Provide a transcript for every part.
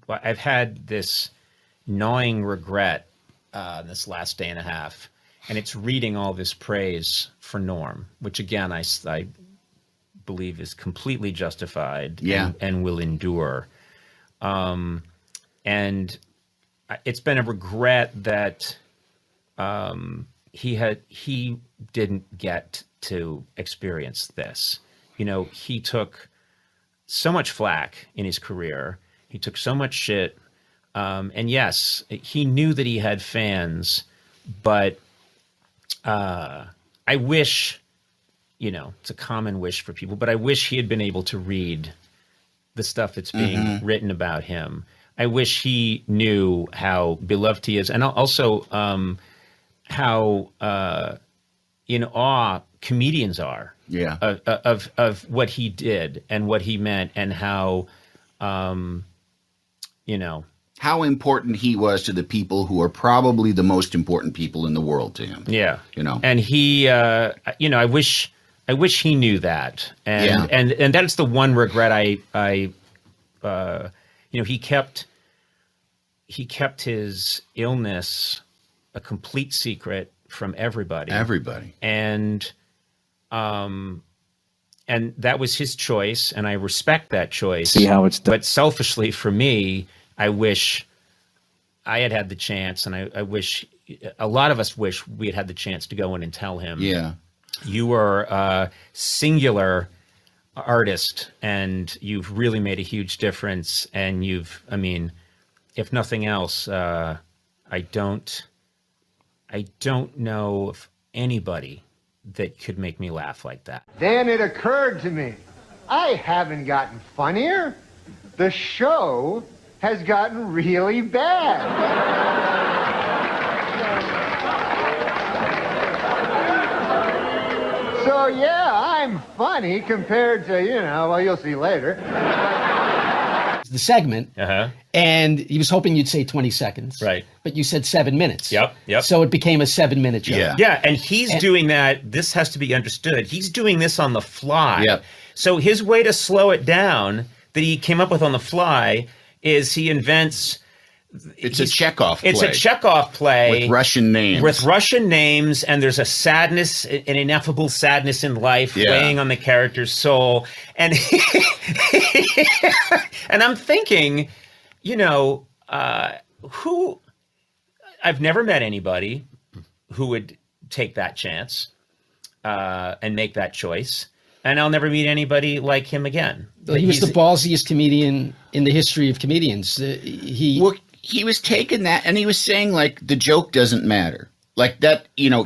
I've had this gnawing regret this last day and a half, and it's reading all this praise for Norm, which again I believe is completely justified, and will endure. And it's been a regret that he didn't get to experience this. You know, he took so much flack in his career. He took so much shit. And yes, he knew that he had fans, but I wish, you know, it's a common wish for people, but I wish he had been able to read the stuff that's being written about him. I wish he knew how beloved he is, and also how in awe comedians are of what he did and what he meant, and how you know, how important he was to the people who are probably the most important people in the world to him. Yeah, you know, and he, you know, I wish he knew that, and that's the one regret I you know, he kept his illness a complete secret from everybody. And that was his choice, and I respect that choice. See how it's done. But selfishly for me, I wish I had had the chance, and I wish a lot of us wish we had the chance to go in and tell him, you were a singular artist, and you've really made a huge difference. And I mean, if nothing else, I don't know of anybody that could make me laugh like that. Then it occurred to me, I haven't gotten funnier. The show has gotten really bad. So yeah, I'm funny compared to, you know, well, you'll see later. The segment, and he was hoping you'd say 20 seconds. Right. But you said 7 minutes. Yep. So it became a 7-minute show. Yeah, and he's doing that. This has to be understood. He's doing this on the fly. Yep. So his way to slow it down that he came up with on the fly is he invents... It's a Chekhov play. It's a Chekhov play. With Russian names. And there's a sadness, an ineffable sadness in life weighing on the character's soul. And and I'm thinking, you know, I've never met anybody who would take that chance and make that choice. And I'll never meet anybody like him again. He was the ballsiest comedian in the history of comedians. He was taking that, and he was saying, like, the joke doesn't matter. Like that, you know,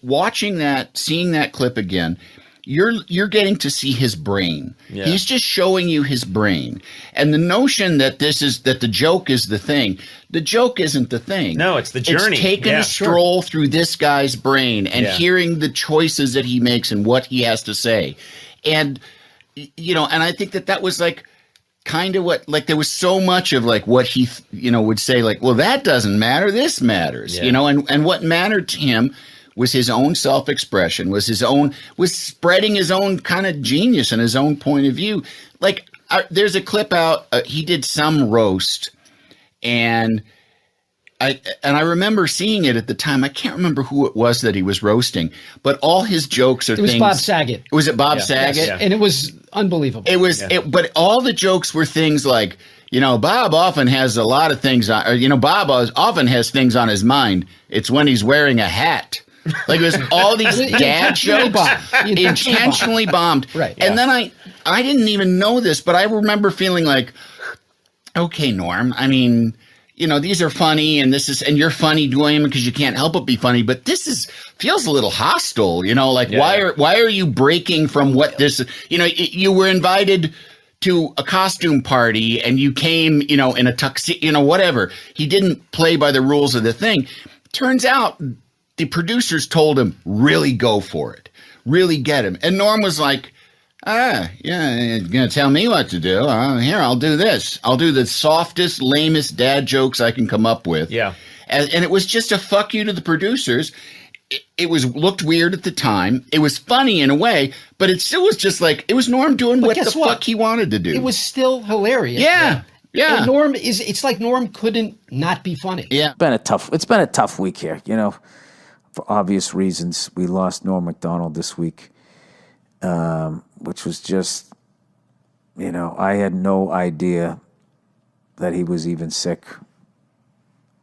watching that, seeing that clip again, you're getting to see his brain. Yeah. He's just showing you his brain. And the notion that the joke is the thing, the joke isn't the thing. No, it's the journey. It's taking a stroll through this guy's brain and hearing the choices that he makes and what he has to say. And, you know, and I think that was like, kind of what, like, there was so much of like what he, you know, would say, like, well, that doesn't matter, this matters, you know, and what mattered to him was his own self-expression, was spreading his own kind of genius and his own point of view. Like, there's a clip out, he did some roast, and I remember seeing it at the time. I can't remember who it was that he was roasting, but all his jokes are things. It was Bob Saget. Was it Bob Saget? Yes. And it was unbelievable. It was, but all the jokes were things like, you know, Bob often has a lot of things on, or, you know, Bob often has things on his mind. It's when he's wearing a hat. Like, it was all these dad jokes, intentionally bombed. Right. And then I didn't even know this, but I remember feeling like, okay, Norm, I mean, you know, these are funny, and you're funny doing them because you can't help but be funny. But this feels a little hostile, you know. Like, why are you breaking from what this? You know, you were invited to a costume party, and you came, you know, in a tuxedo, you know, whatever. He didn't play by the rules of the thing. Turns out, the producers told him, really go for it, really get him. And Norm was like, yeah, you're going to tell me what to do. Here, I'll do this. I'll do the softest, lamest dad jokes I can come up with. Yeah. And it was just a fuck you to the producers. It looked weird at the time. It was funny in a way, but it still was just like, it was Norm doing what the fuck he wanted to do. It was still hilarious. Yeah. Yeah. And Norm it's like Norm couldn't not be funny. Yeah. It's been a tough week here, you know, for obvious reasons. We lost Norm MacDonald this week, which was just, you know, I had no idea that he was even sick.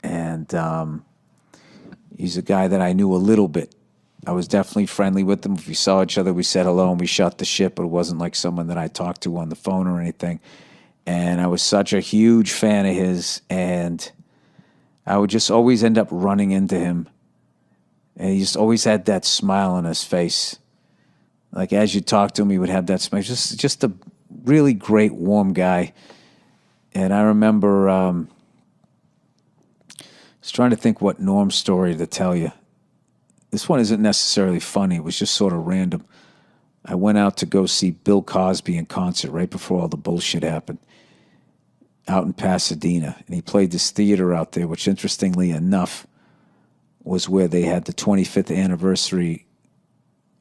And he's a guy that I knew a little bit. I was definitely friendly with him. If we saw each other, we said hello and we shut the shit, but it wasn't like someone that I talked to on the phone or anything. And I was such a huge fan of his, and I would just always end up running into him. And he just always had that smile on his face. Like, as you talk to him, he would have that smile. Just a really great, warm guy. And I remember, I was trying to think what Norm's story to tell you. This one isn't necessarily funny. It was just sort of random. I went out to go see Bill Cosby in concert right before all the bullshit happened out in Pasadena. And he played this theater out there, which interestingly enough was where they had the 25th anniversary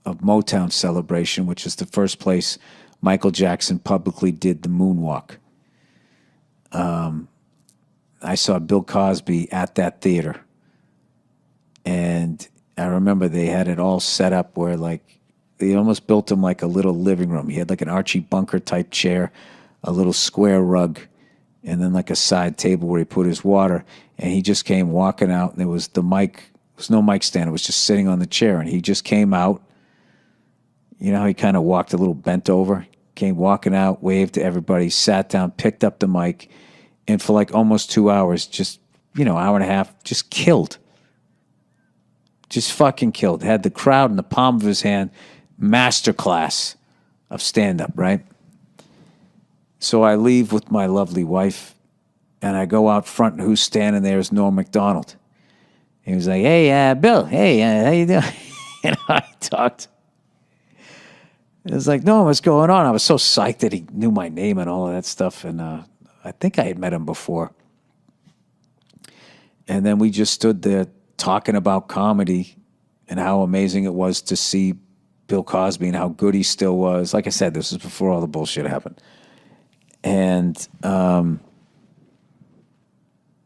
of Motown celebration, which is the first place Michael Jackson publicly did the moonwalk. I saw Bill Cosby at that theater. And I remember they had it all set up where, like, they almost built him like a little living room. He had like an Archie Bunker type chair, a little square rug, and then like a side table where he put his water. And he just came walking out, and there was the mic. There was no mic stand. It was just sitting on the chair. And he just came out. You know how he kind of walked a little bent over? Came walking out, waved to everybody, sat down, picked up the mic, and for like almost 2 hours, just, you know, hour and a half, just killed. Just fucking killed. Had the crowd in the palm of his hand. Masterclass of stand-up, right? So I leave with my lovely wife, and I go out front, and who's standing there is Norm MacDonald. He was like, hey, Bill, hey, how you doing? And I talked. It was like, no, what's going on? I was so psyched that he knew my name and all of that stuff, and I think I had met him before. And then we just stood there talking about comedy and how amazing it was to see Bill Cosby and how good he still was. Like I said, this was before all the bullshit happened. And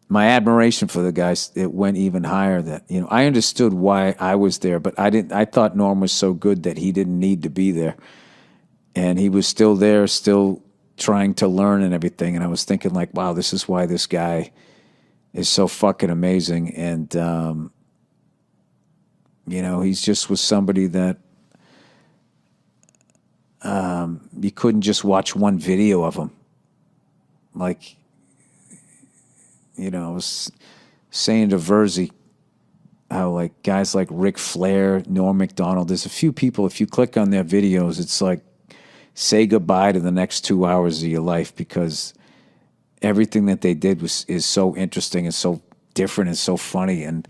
my admiration for the guys, it went even higher. That, you know, I understood why I was there, but I thought Norm was so good that he didn't need to be there. And he was still there, still trying to learn and everything. And I was thinking, like, wow, this is why this guy is so fucking amazing. And, you know, he's just was somebody that you couldn't just watch one video of him. Like, you know, I was saying to Verzi how, like, guys like Ric Flair, Norm MacDonald, there's a few people, if you click on their videos, it's like, say goodbye to the next 2 hours of your life, because everything that they did is so interesting and so different and so funny. And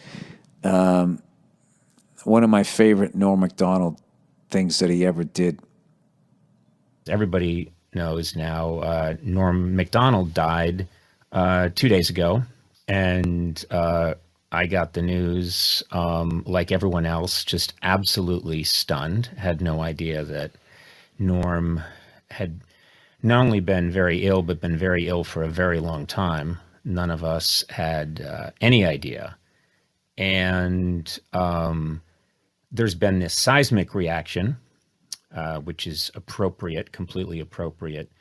one of my favorite Norm MacDonald things that he ever did. Everybody knows now Norm MacDonald died 2 days ago. And I got the news, like everyone else, just absolutely stunned. Had no idea that Norm had not only been very ill, but been very ill for a very long time. None of us had any idea. And there's been this seismic reaction, which is appropriate, completely appropriate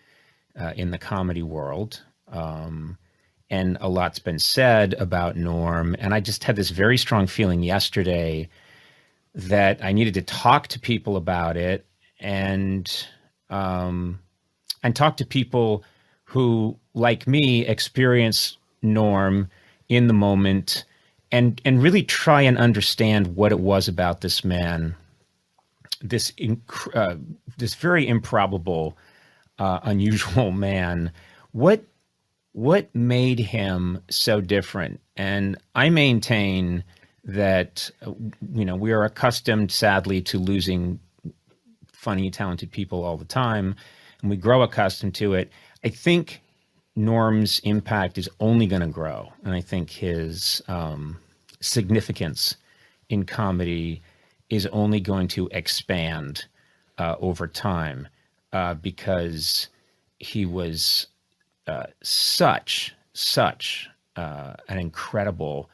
in the comedy world. And a lot's been said about Norm. And I just had this very strong feeling yesterday that I needed to talk to people about it, and talk to people who, like me, experience Norm in the moment, and really try and understand what it was about this man, this very improbable, unusual man. What made him so different? And I maintain that, you know, we are accustomed, sadly, to losing funny, talented people all the time, and we grow accustomed to it. I think Norm's impact is only going to grow, and I think his significance in comedy is only going to expand over time, because he was such an incredible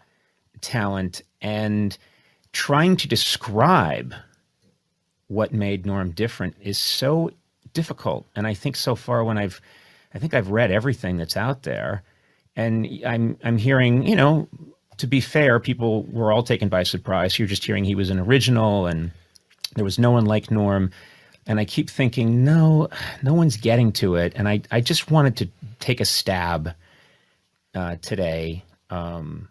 talent, and trying to describe what made Norm different is so difficult. And I think so far I think I've read everything that's out there, and I'm hearing, you know, to be fair, people were all taken by surprise. You're just hearing he was an original and there was no one like Norm. And I keep thinking, no one's getting to it. And I just wanted to take a stab today to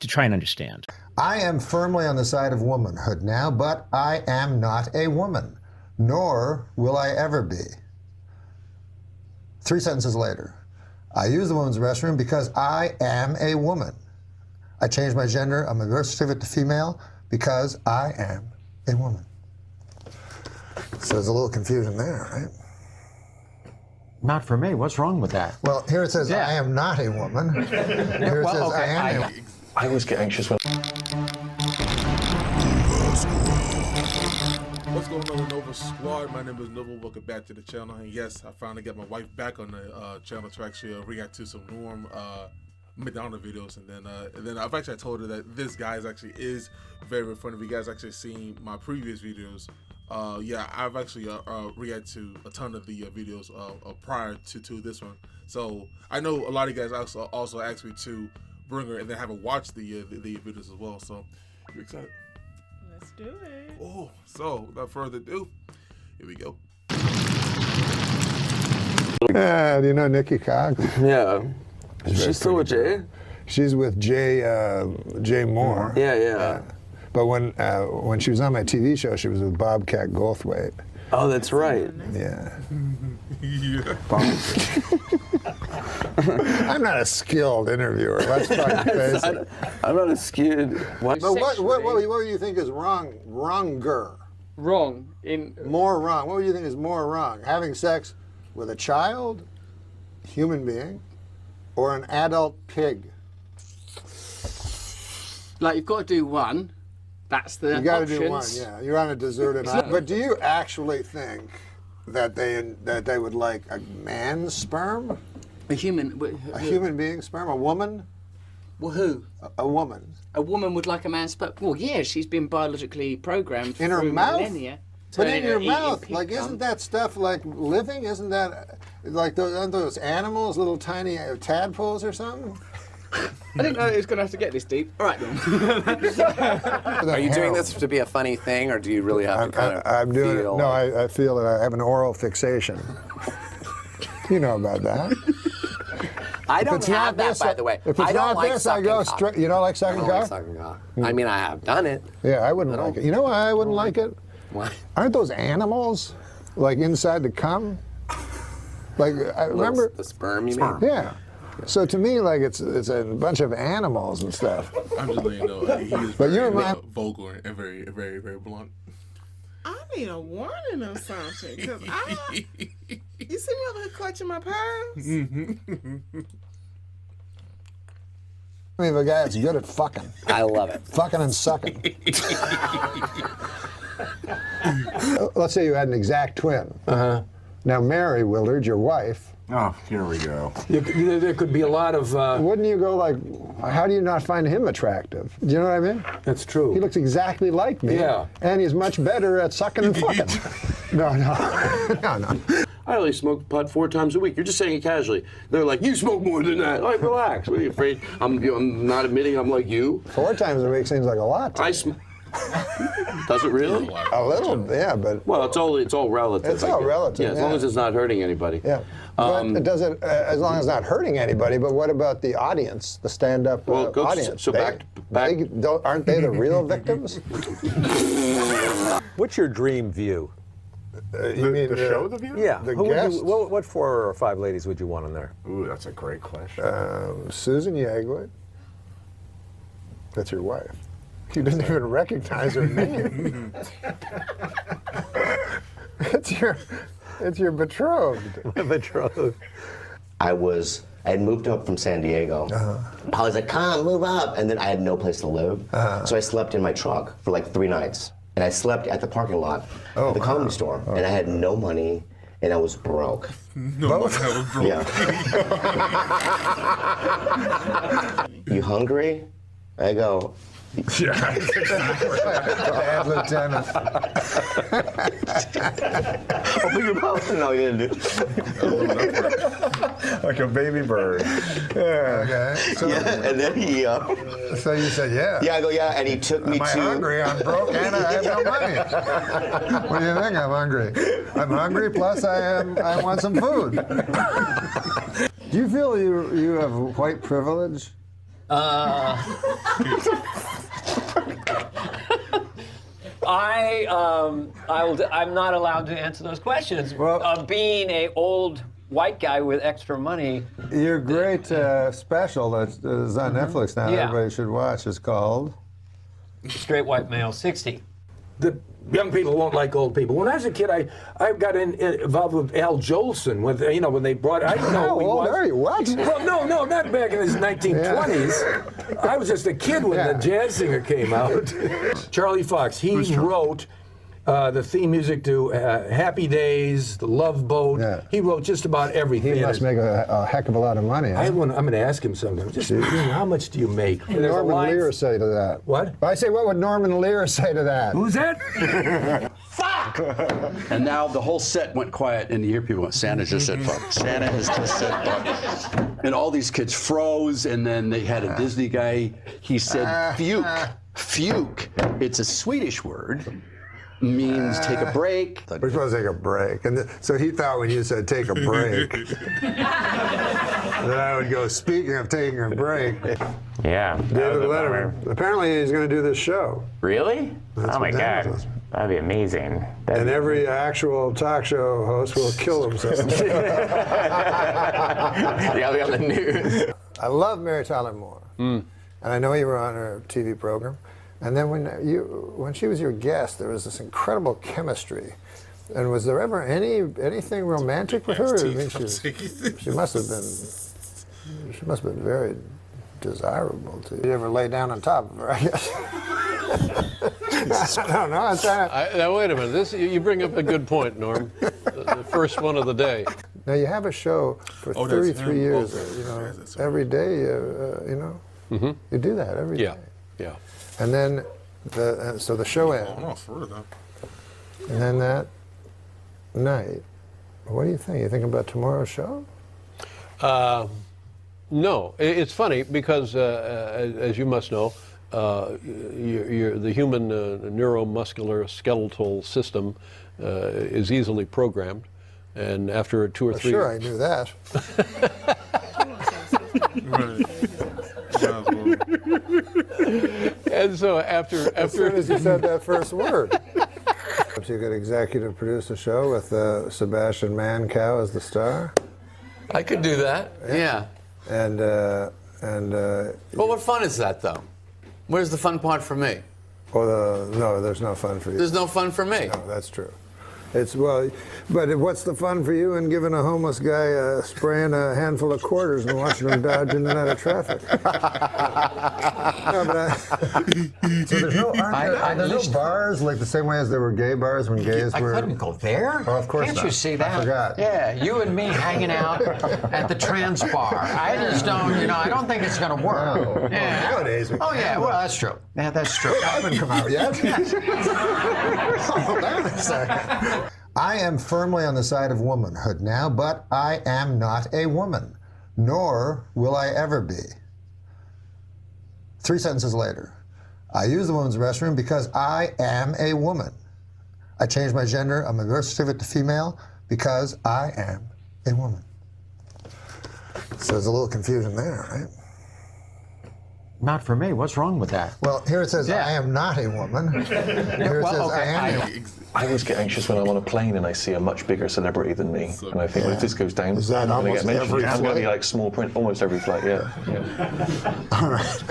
try and understand. I am firmly on the side of womanhood now, but I am not a woman, nor will I ever be. 3 sentences later, I use the women's restroom because I am a woman. I changed my gender on my birth certificate to female because I am a woman. So there's a little confusion there, right? Not for me. What's wrong with that? Well, here it says I am not a woman. Here it says I am a woman. I always get anxious when... What's going on, Nova Squad? My name is Nova. Welcome back to the channel. And yes, I finally got my wife back on the channel to actually react to some Norm MacDonald videos, and then I've actually told her that this guy is very, very funny. If you guys actually seen my previous videos, yeah, I've actually reacted to a ton of the videos prior to this one. So I know a lot of you guys also asked me to bring her and then have her watch the videos as well. So you excited? Let's do it. Oh, so without further ado, here we go. Do you know Nikki Cox? Yeah. She's still with Jay? She's with Jay Moore. Yeah. But when she was on my TV show, she was with Bobcat Goldthwait. Oh, that's right. Yeah. Yeah. I'm not a skilled interviewer. Let's fucking face it. I'm not a skilled... But what do you think is wronger? Wrong in... More wrong. What do you think is more wrong? Having sex with a child, human being, or an adult pig? Like, you've got to do one. That's the You got to options. do one, yeah. You're on a deserted island. But do you actually think that they would like a man's sperm? A human... A human being's sperm? A woman? Well, who? A woman. A woman would like a man's sperm. Well, yeah, she's been biologically programmed In her through mouth? millennia. But in your eating mouth, pig like, cum. isn't that stuff like living? Isn't that like aren't those animals, little tiny tadpoles or something? I didn't know it was going to have to get this deep. All right, then. Are you doing this to be a funny thing, or do you really have to kind of I'm doing feel it. No, I feel that I have an oral fixation. You know about that. I don't have that, by the way. If it's I don't not like this, I go straight. You don't like sucking I don't like cock? sucking cock. I mean, I have done it. Yeah, I wouldn't like it. You know why I wouldn't like it? Why? Aren't those animals, like inside the cum? Like I remember the sperm, you mean? Yeah. So to me, like it's a bunch of animals and stuff. I'm just letting you know he is But very you're vulgar and very, very, very blunt. I need a warning or something, because you see me over here clutching my pearls? I mean, a guy that's good at fucking. I love it. Fucking and sucking. Let's say you had an exact twin. Uh-huh. Now, Mary Willard, your wife. Oh, here we go. There could be a lot of... Wouldn't you go like, how do you not find him attractive? Do you know what I mean? That's true. He looks exactly like me. Yeah. And he's much better at sucking and fucking. No. I only smoke pot 4 times a week. You're just saying it casually. They're like, you smoke more than that. Like, relax. What are you afraid? I'm not admitting I'm like you. 4 times a week seems like a lot to me. Does it really? A little, yeah, but... Well, it's all relative. It's all relative, Yeah, as long as it's not hurting anybody. Yeah. But it doesn't, as long as it's not hurting anybody, but what about the audience, the stand-up audience? So back. Aren't they the real victims? What's your dream view? You mean the show, The View? Yeah. The Who guests? would you, what 4 or 5 ladies would you want on there? Ooh, that's a great question. Susan Yegley. That's your wife. You didn't even recognize her name. It's your betrothed. My betrothed. I had moved up from San Diego. I was like, come, move up. And then I had no place to live. So I slept in my truck for like 3 nights. And I slept at the parking lot of the comedy store. And I had no money. and I was broke. No, I was broke. Yeah. You hungry? I go, Yeah. Bad lieutenant. Open your mouth. No, you didn't do. Like a baby bird. Yeah. Okay. So, yeah, and then he. So you said, yeah. Yeah, I go, yeah, and he took me Am I to. hungry? I'm broke and I have no money. What do you think? I'm hungry. I'm hungry. Plus, I want some food. Do you feel you have white privilege? I'm not allowed to answer those questions. Well, being a old white guy with extra money. Your great special that is on Netflix now, Yeah. everybody should watch, is called Straight White Male 60. The young people won't like old people. When I was a kid, I got involved with Al Jolson when they brought. I didn't know How who he old was. are you? What? Well, no, not back in his 1920s. I was just a kid when the jazz singer came out. Charlie Fox. He wrote the theme music to Happy Days, The Love Boat. Yeah. He wrote just about everything. He must make a heck of a lot of money. Huh? I'm going to ask him sometime. Just how much do you make? What would Norman Lear say to that? What? I say, what would Norman Lear say to that? Who's that? Fuck! And now the whole set went quiet, and you hear people going, Santa just said fuck. Santa has just said fuck. And all these kids froze, and then they had a Disney guy. He said fuke. Fuke. It's a Swedish word. Means take a break. We're supposed to take a break. And so he thought when you said take a break, that I would go, speaking of taking a break. Yeah. David Letterman. Apparently he's going to do this show. Really? That's oh my what God. David That'd be amazing. And every actual talk show host will kill himself. Yeah, I'll be on the news. I love Mary Tyler Moore. And I know you were on her TV program. And then when she was your guest, there was this incredible chemistry. And was there ever anything romantic with her? I mean, she must have been very desirable to you. You ever lay down on top of her, I guess. I don't know. Now wait a minute. You bring up a good point, Norm. The first one of the day. Now you have a show for 33 years. Every day. You do that every day. Yeah. And then, so the show ends. Oh, no, for real, though. And then that night, what do you think? You think about tomorrow's show? No, it's funny because, as you must know, the human neuromuscular skeletal system is easily programmed, and after 2 or 3. Sure, I knew that. And so after as soon as you said that first word, you could executive produce a show with Sebastian Mancow as the star. I could do that. Yeah. And well, what fun is that, though? Where's the fun part for me? No, there's no fun for you. There's no fun for me. No, that's true. But what's the fun for you in giving a homeless guy spraying a handful of quarters and watching him dodge in and out of traffic? So there's no bars like the same way as there were gay bars when gays were. I couldn't go there. Oh, of course Can't not. you see that? I forgot. Yeah, you and me hanging out at the trans bar. I just don't, I don't think it's going to work. No. Yeah. Nowadays, Oh, yeah, well, that's true. Yeah, that's true. I haven't come out yet. Hold on a second. I am firmly on the side of womanhood now, but I am not a woman, nor will I ever be. 3 sentences later. I use the women's restroom because I am a woman. I changed my gender on my birth certificate to female because I am a woman. So there's a little confusion there, right? Not for me. What's wrong with that? Well, here it says I am not a woman. Here it says I am a woman. I always get anxious when I'm on a plane and I see a much bigger celebrity than me, and I think, well, if this goes down, Is that I'm going to almost get mentioned. every I'm going to be flight? like small print almost every flight. Yeah. All right.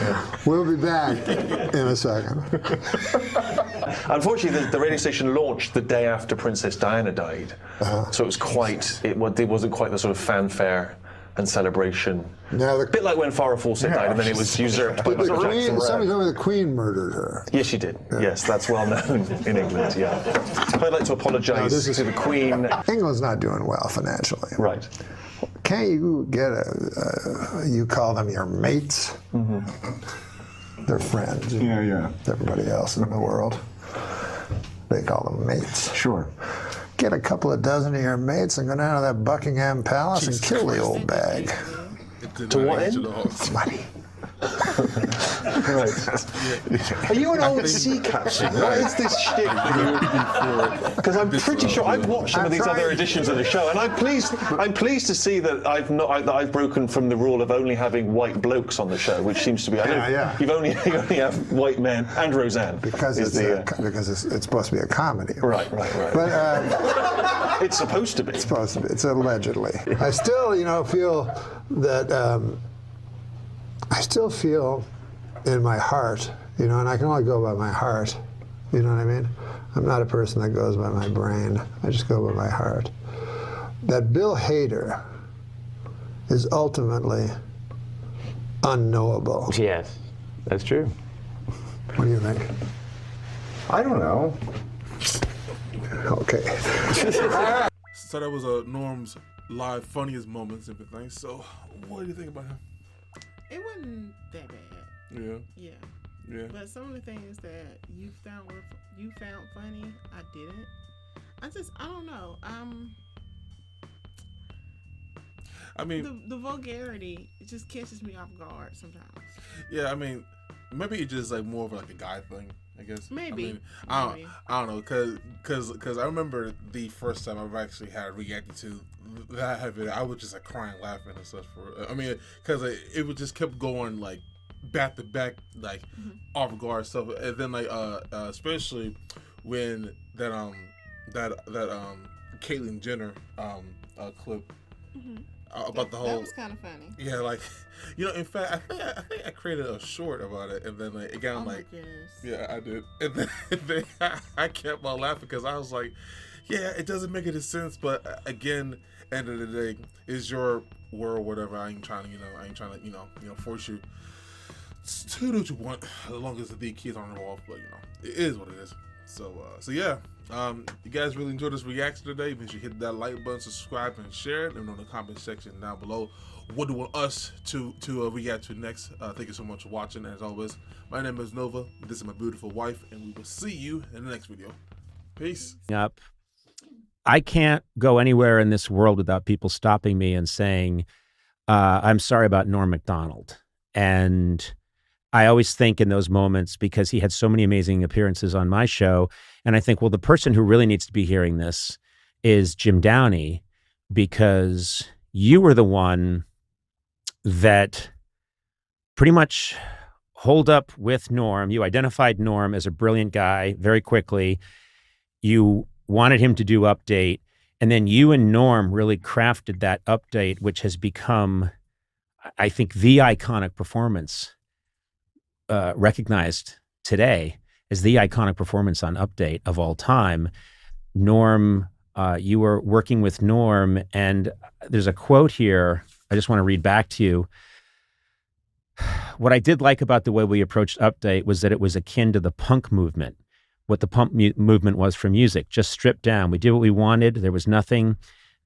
We'll be back in a second. Unfortunately, the radio station launched the day after Princess Diana died, so it was it wasn't quite the sort of fanfare and celebration. Now, a bit like when Farrah Fawcett died, and then it was usurped by Michael Jackson. Somebody told me the Queen murdered her. Yes, she did. Yeah. Yes, that's well known in England. Yeah, I'd like to apologise to the Queen. England's not doing well financially. Right. Can't you get you call them your mates? They're friends. Yeah. Everybody else in the world, they call them mates. Sure. Get a couple of dozen of your mates and go down to that Buckingham Palace and kill the old bag. To what end? Money. Right. Are you an old sea captain? What is this shtick? Because I'm pretty sure I've watched some of these other editions of the show, and I'm pleased to see that I've broken from the rule of only having white blokes on the show, which seems to be you only have white men and Roseanne because it's supposed to be a comedy. Right. But it's supposed to be. It's supposed to be. It's allegedly. I still, feel that. I still feel in my heart, and I can only go by my heart, you know what I mean? I'm not a person that goes by my brain. I just go by my heart. That Bill Hader is ultimately unknowable. Yes, that's true. What do you think? I don't know. Okay. So that was Norm's live funniest moments and everything. So what do you think about him? It wasn't that bad. Yeah. But some of the things that you found funny, I didn't. I don't know. I mean, the vulgarity, it just catches me off guard sometimes. Yeah, I mean, maybe it's just like more of like a guy thing, I guess. Maybe. I don't know, cause I remember the first time I've actually had reacted to that video, I was just like crying, laughing and stuff cause it would just kept going like back to back, like off guard stuff, and then like especially when that Caitlyn Jenner clip. About the whole. That was kind of funny. Yeah, like, in fact, I think I created a short about it, and then like it got like, yeah, I did, and then I kept on laughing because I was like, yeah, it doesn't make any sense, but again, end of the day, is your world, whatever. I ain't trying to, force you to do what you want, as long as the kids aren't involved. But it is what it is. So yeah. You guys really enjoyed this reaction today. Make sure you hit that like button, subscribe, and share it. Let me know in the comment section down below what do you want us to react to next. Thank you so much for watching. As always, my name is Nova. This is my beautiful wife, and we will see you in the next video. Peace. Up. I can't go anywhere in this world without people stopping me and saying, I'm sorry about Norm MacDonald. And I always think in those moments, because he had so many amazing appearances on my show, and I think, well, the person who really needs to be hearing this is Jim Downey, because you were the one that pretty much holed up with Norm. You identified Norm as a brilliant guy very quickly. You wanted him to do Update, and then you and Norm really crafted that Update, which has become, I think, the iconic performance recognized today as the iconic performance on Update of all time. Norm, you were working with Norm, and there's a quote here I just want to read back to you. What I did like about the way we approached Update was that it was akin to the punk movement, what the punk movement was for music, just stripped down. We did what we wanted. There was nothing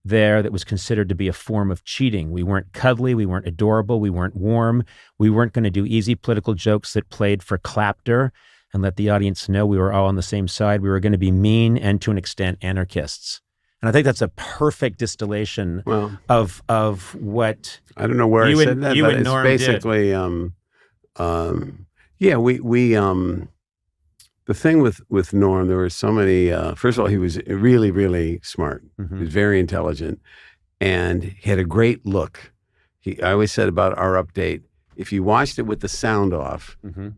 there that was considered to be a form of cheating. We weren't cuddly, we weren't adorable, we weren't warm, we weren't going to do easy political jokes that played for clapter and let the audience know we were all on the same side. We were going to be mean and, to an extent, anarchists. And I think that's a perfect distillation of what I don't know where I said that, but it's Norm basically the thing with Norm, there were so many, first of all, he was really, really smart. He was very intelligent, and he had a great look. I always said about our Update, if you watched it with the sound off,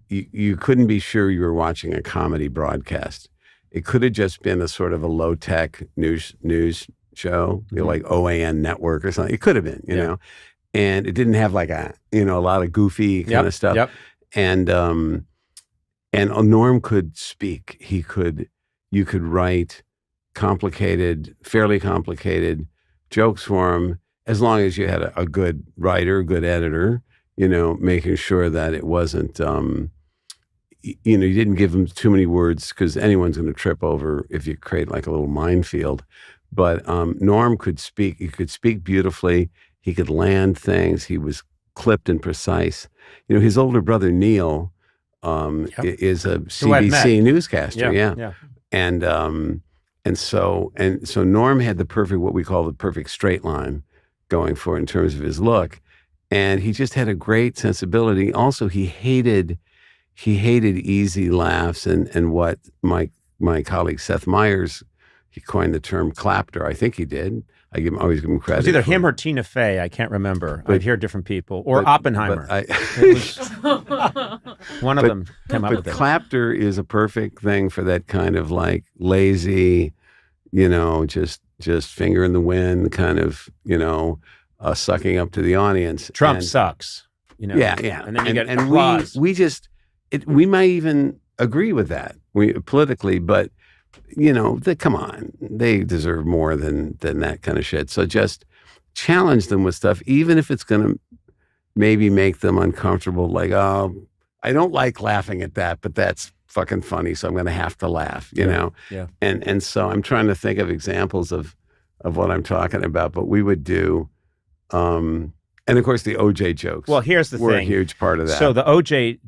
you couldn't be sure you were watching a comedy broadcast. It could have just been a sort of a low-tech news show, like OAN Network or something. It could have been, you know, and it didn't have like a lot of goofy kind of stuff. And Norm could speak. You could write fairly complicated jokes for him, as long as you had a good writer, a good editor, making sure that it wasn't, you didn't give them too many words because anyone's going to trip over if you create like a little minefield. But Norm could speak. He could speak beautifully. He could land things. He was clipped and precise. His older brother Neil is a CBC newscaster. Yeah. And so Norm had what we call the perfect straight line going for in terms of his look, and he just had a great sensibility. Also, he hated easy laughs and what my colleague Seth Meyers, he coined the term clapter. I think he did. Always give him credit. It was either him or Tina Fey. I can't remember. I'd hear different people. Or Oppenheimer. One of them came up with it. But clapter is a perfect thing for that kind of like lazy, just finger in the wind kind of, sucking up to the audience. Trump sucks. Yeah. And then you get applause. We might even agree with that politically, but come on, they deserve more than that kind of shit. So just challenge them with stuff, even if it's going to maybe make them uncomfortable. Like, oh, I don't like laughing at that, but that's fucking funny, so I'm going to have to laugh. Yeah. And so I'm trying to think of examples of what I'm talking about. But we would do, and of course the OJ jokes. Well, here's the thing. We're a huge part of that. So the OJ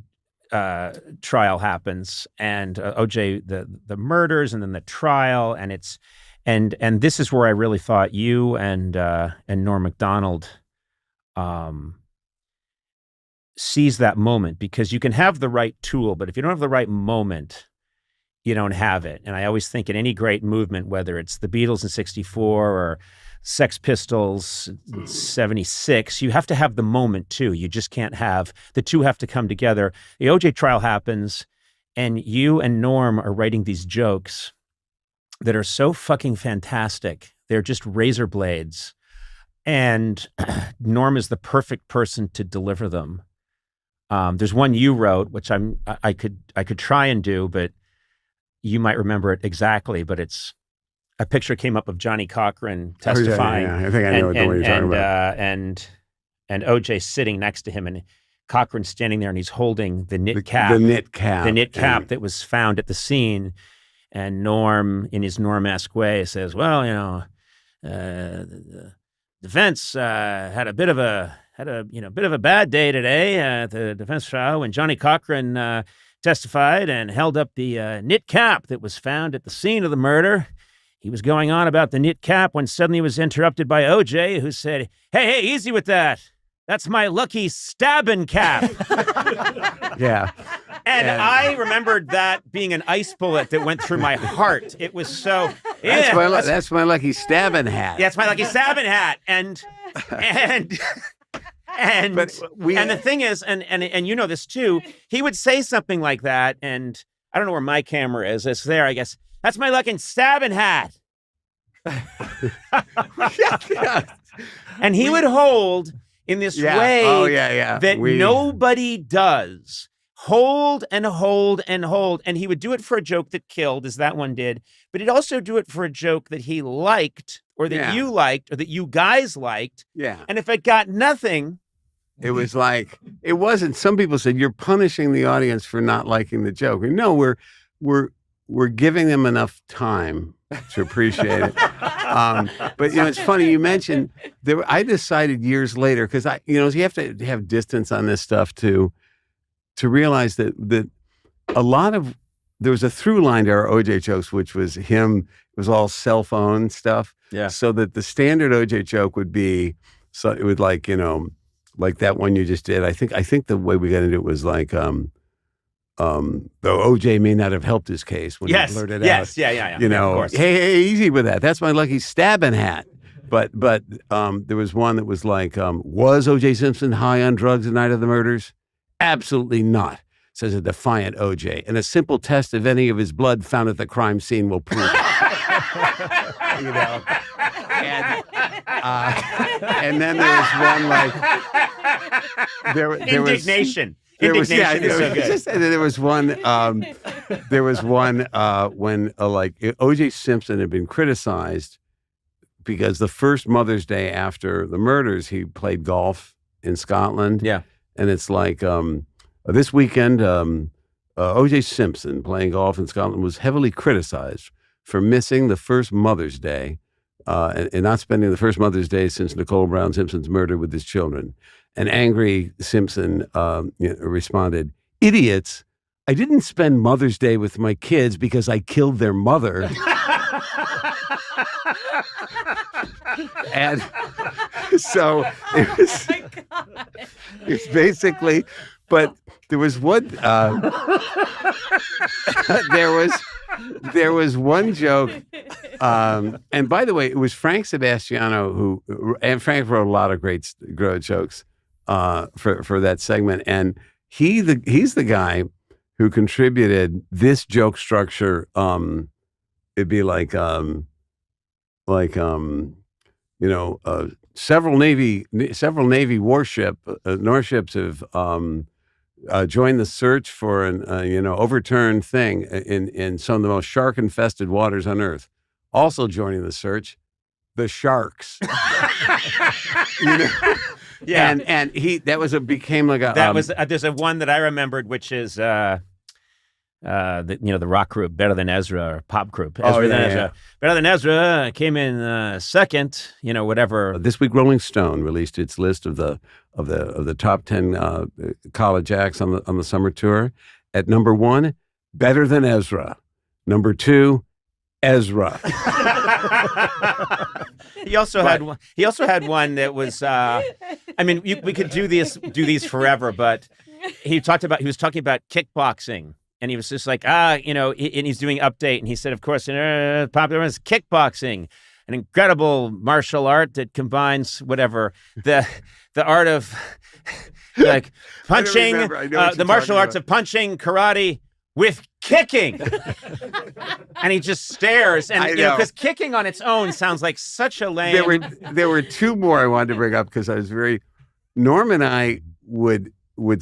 trial happens, and OJ, the murders, and then the trial, and it's and this is where I really thought you and Norm Macdonald seize that moment, because you can have the right tool, but if you don't have the right moment, you don't have it. And I always think in any great movement, whether it's the Beatles in '64 or Sex Pistols in '76, you have to have the moment too. You just can't have, the two have to come together. The OJ trial happens, and you and Norm are writing these jokes that are so fucking fantastic. They're just razor blades. And Norm is the perfect person to deliver them. There's one you wrote, which I could try and do, but you might remember it exactly, but it's, a picture came up of Johnny Cochran testifying. Yeah. I think I know the one you're talking about. And OJ sitting next to him, and Cochran's standing there, and he's holding the knit cap. The knit cap. The knit cap that was found at the scene. And Norm, in his Norm-esque way, says, well, the defense had a bit of a bad day today at the defense trial when Johnny Cochran testified and held up the knit cap that was found at the scene of the murder. He was going on about the knit cap when suddenly he was interrupted by OJ, who said, hey, easy with that. That's my lucky stabbing cap. Yeah. And I remembered that being an ice bullet that went through my heart. It was so... Yeah, that's my lucky stabbing hat. Yeah, it's my lucky stabbing hat. And the thing is, and you know this too, he would say something like that, and I don't know where my camera is. It's there, I guess. That's my lucky stabbing hat. And he would hold in this way that nobody does. Hold and hold and hold. And he would do it for a joke that killed, as that one did, but he'd also do it for a joke that he liked, or that you liked, or that you guys liked. Yeah. And if it got nothing... It was like, it wasn't, some people said, you're punishing the audience for not liking the joke. No, we're giving them enough time to appreciate it. But it's funny you mentioned I decided years later, because you have to have distance on this stuff to realize that a lot of, there was a through line to our OJ jokes, which was him. It was all cell phone stuff. Yeah. So that the standard OJ joke would be, so it would like that one you just did. I think the way we got into it was like, though OJ may not have helped his case when he blurted out. Yes, yeah. Of course. Hey, easy with that. That's my lucky stabbing hat. But there was one that was like, was OJ Simpson high on drugs the night of the murders? Absolutely not, says a defiant OJ. And a simple test of any of his blood found at the crime scene will prove it. And then there was one like indignation. Indignation is so good. There was one when like O.J. Simpson had been criticized because the first Mother's Day after the murders, he played golf in Scotland. Yeah. And it's like this weekend, O.J. Simpson playing golf in Scotland was heavily criticized for missing the first Mother's Day and not spending the first Mother's Day since Nicole Brown Simpson's murder with his children. And angry Simpson responded, "Idiots, I didn't spend Mother's Day with my kids because I killed their mother." And so it's basically, but there was one, there was one joke, and by the way, it was Frank Sebastiano and Frank wrote a lot of great jokes for that segment, and he's the guy who contributed this joke structure. It'd be like several Navy warships have joined the search for an overturned thing in some of the most shark-infested waters on Earth. Also joining the search, the sharks. Yeah, and became like a there's a one that I remembered, which is the rock group Better Than Ezra, or pop group Ezra. Better Than Ezra came in second, whatever. This week Rolling Stone released its list of the top 10 college acts on the summer tour. At number 1, Better Than Ezra. Number 2, Ezra. He also had one that was we could do these forever, but he was talking about kickboxing. And he was just like, and he's doing update. And he said, of course, popular is kickboxing, an incredible martial art that combines whatever, the art of like punching, the martial arts of punching, karate with kicking. And he just stares. And, because kicking on its own sounds like such a lame. There were two more I wanted to bring up because Norm and I would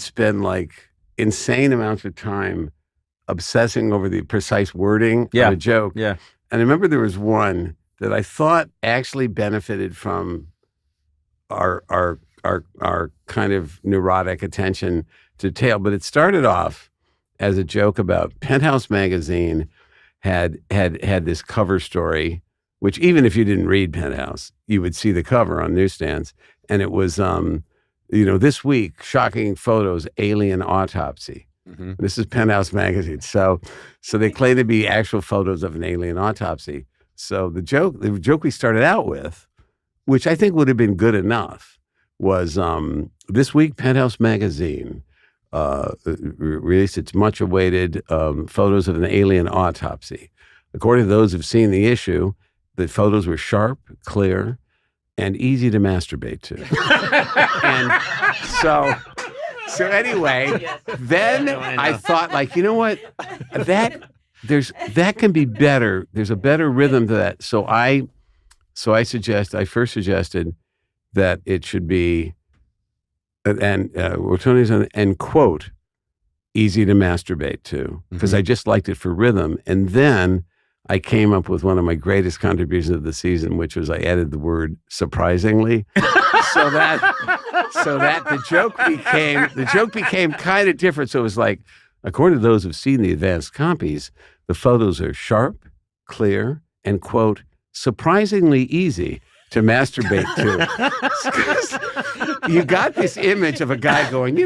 spend like insane amounts of time obsessing over the precise wording of a joke. Yeah. And I remember there was one that I thought actually benefited from our kind of neurotic attention to detail. But it started off as a joke about Penthouse magazine had this cover story, which even if you didn't read Penthouse, you would see the cover on newsstands. And it was, this week, shocking photos, alien autopsy. Mm-hmm. This is Penthouse magazine. So they claim to be actual photos of an alien autopsy. So the joke we started out with, which I think would have been good enough, was this week Penthouse magazine released its much awaited photos of an alien autopsy. According to those who've seen the issue, the photos were sharp, clear, and easy to masturbate to. And so anyway, then I thought, like, you know what? That can be better. There's a better rhythm to that. So I first suggested that it should be, and quote, easy to masturbate to, because I just liked it for rhythm. And then I came up with one of my greatest contributions of the season, which was I added the word surprisingly, so that the joke became kind of different. So it was like, according to those who've seen the advanced copies, the photos are sharp, clear, and quote, surprisingly easy to masturbate to. You got this image of a guy going,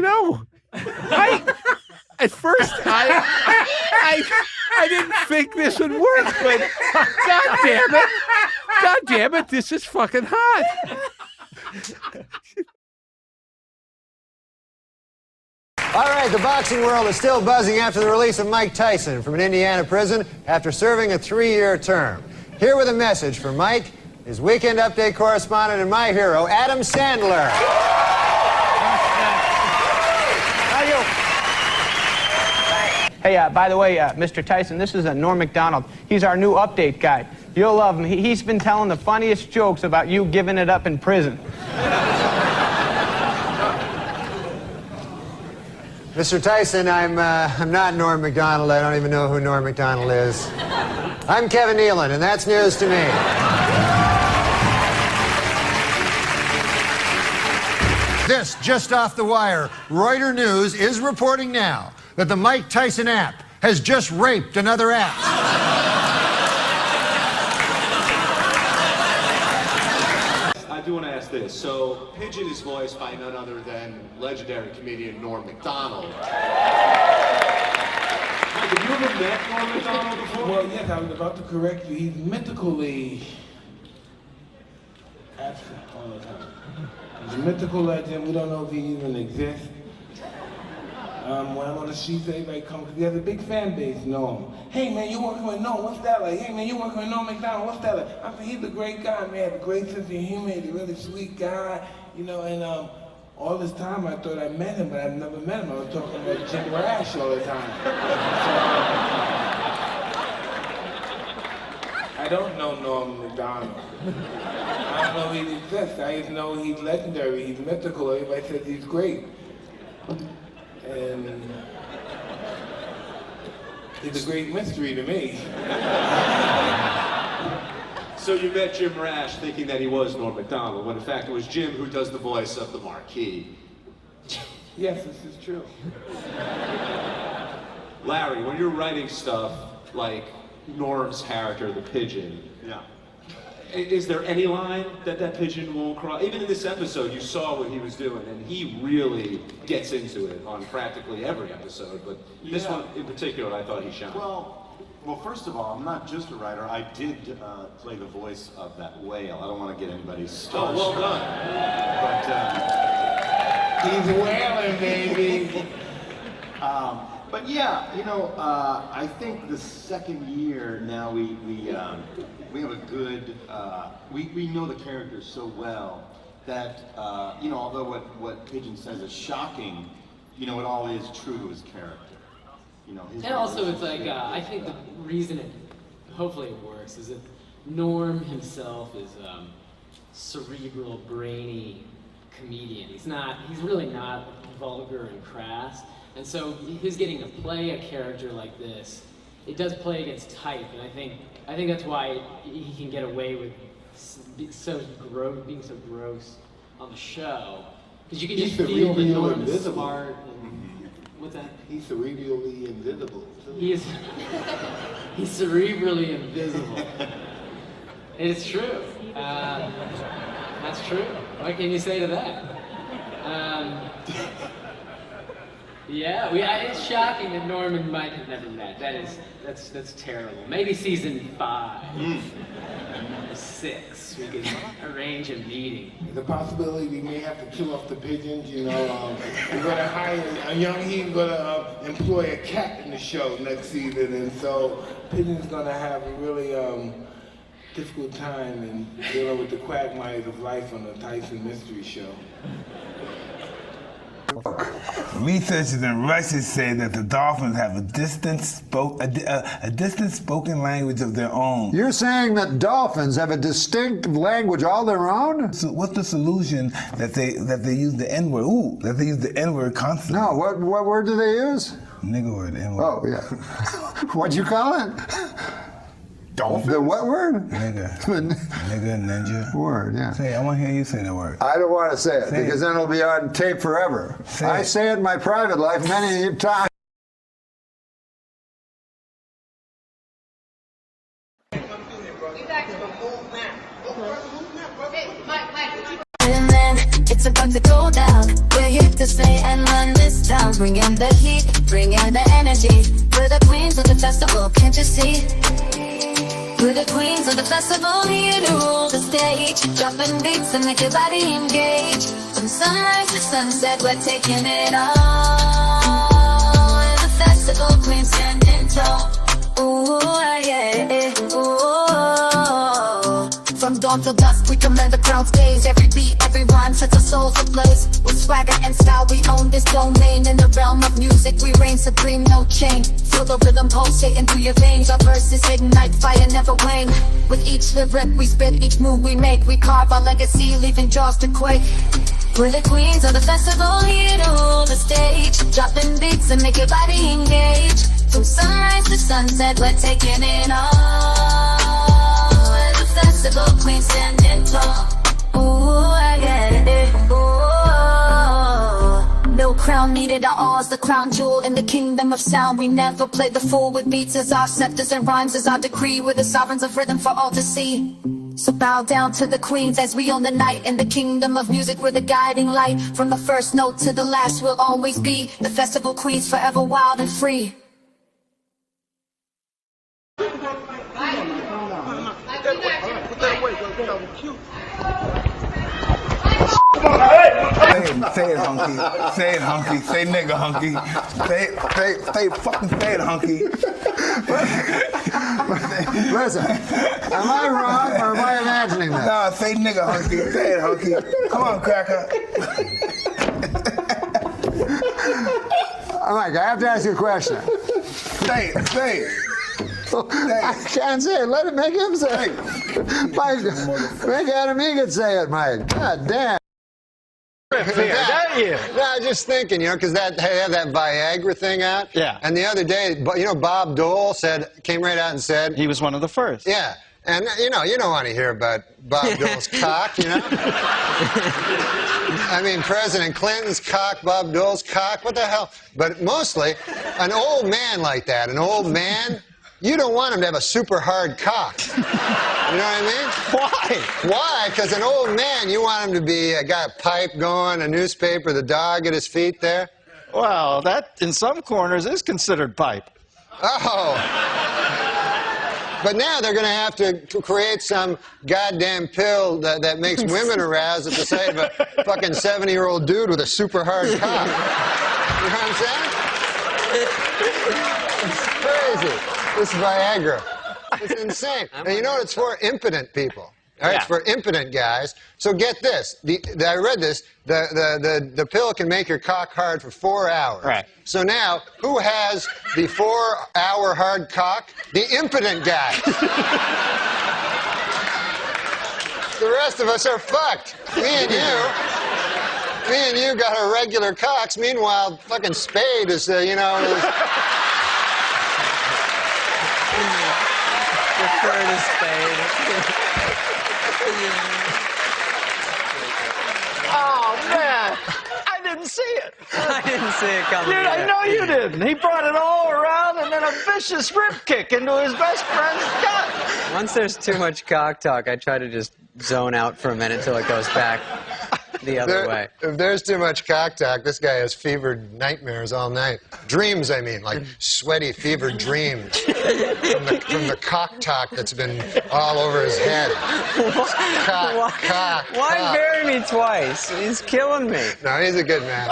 at first I didn't think this would work, but God damn it, this is fucking hot. All right, the boxing world is still buzzing after the release of Mike Tyson from an Indiana prison after serving a 3-year term. Here with a message for Mike, his Weekend Update correspondent and my hero, Adam Sandler. How are you? Hey, by the way, Mr. Tyson, this is NORM MACDONALD. He's our new update guy. You'll love him. He's been telling the funniest jokes about you giving it up in prison. Mr. Tyson, I'm not Norm MacDonald. I don't even know who Norm MacDonald is. I'm Kevin Nealon, and that's news to me. This just off the wire. Reuters News is reporting now that the Mike Tyson app has just raped another app. I do want to ask this. So, Pigeon is voiced by none other than legendary comedian Norm MacDonald. Mike, have you ever met Norm MacDonald before? Well, yes, I was about to correct you. He's mythically absent all the time. He's a mythical legend. We don't know if he even exists. When I'm on the streets, everybody comes, because he has a big fan base, Norm. Hey man, you working with Norm, what's that like? Hey man, you working with Norm MacDonald, what's that like? I said, he's a great guy, man, a great sense of humor, he's a really sweet guy, you know, and all this time I thought I met him, but I've never met him. I was talking about Jim Rash all the time. I don't know Norm MacDonald. I don't know if he exists. I just know he's legendary, he's mythical, everybody says he's great. And it's a great mystery to me. So you met Jim Rash thinking that he was Norm MacDonald, when in fact it was Jim who does the voice of the Marquis. Yes, this is true. Larry, when you're writing stuff like Norm's character, the Pigeon, is there any line that Pigeon won't cross? Even in this episode, you saw what he was doing, and he really gets into it on practically every episode, but this one in particular, I thought he shined. Well, first of all, I'm not just a writer. I did play the voice of that whale. I don't want to get anybody's starstruck. Oh, well done. He's whaling, baby. But yeah, you know, I think the second year now we have a good, we know the characters so well that, you know, although what Pigeon says is shocking, you know, it all is true to his character. You know, his and also it's like, I think the reason it, hopefully it works, is that Norm himself is cerebral, brainy comedian. He's really not vulgar and crass. And so his getting to play a character like this, it does play against type, and I think that's why he can get away with being so gross on the show, because you can just feel the Norm is smart. And, what's that? He's cerebrally invisible. He's cerebrally invisible. It's true. That's true. What can you say to that? Yeah, it's shocking that Norm and Mike have never met. That's terrible. Maybe season 5, 6, we could arrange a meeting. There's a possibility we may have to kill off the pigeons. You know, we're gonna hire he's gonna employ a cat in the show next season, and so Pigeon's gonna have a really difficult time in dealing with the quagmires of life on the Tyson Mystery Show. Researchers in Russia say that the dolphins have a distant spoken language of their own. You're saying that dolphins have a distinct language all their own? So what's the solution that they use the N-word? Ooh, that they use the N-word constantly. No, what word do they use? Nigger word, N-word. Oh, yeah. What'd you call it? Dolphins? The what word? Nigger. Nigger, ninja. Word, yeah. Say it. I want to hear you say the word. I don't want to say it because then it'll be on tape forever. I say it in my private life many times. It's about to go down. We're here to stay and run this town. Bring in the heat, bring in the energy. We're the queens of the festival, can't you see? We're the queens of the festival, here to rule the stage. Dropping beats and make your body engage. From sunrise to sunset, we're taking it all. We're the festival queens standing tall. Ooh, yeah, ooh. From dawn till dusk, we command the crowd's gaze. Every beat, every rhyme sets our souls ablaze. With swagger and style, we own this domain. In the realm of music, we reign supreme, no chain. Feel the rhythm pulsating through your veins. Our verses ignite, fire never wane. With each lyric we spit, each move we make, we carve our legacy, leaving jaws to quake. We're the queens of the festival, here to rule the stage. Dropping beats and make your body engage. From sunrise to sunset, we're taking it all. Festival queen standing tall. Ooh, I get it. Ooh. crown needed our all, the crown jewel in the kingdom of sound. We never play the fool with beats as our scepters and rhymes as our decree. We're the sovereigns of rhythm for all to see. So bow down to the queens as we own the night. In the kingdom of music, we're the guiding light. From the first note to the last, we'll always be the festival queens, forever wild and free. Say it, hunky. Say it, hunky. Say nigga, hunky. Fucking say it, hunky. Listen, am I wrong or am I imagining that? Nah, say nigga, hunky. Say it, hunky. Come on, cracker. Mike, I have to ask you a question. Say it, say it. I can't say it. Let him make him say it. Mike, make Adam Egan say it, Mike. God damn. No, I was just thinking, you know, because they have that Viagra thing out. Yeah. And the other day, you know, Bob Dole came right out and said he was one of the first. Yeah. And you know, you don't want to hear about Bob Dole's cock, you know. I mean, President Clinton's cock, Bob Dole's cock. What the hell? But mostly, an old man like that, an old man. You don't want him to have a super hard cock. You know what I mean? Why? Why? Because an old man, you want him to be got a pipe going, a newspaper, the dog at his feet there. Well, that in some corners is considered pipe. Oh. But now they're going to have to create some goddamn pill that makes women aroused at the sight of a fucking 70-year-old dude with a super hard cock. You know what I'm saying? It's crazy. This Viagra. It's insane. And you know what it's for? Impotent people. All right, it's for impotent guys. So get this. I read this. The pill can make your cock hard for 4 hours. Right. So now, who has the 4-hour hard cock? The impotent guy. The rest of us are fucked. Me and you got our regular cocks. Meanwhile, fucking Spade is, you know... Refer to Spade. Oh, man. I didn't see it. I didn't see it coming. Dude, I know you didn't. He brought it all around and then a vicious rip kick into his best friend's gut. Once there's too much cock talk, I try to just zone out for a minute till it goes back the other way. If there's too much cock talk, this guy has fevered nightmares all night. Dreams, I mean, like sweaty, fevered dreams from the cock talk that's been all over his head. Why bury me twice? He's killing me. No, he's a good man.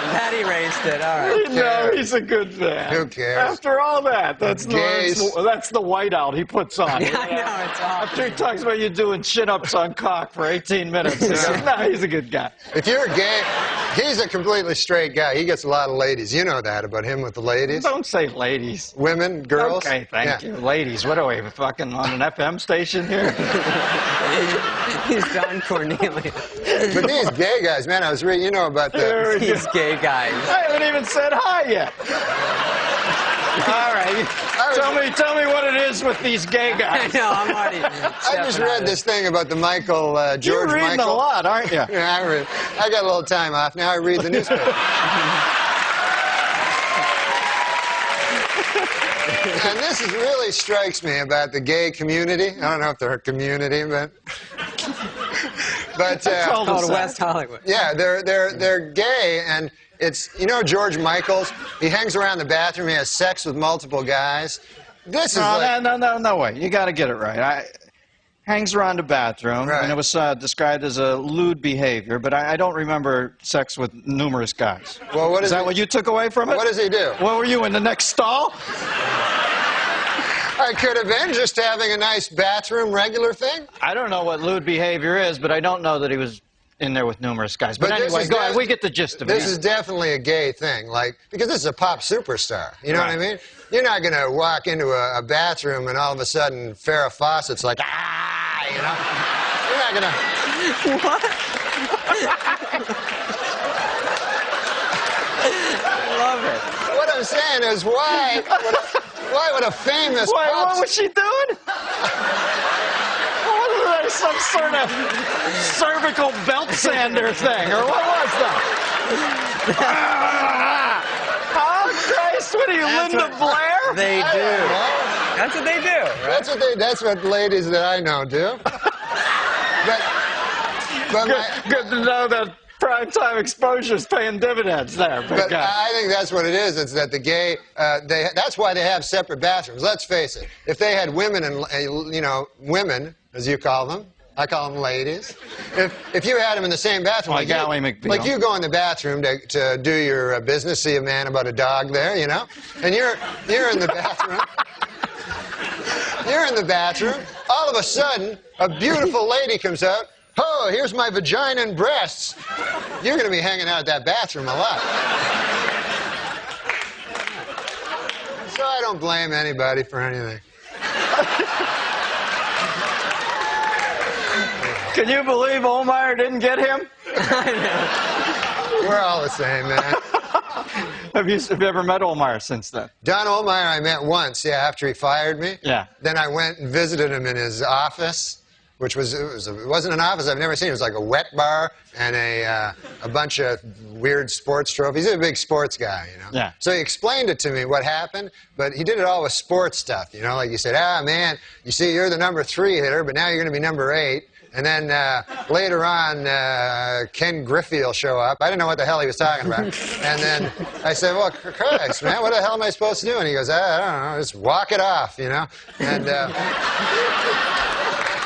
That erased it. All right. No, he's a good man. Who cares? After all that, that's the whiteout he puts on. Yeah, I know, it's awesome. After he talks about you doing chin-ups on cock for 18 minutes. No, he's a good guy. If you're gay, he's a completely straight guy. He gets a lot of ladies. You know that about him with the ladies. Don't say ladies. Women, girls. Okay, thank you. Ladies, what are we, fucking on an FM station here? He's Don Cornelius. But these gay guys, man, I was reading, you know about These gay guys. I haven't even said hi yet. All right. Tell me what it is with these gay guys. I know, I'm already... I just read this thing about the George You're reading Michael. a lot, aren't you? Yeah, I got a little time off. Now I read the newspaper. And this really strikes me about the gay community. I don't know if they're a community, but... called West Hollywood. Yeah, they're gay, and it's, you know, George Michaels, he hangs around the bathroom, he has sex with multiple guys. This is no way. You got to get it right. Hangs around the bathroom, and it was described as a lewd behavior, but I don't remember sex with numerous guys. Well, is that what you took away from it? What does he do? What were you, in the next stall? I could have been just having a nice bathroom regular thing. I don't know what lewd behavior is, but I don't know that he was in there with numerous guys. But anyway, go ahead. We get the gist of it. This is definitely a gay thing, like, because this is a pop superstar. You know what I mean? You're not going to walk into a bathroom and all of a sudden Farrah Fawcett's like, ah, you know? You're not going to... What? I love it. What I'm saying is, why would a famous what was she doing? Was that some sort of cervical belt sander thing, or what was that? Oh, Christ, what are you, Linda Blair? They do. That's what they do. Right? That's what ladies that I know do. But good to know that primetime exposure's paying dividends there. But I think that's what it is. It's that the gay, that's why they have separate bathrooms. Let's face it. If they had women and, women, as you call them, I call them ladies. If you had them in the same bathroom, like Ally McBeal. Like you go in the bathroom to do your business, see a man about a dog there, and you're in the bathroom. You're in the bathroom. All of a sudden, a beautiful lady comes out. Oh, here's my vagina and breasts. You're going to be hanging out at that bathroom a lot. So I don't blame anybody for anything. Can you believe Olmeyer didn't get him? We're all the same, man. Have you ever met Olmeyer since then? Don Olmeyer I met once, after he fired me. Yeah. Then I went and visited him in his office, which it wasn't an office I've never seen. It was like a wet bar and a bunch of weird sports trophies. He's a big sports guy, Yeah. So he explained it to me what happened, but he did it all with sports stuff, like you said, man, you see, you're the number 3 hitter, but now you're going to be number 8. And then later on, Ken Griffey will show up. I didn't know what the hell he was talking about. And then I said, well, Christ, man, what the hell am I supposed to do? And he goes, I don't know, just walk it off, And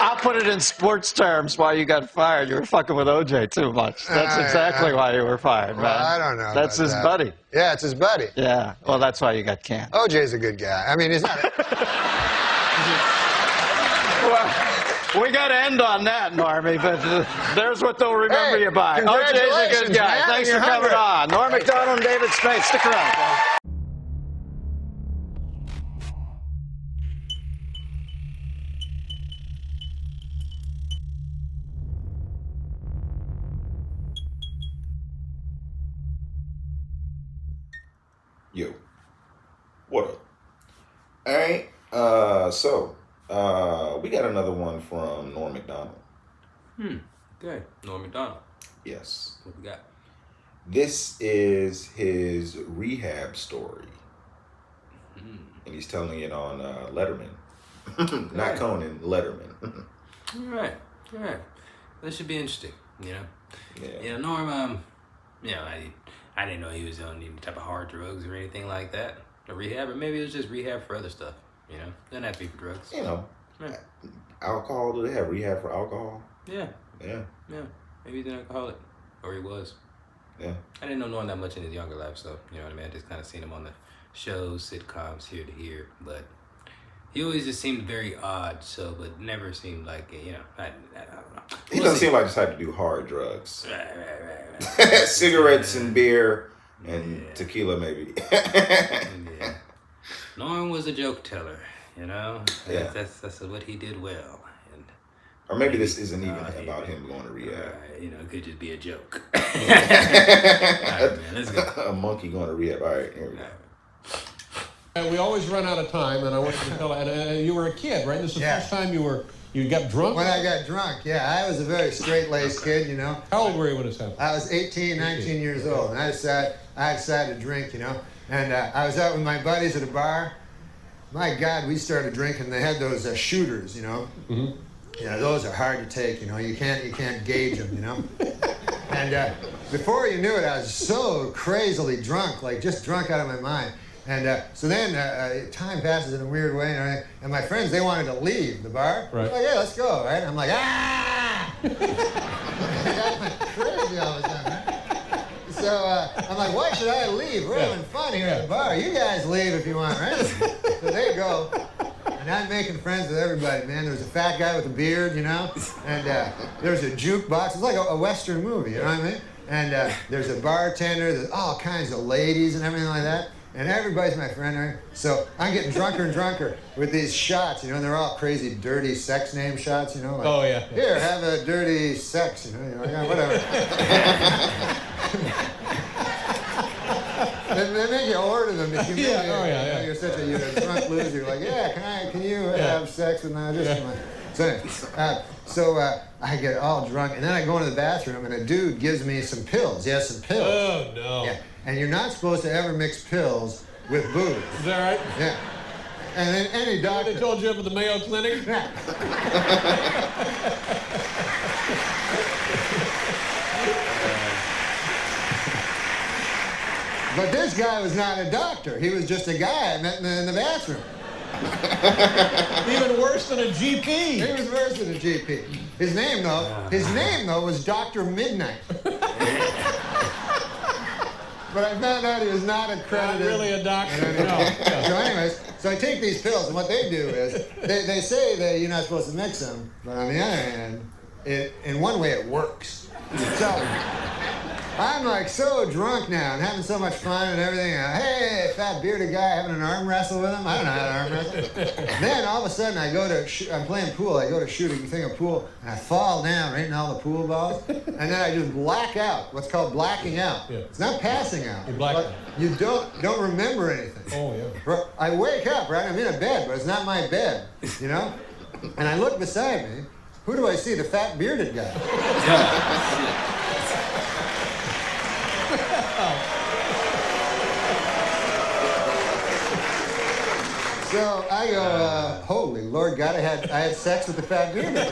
I'll put it in sports terms why you got fired. You were fucking with OJ too much. That's exactly why you were fired, man. Well, I don't know. That's his buddy. Yeah, it's his buddy. Yeah, well, that's why you got canned. OJ's a good guy. I mean, he's not... Well, we got to end on that, Normie, but there's what they'll remember you by. OJ's a good guy. Man, Thanks for coming on. Norm MacDonald and David Spade. Stick around, guys. Yo, what up? All right, we got another one from Norm MacDonald. Okay, Norm MacDonald. Yes. What we got? This is his rehab story. And he's telling it on Letterman. Not Conan, Letterman. All right. This should be interesting, Yeah. Norm, I didn't know he was on any type of hard drugs or anything like that. Or rehab, or maybe it was just rehab for other stuff, Doesn't have to be for drugs. Alcohol, do they have rehab for alcohol? Yeah. Yeah. Maybe he's an alcoholic. Or he was. Yeah. I didn't know Norm that much in his younger life, so, you know what I mean? I just kind of seen him on the shows, sitcoms, here to here, but he always just seemed very odd, but never seemed like, I don't know. He doesn't seem like the type to do hard drugs. Right. Cigarettes and beer and tequila, maybe. Yeah. Norm was a joke teller, Yeah. That's what he did well. Or maybe this isn't even about him going to rehab. It could just be a joke. All right, man, let's go. A monkey going to rehab. All right, here we go. We always run out of time, and I want you to tell. And you were a kid, right? This is the first time you got drunk? When I got drunk, I was a very straight-laced kid, How old were you when this happened? I was 18, 19 years old, and I decided to drink, And I was out with my buddies at a bar. My God, we started drinking. They had those shooters, Mm-hmm. Those are hard to take, You can't gauge them, And before you knew it, I was so crazily drunk, just drunk out of my mind. And so then time passes in a weird way, and my friends, they wanted to leave the bar. Right. Like, yeah, let's go, right? I'm like, ah! I got crazy all the time, right? So I'm like, why should I leave? We're having fun here at the bar. You guys leave if you want, right? So they go. And I'm making friends with everybody, man. There was a fat guy with a beard, and there was a jukebox. It's like a Western movie, you know what I mean? And there's a bartender, there's all kinds of ladies and everything like that. And everybody's my friend, right? So I'm getting drunker and drunker with these shots, and they're all crazy, dirty sex name shots, Like, oh, yeah. Here, have a dirty sex, whatever. They make you order them to humiliate you. You're such a drunk loser. You're like, can you have sex with my? I get all drunk, and then I go into the bathroom, and a dude gives me some pills. He has some pills. Oh, no. Yeah. And you're not supposed to ever mix pills with booze. Is that right? Yeah. And then any doctor... They told you up at the Mayo Clinic? Yeah. But this guy was not a doctor. He was just a guy I met in the bathroom. Even worse than a GP. He was worse than a GP. His name though was Dr. Midnight. But I found out he was not accredited. Not really a doctor. No. So anyways, so I take these pills, and what they do is they say that you're not supposed to mix them, but on the other hand, in one way it works. So I'm like so drunk now and having so much fun and everything. Hey, fat bearded guy, having an arm wrestle with him. I don't know how to arm wrestle. Then all of a sudden I'm playing pool. I go to shoot a thing of pool and I fall down right in all the pool balls. And then I just black out. What's called blacking out. Yeah. It's not passing out. You black out. You don't remember anything. Oh yeah. I wake up, right? I'm in a bed, but it's not my bed, you know? And I look beside me. Who do I see? The fat bearded guy. So I go, holy Lord God, I had sex with the fat bearded guy.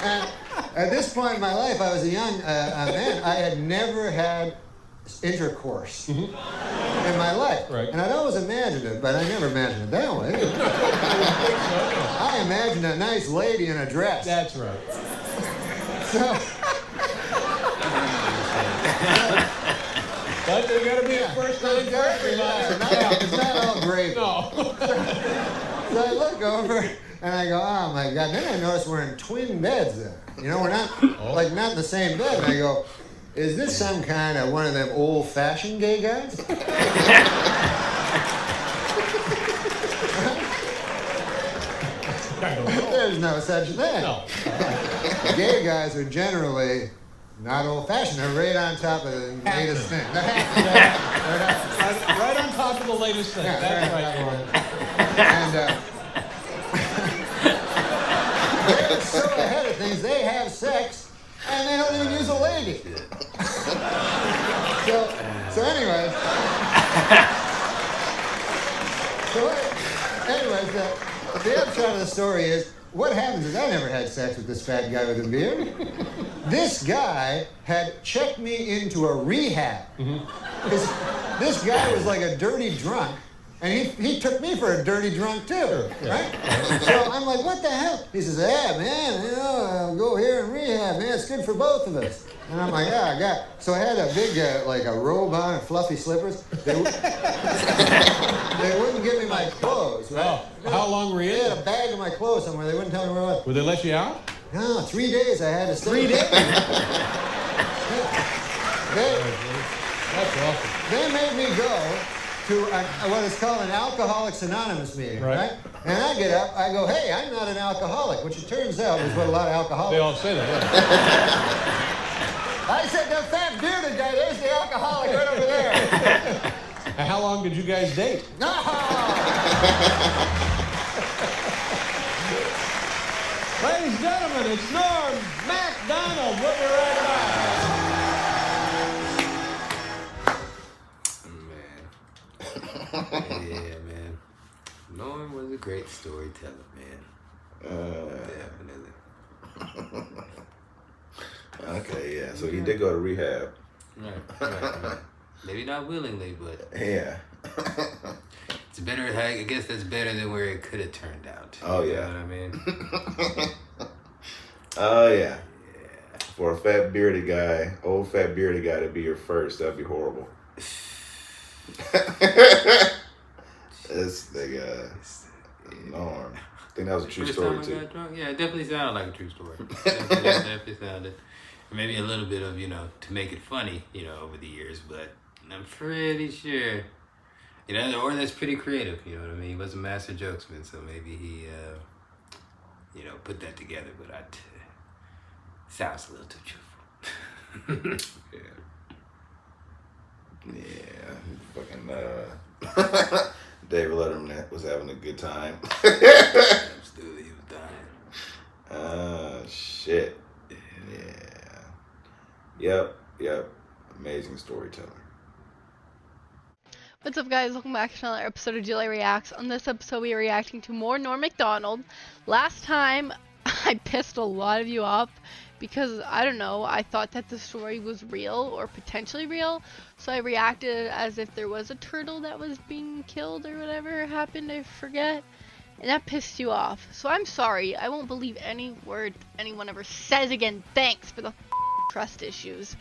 And at this point in my life, I was a young man. I had never had intercourse in my life. Right. And I'd always imagined it, but I never imagined it that way. I imagined a nice lady in a dress. That's right. So... But there got to be a first time It's not all great. No. So I look over and I go, oh my God. Then I notice we're in twin beds there. You know, we're not not in the same bed. And I go, is this some kind of one of them old-fashioned gay guys? There's no such thing. No. Gay guys are generally not old-fashioned. They're right on top of the latest thing. Right on top of the latest thing. Yeah, That's right. And they're so ahead of things, they have sex, and they don't even use a lady. So anyways, the upshot of the story is, what happens is I never had sex with this fat guy with a beard. This guy had checked me into a rehab. This guy was like a dirty drunk, and he took me for a dirty drunk too, right? So I'm like, what the hell? He says, yeah, man, you know, I'll go here and rehab, man. It's good for both of us. And I'm like, yeah, I got. So I had a big, like a robe on and fluffy slippers. They wouldn't give me my clothes, right? Oh, how long were you in? They had a bag of my clothes somewhere. They wouldn't tell me where it was. Would they let you out? No, 3 days I had to stay. 3 days? That's awesome. They made me go to what is called an Alcoholics Anonymous meeting, right? And I get up, I go, hey, I'm not an alcoholic, which it turns out is what a lot of alcoholics... They all say that, I said, the fat bearded guy, there's the alcoholic right over there. And how long did you guys date? Ladies and gentlemen, it's Norm MacDonald. We'll be right back. Yeah, man. Norm was a great storyteller, man. Definitely. Okay, yeah. So he did go to rehab. Right. Maybe not willingly, but yeah. It's better. I guess that's better than where it could have turned out. Oh yeah. You know what I mean? Oh yeah. For a fat bearded guy, old fat bearded guy to be your first, that'd be horrible. This nigga, Norm. I think that was a true story too. Yeah, it definitely sounded like a true story. Definitely sounded. Maybe a little bit of, to make it funny, over the years, but I'm pretty sure, or that's pretty creative, you know what I mean? He was a master jokesman, so maybe he, put that together, but sounds a little too truthful. Yeah, fucking, David Letterman was having a good time. Absolutely, he was dying. Yep. Amazing storyteller. What's up, guys? Welcome back to another episode of Julie Reacts. On this episode, we are reacting to more Norm MacDonald. Last time, I pissed a lot of you off because, I don't know, I thought that the story was real or potentially real. So I reacted as if there was a turtle that was being killed or whatever happened, I forget. And that pissed you off. So I'm sorry. I won't believe any word anyone ever says again. Thanks for the trust issues.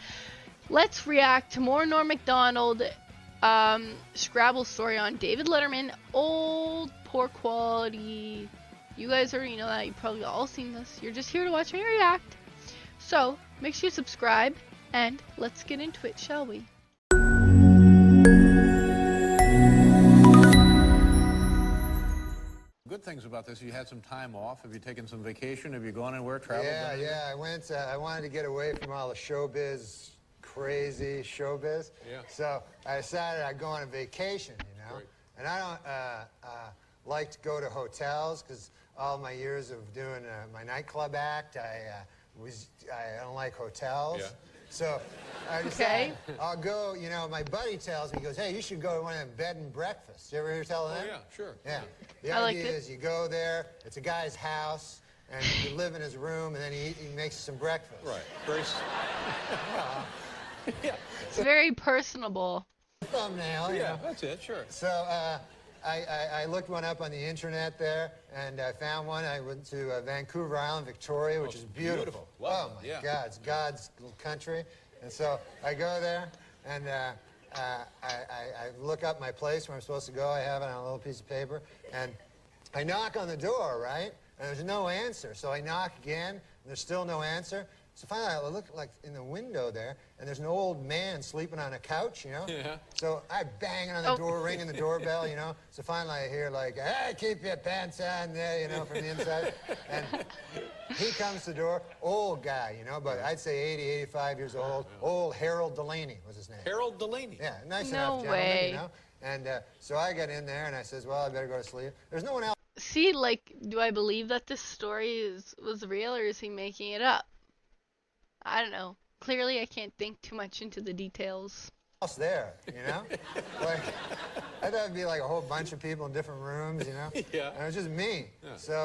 Let's react to more Norm MacDonald Scrabble story on David Letterman. Old, poor quality. You guys already know that. You've probably all seen this. You're just here to watch me react. So, make sure you subscribe, and let's get into it, shall we? Good things about this, you had some time off. Have you taken some vacation? Have you gone anywhere, traveled? Yeah, I went. I wanted to get away from all the showbiz, crazy showbiz. Yeah. So I decided I'd go on a vacation, you know. Right. And I don't like to go to hotels because all my years of doing my nightclub act, I don't like hotels. Yeah. So I decided I'll go. You know, my buddy tells me, he goes, "Hey, you should go to one of them bed and breakfasts." You ever hear tell them? Oh, yeah, sure. Yeah. The I idea like it. is you go there, it's a guy's house, and you live in his room, and then he makes you some breakfast. Right. Very yeah. It's very personable. Thumbnail. You know. That's it, sure. So I looked one up on the internet there, and I found one. I went to Vancouver Island, Victoria, which is beautiful. Oh, my God. It's God's little country. And so I go there, and I look up my place where I'm supposed to go. I have it on a little piece of paper. And I knock on the door, right? And there's no answer. So I knock again, and there's still no answer. So finally, I look like in the window there, and there's an old man sleeping on a couch, you know? Yeah. So I bang on the door, ringing the doorbell, you know? So finally I hear like, "Hey, keep your pants on there," you know, from the inside. And he comes to the door, old guy, you know, but I'd say 80, 85 years old. Old Harold Delaney was his name. Harold Delaney? Yeah, nice No enough gentleman, way. you know? And so I got in there, and I says, well, I better go to sleep. There's no one else. See, like, do I believe that this story was real, or is he making it up? I don't know. Clearly, I can't think too much into the details. There, you know? Like, I thought it'd be like a whole bunch of people in different rooms, you know? Yeah. And it was just me. Yeah. So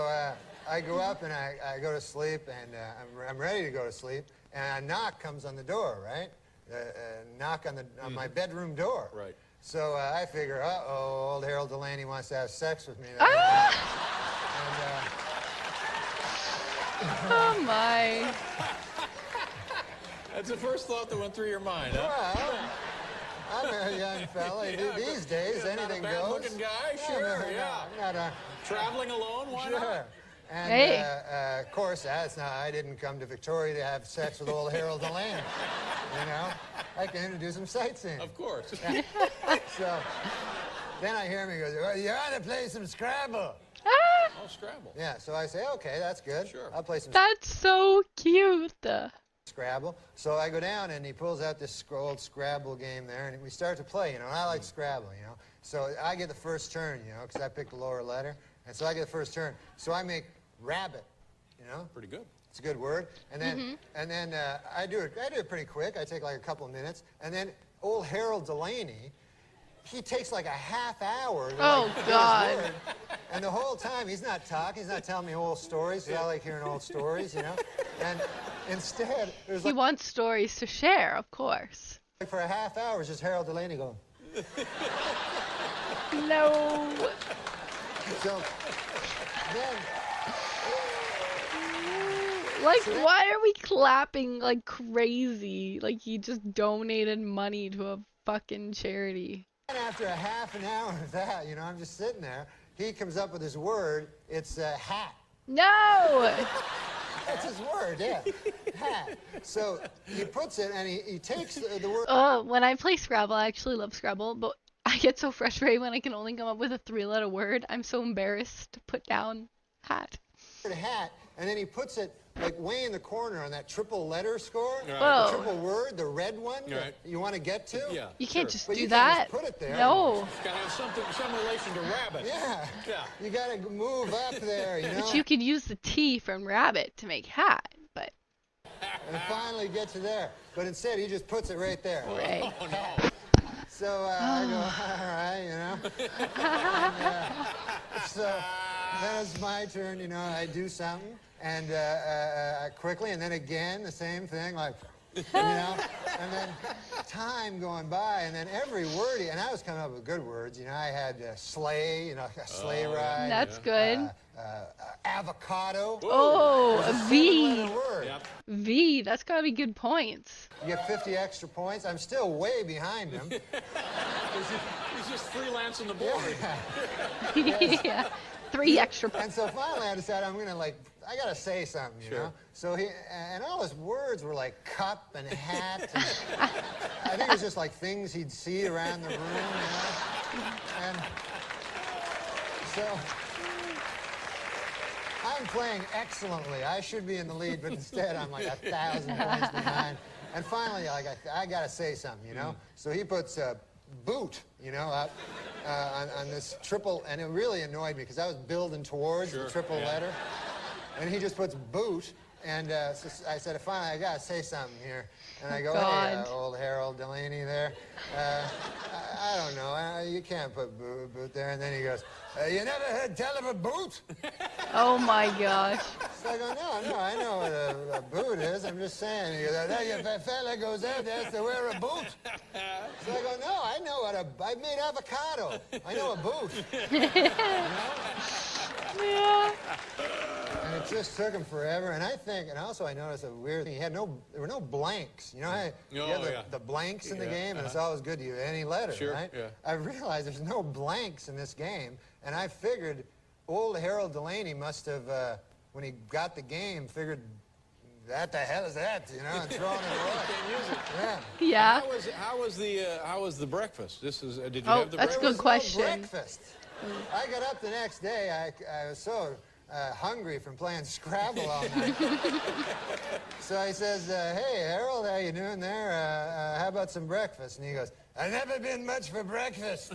I go up and I go to sleep, and I'm ready to go to sleep, and a knock comes on the door, right? A knock on my bedroom door. Right. So I figure, uh-oh, old Harold Delaney wants to have sex with me. Oh, my. That's the first thought that went through your mind, huh? Well, I'm a young fella. These days, anything not a goes. bad-looking guy, sure, yeah. I'm not Traveling alone, why sure. not? And of course, I didn't come to Victoria to have sex with old Harold Delaney. You know, I came to do some sightseeing. Of course. So then I hear him. He goes, "Well, you ought to play some Scrabble." Oh, Scrabble. Yeah. So I say, okay, that's good. Sure. I'll play some. That's so cute. Scrabble. So I go down, and he pulls out this old Scrabble game there, and we start to play, you know, and I like Scrabble, you know. So I get the first turn, you know, because I picked the lower letter, and so I get the first turn. So I make rabbit, you know. Pretty good. It's a good word. And then I do it pretty quick. I take like a couple of minutes, and then old Harold Delaney, he takes like a half hour. Oh, God. Word, and the whole time, he's not talking. He's not telling me old stories. I like hearing old stories, you know. And instead, there's He wants stories to share, of course. like for a half hour, it's just Harold Delaney going. No. So then. Like, why are we clapping like crazy? Like, he just donated money to a fucking charity. And after a half an hour of that, you know, I'm just sitting there. He comes up with his word. It's hat. No! That's his word, yeah. Hat. So he puts it, and he takes the word. When I play Scrabble, I actually love Scrabble, but I get so frustrated when I can only come up with a 3-letter word. I'm so embarrassed to put down hat. Hat, and then he puts it like way in the corner on that triple letter score. Right. The triple word, the red one that you want to get to. Yeah. You can't just But do you that. Can't just put it there. No. It's got to have some relation to rabbit. Yeah. You got to move up there, you know. But you could use the T from rabbit to make hat, but. And finally get to there. but instead he just puts it right there. Right. Oh, no. So I go, all right, you know. And, so then it's my turn, you know, I do something, and quickly, and then again, the same thing, like, you know, and then time going by, and then every word, and I was coming up with good words, you know, I had sleigh, you know, a sleigh ride. That's good. Avocado. Oh, There's a a V. 7-letter word. V, that's gotta be good points. You get 50 extra points. I'm still way behind him. He's just freelancing the board. Yeah. 3 extra points. And so finally I decided I'm gonna I gotta say something, you know? So and all his words were like cup and hat. And I think it was just like things he'd see around the room, you know? And so I'm playing excellently. I should be in the lead, but instead I'm like 1,000 points behind. And finally, I gotta say something, you know? So he puts boot, you know, up on this triple, and it really annoyed me because I was building towards the triple letter. And he just puts boot, and so I said, finally, I gotta say something here. And I go, hey, old Harold Delaney there. I don't know, you can't put boot there. And then he goes, you never heard tell of a boot? Oh my gosh. So I go, no, I know what a boot is. I'm just saying. He goes, if a fella goes out there, has to wear a boot. So I go, no, I know I made avocado. I know a boot. You know? Yeah. And it just took him forever. And also I noticed a weird thing. There were no blanks. You know how you have the blanks in the game, and it's always good to use any letter, right? Yeah. I realized there's no blanks in this game, and I figured old Harold Delaney must have, when he got the game, figured, what the hell is that, you know, and throwing it away. Can't use it. Yeah. How was the breakfast? Did you have the breakfast? That's a good question. No breakfast. I got up the next day. I was so hungry from playing Scrabble all night. So he says, hey, Harold, how you doing there? How about some breakfast? And he goes, I've never been much for breakfast.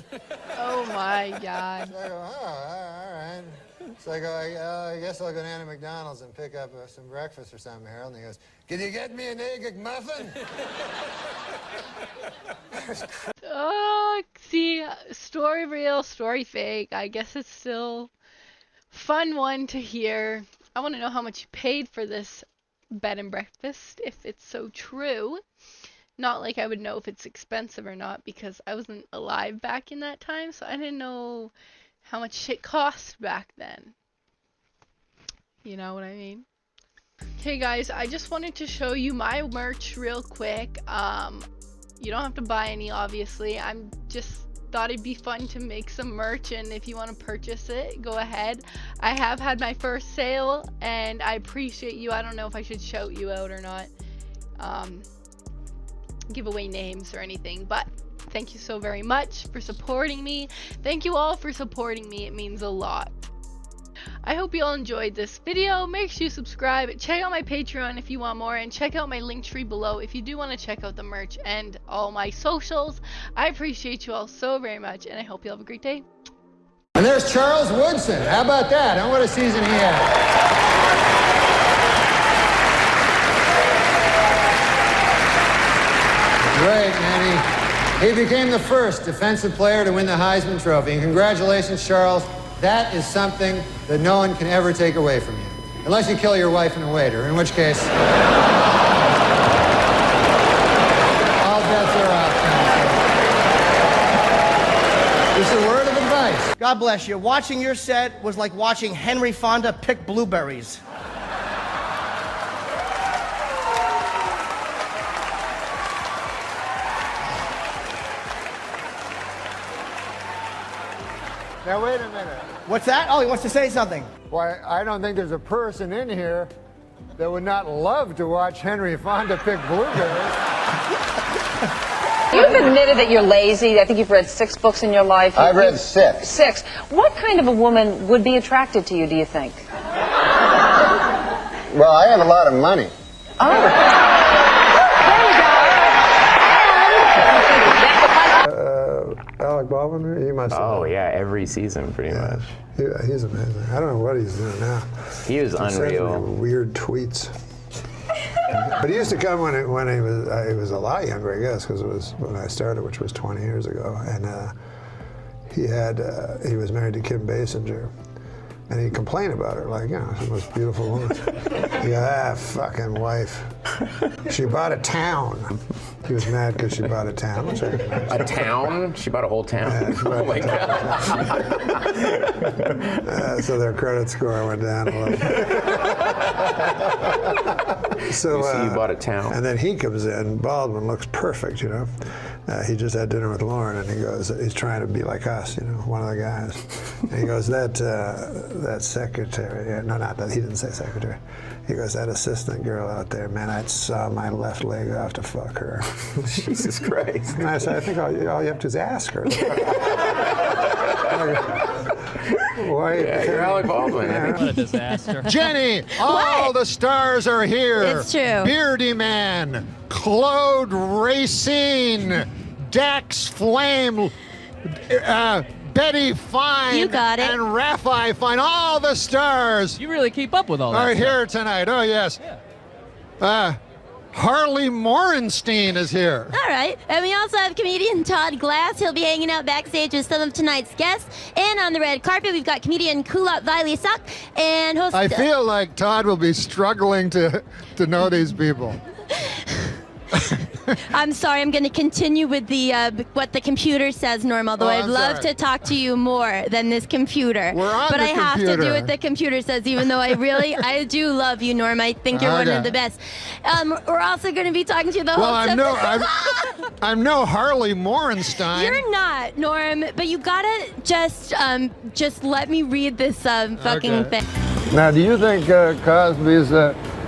Oh, my God. So I go, oh, all right. So I go, I guess I'll go down to McDonald's and pick up some breakfast or something, Harold. And he goes, can you get me an egg McMuffin? Oh, see, story real, story fake. I guess it's still fun one to hear. I want to know how much you paid for this bed and breakfast, if it's so true. Not like I would know if it's expensive or not, because I wasn't alive back in that time, so I didn't know how much shit cost back then. You know what I mean? Okay guys, I just wanted to show you my merch real quick. You don't have to buy any, obviously. I'm just thought it'd be fun to make some merch, and if you want to purchase it, go ahead. I have had my first sale, and I appreciate you. I don't know if I should shout you out or not. Give away names or anything, but thank you so very much for supporting me. Thank you all for supporting me. It means a lot. I hope you all enjoyed this video. Make sure you subscribe, check out my Patreon if you want more, and check out my link tree below if you do want to check out the merch and all my socials. I appreciate you all so very much, and I hope you have a great day. And there's Charles Woodson. How about that? And what a season he had. Great, man. He became the first defensive player to win the Heisman Trophy. And congratulations, Charles. That is something that no one can ever take away from you. Unless you kill your wife and a waiter, in which case, all bets are off. Just a word of advice. God bless you. Watching your set was like watching Henry Fonda pick blueberries. Now, wait a minute. What's that? Oh, he wants to say something. Why, I don't think there's a person in here that would not love to watch Henry Fonda pick blueberries. You've admitted that you're lazy. I think you've read 6 books in your life. I've read 6. 6. What kind of a woman would be attracted to you, do you think? Well, I have a lot of money. Oh. Alec Baldwin, he must have. Oh, yeah, every season, pretty much. He's amazing. I don't know what he's doing now. He was He sends unreal. me weird tweets. But he used to come when he was a lot younger, I guess, because it was when I started, which was 20 years ago. And he was married to Kim Basinger. And he'd complain about her, like, you know, she's the most beautiful woman. He goes, fucking wife. She bought a town. He was mad because she bought a town. Which a town? She bought a whole town? Yeah, oh my God. So their credit score went down a little. So, you see you bought a town. And then he comes in, Baldwin looks perfect, you know. He just had dinner with Lauren, and he goes, he's trying to be like us, you know, one of the guys. And he goes, that secretary, no, not that, he didn't say secretary. He goes, that assistant girl out there, man, I'd saw my left leg off to fuck her. Jesus Christ. And I said, I think all you have to do is ask her. Why? Yeah, you're Alec Baldwin. What a disaster. Jenny, all the stars are here. It's true. Beardy Man, Claude Racine, Dax Flame, Betty Fine, You got it. and Raffi Fine. All the stars You really keep up with all that are stuff. here tonight. Oh, yes. Harley Morenstein is here. All right. And we also have comedian Todd Glass. He'll be hanging out backstage with some of tonight's guests. And on the red carpet, we've got comedian Kulap Vailesak and host... I feel like Todd will be struggling to know these people. I'm sorry, I'm going to continue with the what the computer says, Norm, although I'd love to talk to you more than this computer. We're on but the I have to do computer. what the computer says, even though I do love you, Norm. I think you're one of the best. We're also going to be talking to the host I'm no Harley Morenstein. You're not, Norm, but you gotta just let me read this fucking thing. Now, do you think Cosby's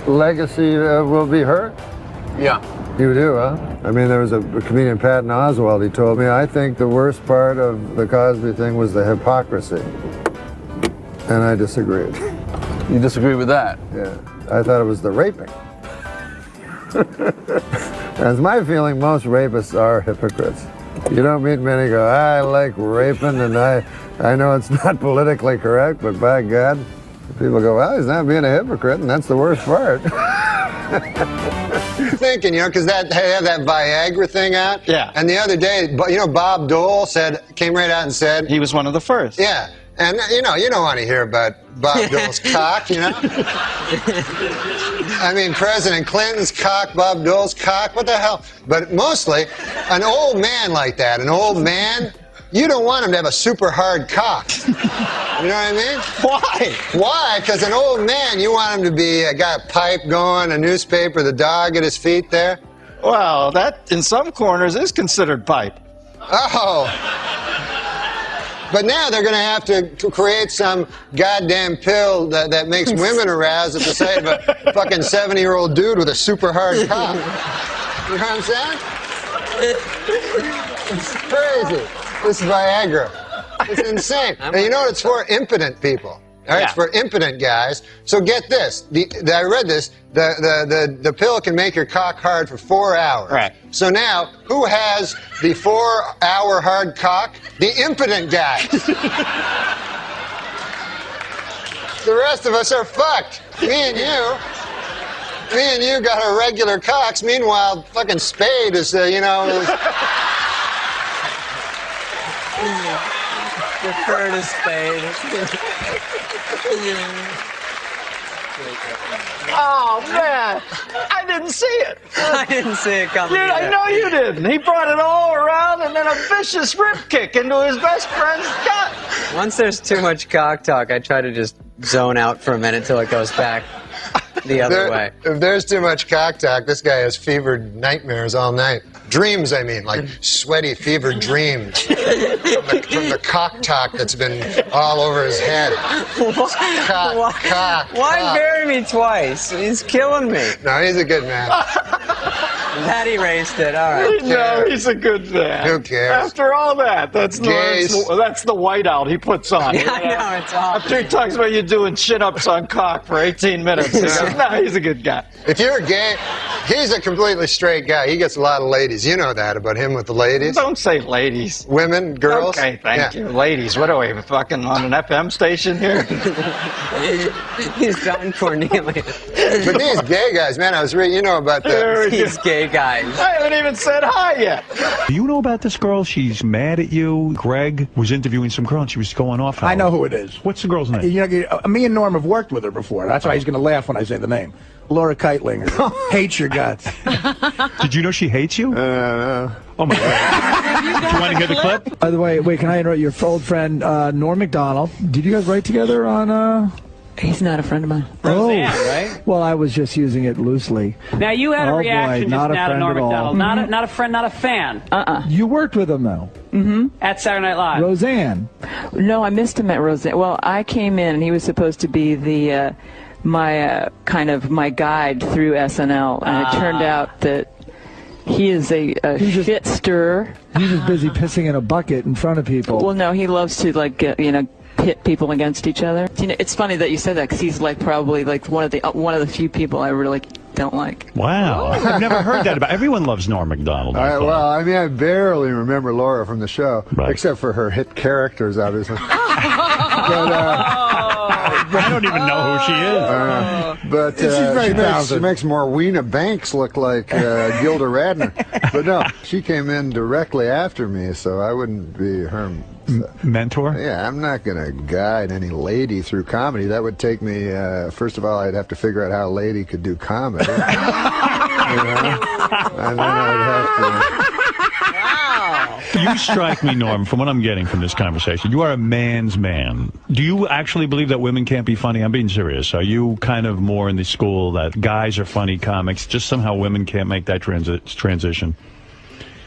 legacy will be hurt? Yeah. You do, huh? I mean, there was a comedian, Patton Oswalt, he told me, I think the worst part of the Cosby thing was the hypocrisy. And I disagreed. You disagree with that? Yeah. I thought it was the raping. As my feeling, most rapists are hypocrites. You don't meet many go, I like raping, and I know it's not politically correct, but by God, people go, well, he's not being a hypocrite, and that's the worst part. Thinking, you know, because they have that Viagra thing out. Yeah. And the other day, you know, Bob Dole came right out and said he was one of the first. Yeah. And you don't want to hear about Bob Dole's cock, you know. I mean, President Clinton's cock, Bob Dole's cock, what the hell? But mostly, an old man like that, you don't want him to have a super hard cock. You know what I mean? Why? Why? Because an old man, you want him to be got a pipe going, a newspaper, the dog at his feet there. Well, that in some corners is considered pipe. Oh. But now they're going to have to create some goddamn pill that makes women aroused at the sight of a fucking 70-year-old dude with a super hard cock. You know what I'm saying? It's crazy. This is Viagra. It's insane. And you know what it's for? Impotent people. All right, it's for impotent guys. So get this. I read this. The pill can make your cock hard for 4 hours. Right. So now, who has the 4-hour hard cock? The impotent guy. The rest of us are fucked. Me and you got our regular cocks. Meanwhile, fucking Spade is, Defer to Spade. Oh, man. I didn't see it. I didn't see it coming. Dude, I know you didn't. He brought it all around and then a vicious rip kick into his best friend's gut. Once there's too much cock talk, I try to just zone out for a minute till it goes back the other way. If there's too much cock talk, this guy has fevered nightmares all night. Dreams, I mean, like sweaty, fevered dreams from the cock talk that's been all over his head. Why bury me twice? He's killing me. No, he's a good man. That erased it. All right. No, he's a good man. Who cares? After all that, that's Gays. that's the whiteout he puts on. Yeah, I know, it's awful. After he talks about you doing chin-ups on cock for 18 minutes. No, he's a good guy. If you're gay, he's a completely straight guy. He gets a lot of ladies. You know that about him with the ladies. Don't say ladies. Women, girls. Okay, thank you. Ladies, what are we, fucking on an FM station here? He's Don Cornelius. But these gay guys, man, I was reading, you know about These gay guys. I haven't even said hi yet. Do you know about this girl? She's mad at you. Greg was interviewing some girl and she was going off. I know who it is. What's the girl's name? You know, me and Norm have worked with her before. That's why he's going to laugh when I say the name. Laura Keitlinger. Hates your guts. Did you know she hates you? No. Oh my God. Do you want to hear the clip? By the way, wait, can I interrupt your old friend, Norm MacDonald? Did you guys write together on, He's not a friend of mine. Roseanne, right? Well, I was just using it loosely. Now, you had a reaction not just now to friend Norm at all. MacDonald. Not a friend, not a fan. You worked with him, though. At Saturday Night Live. Roseanne. No, I missed him at Roseanne. Well, I came in and he was supposed to be the my guide through SNL, and it turned out that he is a shit stirrer. He was busy pissing in a bucket in front of people. Well, no, he loves to pit people against each other. You know, it's funny that you said that because he's probably one of the few people I really don't like. Wow, I've never heard that about. Everyone loves Norm MacDonald. Well, I mean, I barely remember Laura from the show, except for her hit characters, obviously. I don't even know who she is. But She's very talented. She makes Morweena Banks look like Gilda Radner. But no, she came in directly after me, so I wouldn't be her mentor. Yeah, I'm not going to guide any lady through comedy. That would take me, first of all, I'd have to figure out how a lady could do comedy. And then I'd have to... You strike me, Norm, from what I'm getting from this conversation, you are a man's man. Do you actually believe that women can't be funny? I'm being serious. Are you kind of more in the school that guys are funny comics, just somehow women can't make that transition?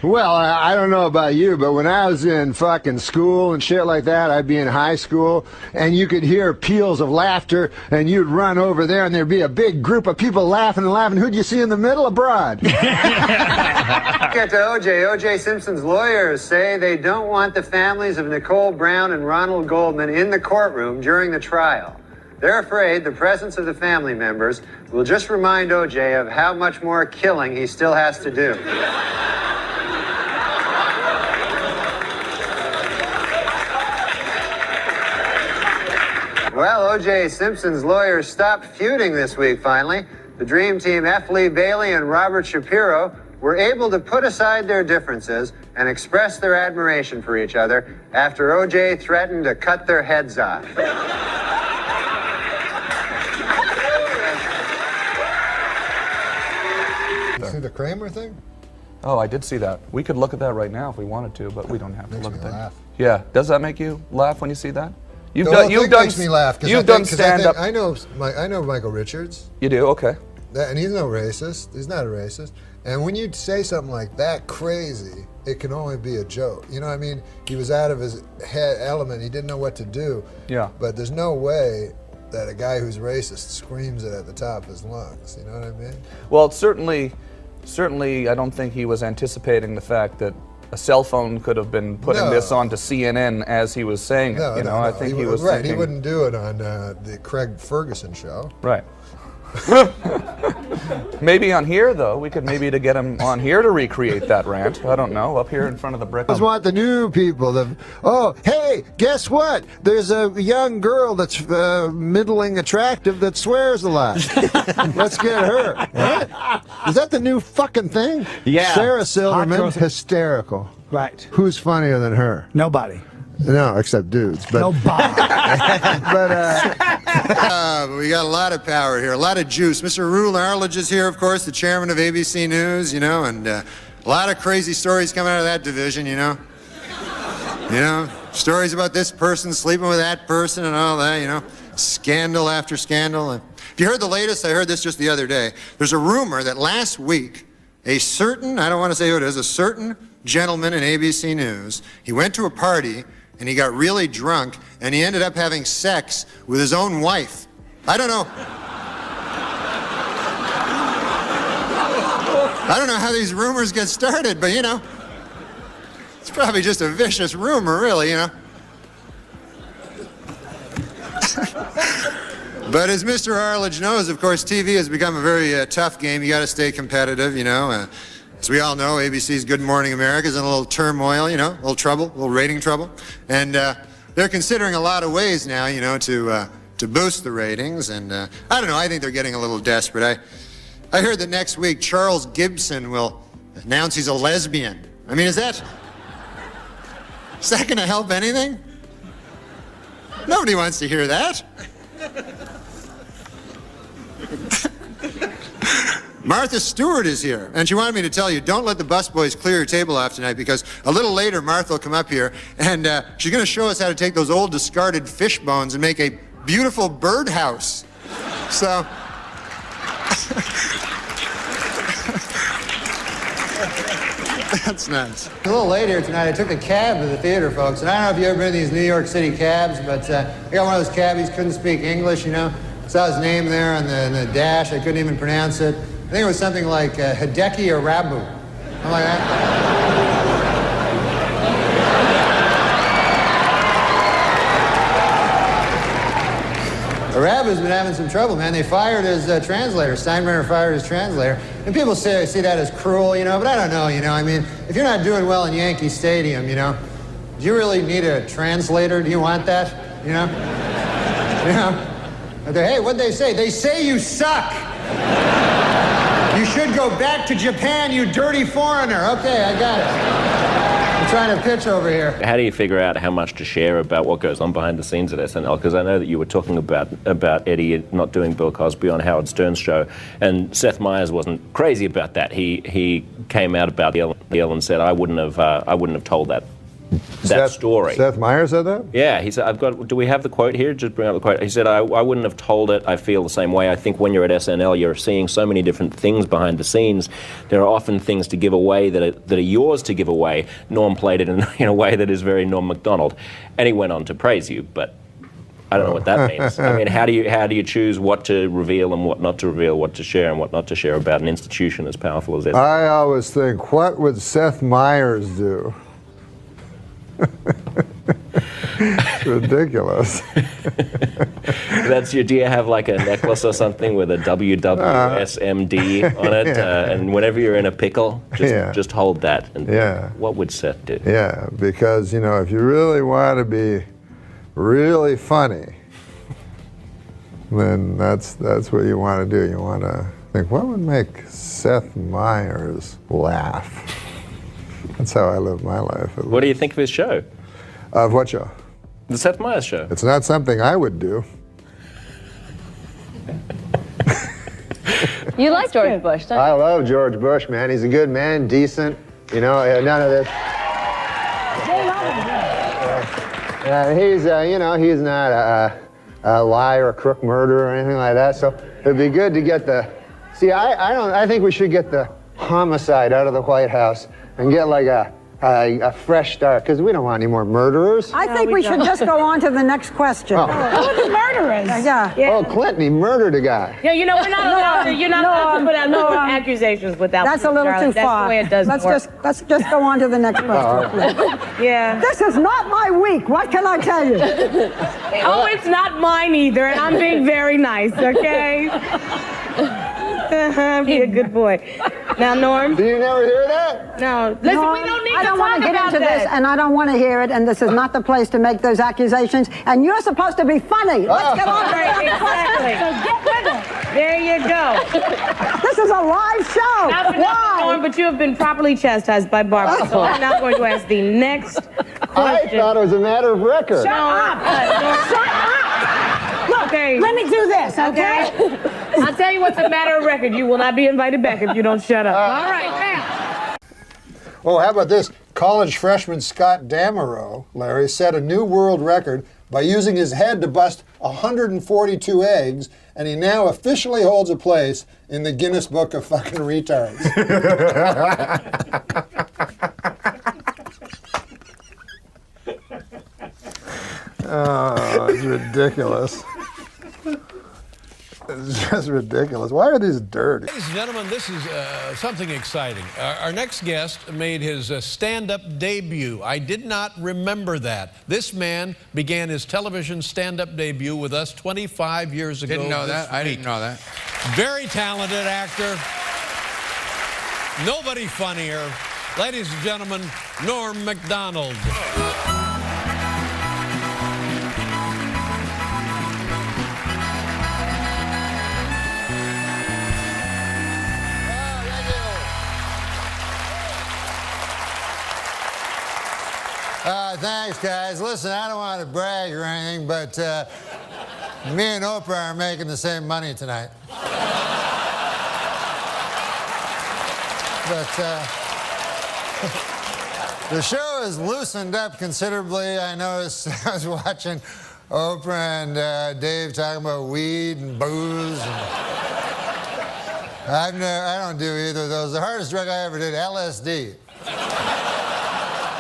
Well, I don't know about you, but when I was in fucking school and shit like that, I'd be in high school, and you could hear peals of laughter, and you'd run over there, and there'd be a big group of people laughing and laughing. Who'd you see in the middle? Abroad. Get to O.J. O.J. Simpson's lawyers say they don't want the families of Nicole Brown and Ronald Goldman in the courtroom during the trial. They're afraid the presence of the family members will just remind O.J. of how much more killing he still has to do. Well, O.J. Simpson's lawyers stopped feuding this week, finally. The Dream Team, F. Lee Bailey and Robert Shapiro, were able to put aside their differences and express their admiration for each other after O.J. threatened to cut their heads off. You see the Kramer thing? Oh, I did see that. We could look at that right now if we wanted to, but we don't have to look at that. Laugh. Yeah, does that make you laugh when you see that? You've done makes me laugh. You've done stand-up. I know Michael Richards. You do? Okay. And he's no racist. He's not a racist. And when you say something like that crazy, it can only be a joke. You know what I mean? He was out of his head element. He didn't know what to do. Yeah. But there's no way that a guy who's racist screams it at the top of his lungs. You know what I mean? Well, certainly, I don't think he was anticipating the fact that a cell phone could have been putting this onto CNN as he was saying it. I think he was right. thinking, He wouldn't do it on the Craig Ferguson show. Right. Maybe on here, though. We could maybe to get him on here to recreate that rant. I don't know, up here in front of the brick. I just want the new people. Oh, hey, guess what? There's a young girl that's middling attractive that swears a lot. Let's get her. What? Is that the new fucking thing? Yeah. Sarah Silverman, hysterical. Right. Who's funnier than her? Nobody. No, except dudes. But, Nobody. but we got a lot of power here, a lot of juice. Mr. Rule Arledge is here, of course, the chairman of ABC News, and a lot of crazy stories coming out of that division, stories about this person sleeping with that person and all that, scandal after scandal. If you heard the latest, I heard this just the other day. There's a rumor that last week, a certain gentleman in ABC News, he went to a party and he got really drunk and he ended up having sex with his own wife. I don't know. I don't know how these rumors get started, but you know, it's probably just a vicious rumor, really, you know. But as Mr. Arledge knows, of course, TV has become a very tough game. You got to stay competitive, you know. As we all know, ABC's Good Morning America is in a little turmoil, you know, a little trouble, a little rating trouble. And they're considering a lot of ways now, you know, to boost the ratings. And I don't know, I think they're getting a little desperate. I heard that next week Charles Gibson will announce he's a lesbian. I mean, is that going to help anything? Nobody wants to hear that. Martha Stewart is here, and she wanted me to tell you, don't let the busboys clear your table off tonight, because a little later Martha will come up here, and she's going to show us how to take those old discarded fish bones and make a beautiful birdhouse. So... That's nice. A little late here tonight. I took a cab to the theater, folks. And I don't know if you've ever been in these New York City cabs, but I got one of those cabbies, couldn't speak English, you know. Saw his name there on the dash. I couldn't even pronounce it. I think it was something like Hideki Arabu. Something like that. Arabu's been having some trouble, man. They fired his translator. Steinbrenner fired his translator. And people see that as cruel, you know, but I don't know, you know. I mean, if you're not doing well in Yankee Stadium, you know, do you really need a translator? Do you want that, you know? You know? Hey, what'd they say? They say you suck. You should go back to Japan, you dirty foreigner. Okay, I got it. I'm trying to pitch over here. How do you figure out how much to share about what goes on behind the scenes at SNL? Because I know that you were talking about Eddie not doing Bill Cosby on Howard Stern's show, and Seth Meyers wasn't crazy about that. He came out about the Ellen and said, I wouldn't have told that story. Seth Meyers said that? Yeah, he said, do we have the quote here? Just bring up the quote. He said, I wouldn't have told it. I feel the same way. I think when you're at SNL, you're seeing so many different things behind the scenes. There are often things to give away that are yours to give away. Norm played it in a way that is very Norm MacDonald. And he went on to praise you, but I don't know what that means. I mean, how do you choose what to reveal and what not to reveal, what to share and what not to share about an institution as powerful as SNL? I always think, what would Seth Meyers do? It's ridiculous. Do you have like a necklace or something with a WWSMD on it? And whenever you're in a pickle, just hold that. And what would Seth do? Yeah, because, you know, if you really want to be really funny, then that's what you want to do. You want to think, what would make Seth Meyers laugh? That's how I live my life. What do you think of his show? Of what show? The Seth Meyers show. It's not something I would do. You like George Bush, don't you? I love George Bush, man. He's a good man, decent. You know, none of this. He's, you know, he's not a liar, a crook, murderer, or anything like that. So it'd be good to get the. See, I think we should get the homicide out of the White House and get like a fresh start, because we don't want any more murderers. I think we should just go on to the next question. Who are the murderers? Yeah. Oh, Clinton, he murdered a guy. Yeah, you know, we're not allowed to. You're not allowed to put out no accusations without. That's a little too far. That's the way it does work. Let's just go on to the next question. Yeah. This is not my week. What can I tell you? Oh, it's not mine either, and I'm being very nice. Okay. Be a good boy. Now, Norm. Do you never hear that? No. Listen, no, we don't need I don't want to get into this, and I don't want to hear it, and this is not the place to make those accusations, and you're supposed to be funny. Let's get on to the next question. So get with it. There you go. This is a live show. Why? Norm, but you have been properly chastised by Barbara, so I'm now going to ask the next question. I thought it was a matter of record. Shut up. Shut up. Look, okay. Let me do this, okay? I'll tell you what's a matter of record. You will not be invited back if you don't shut up. All right, now. Oh, how about this? College freshman Scott Damerow, Larry, set a new world record by using his head to bust 142 eggs, and he now officially holds a place in the Guinness Book of fucking retards. Oh, it's ridiculous. just ridiculous. Why are these dirty? Ladies and gentlemen, this is something exciting. Our next guest made his stand-up debut. I did not remember that. This man began his television stand-up debut with us 25 years ago. Didn't know that. I didn't know that. Very talented actor. Nobody funnier. Ladies and gentlemen, Norm MacDonald. Thanks, guys. Listen, I don't want to brag or anything, but me and Oprah are making the same money tonight. But the show has loosened up considerably. I noticed I was watching Oprah and Dave talking about weed and booze. And I don't do either of those. The hardest drug I ever did, LSD.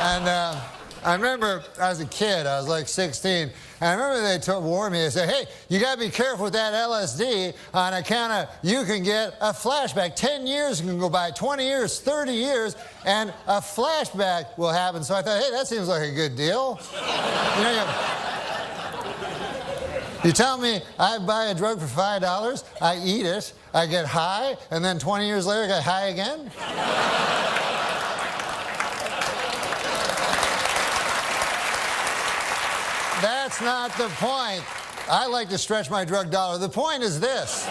And I remember I was a kid, I was like 16, and I remember they warned me, they said, hey, you gotta be careful with that LSD on account of you can get a flashback. 10 years can go by, 20 years, 30 years, and a flashback will happen. So I thought, hey, that seems like a good deal. You tell me I buy a drug for $5, I eat it, I get high, and then 20 years later I get high again? That's not the point. I like to stretch my drug dollar. The point is this.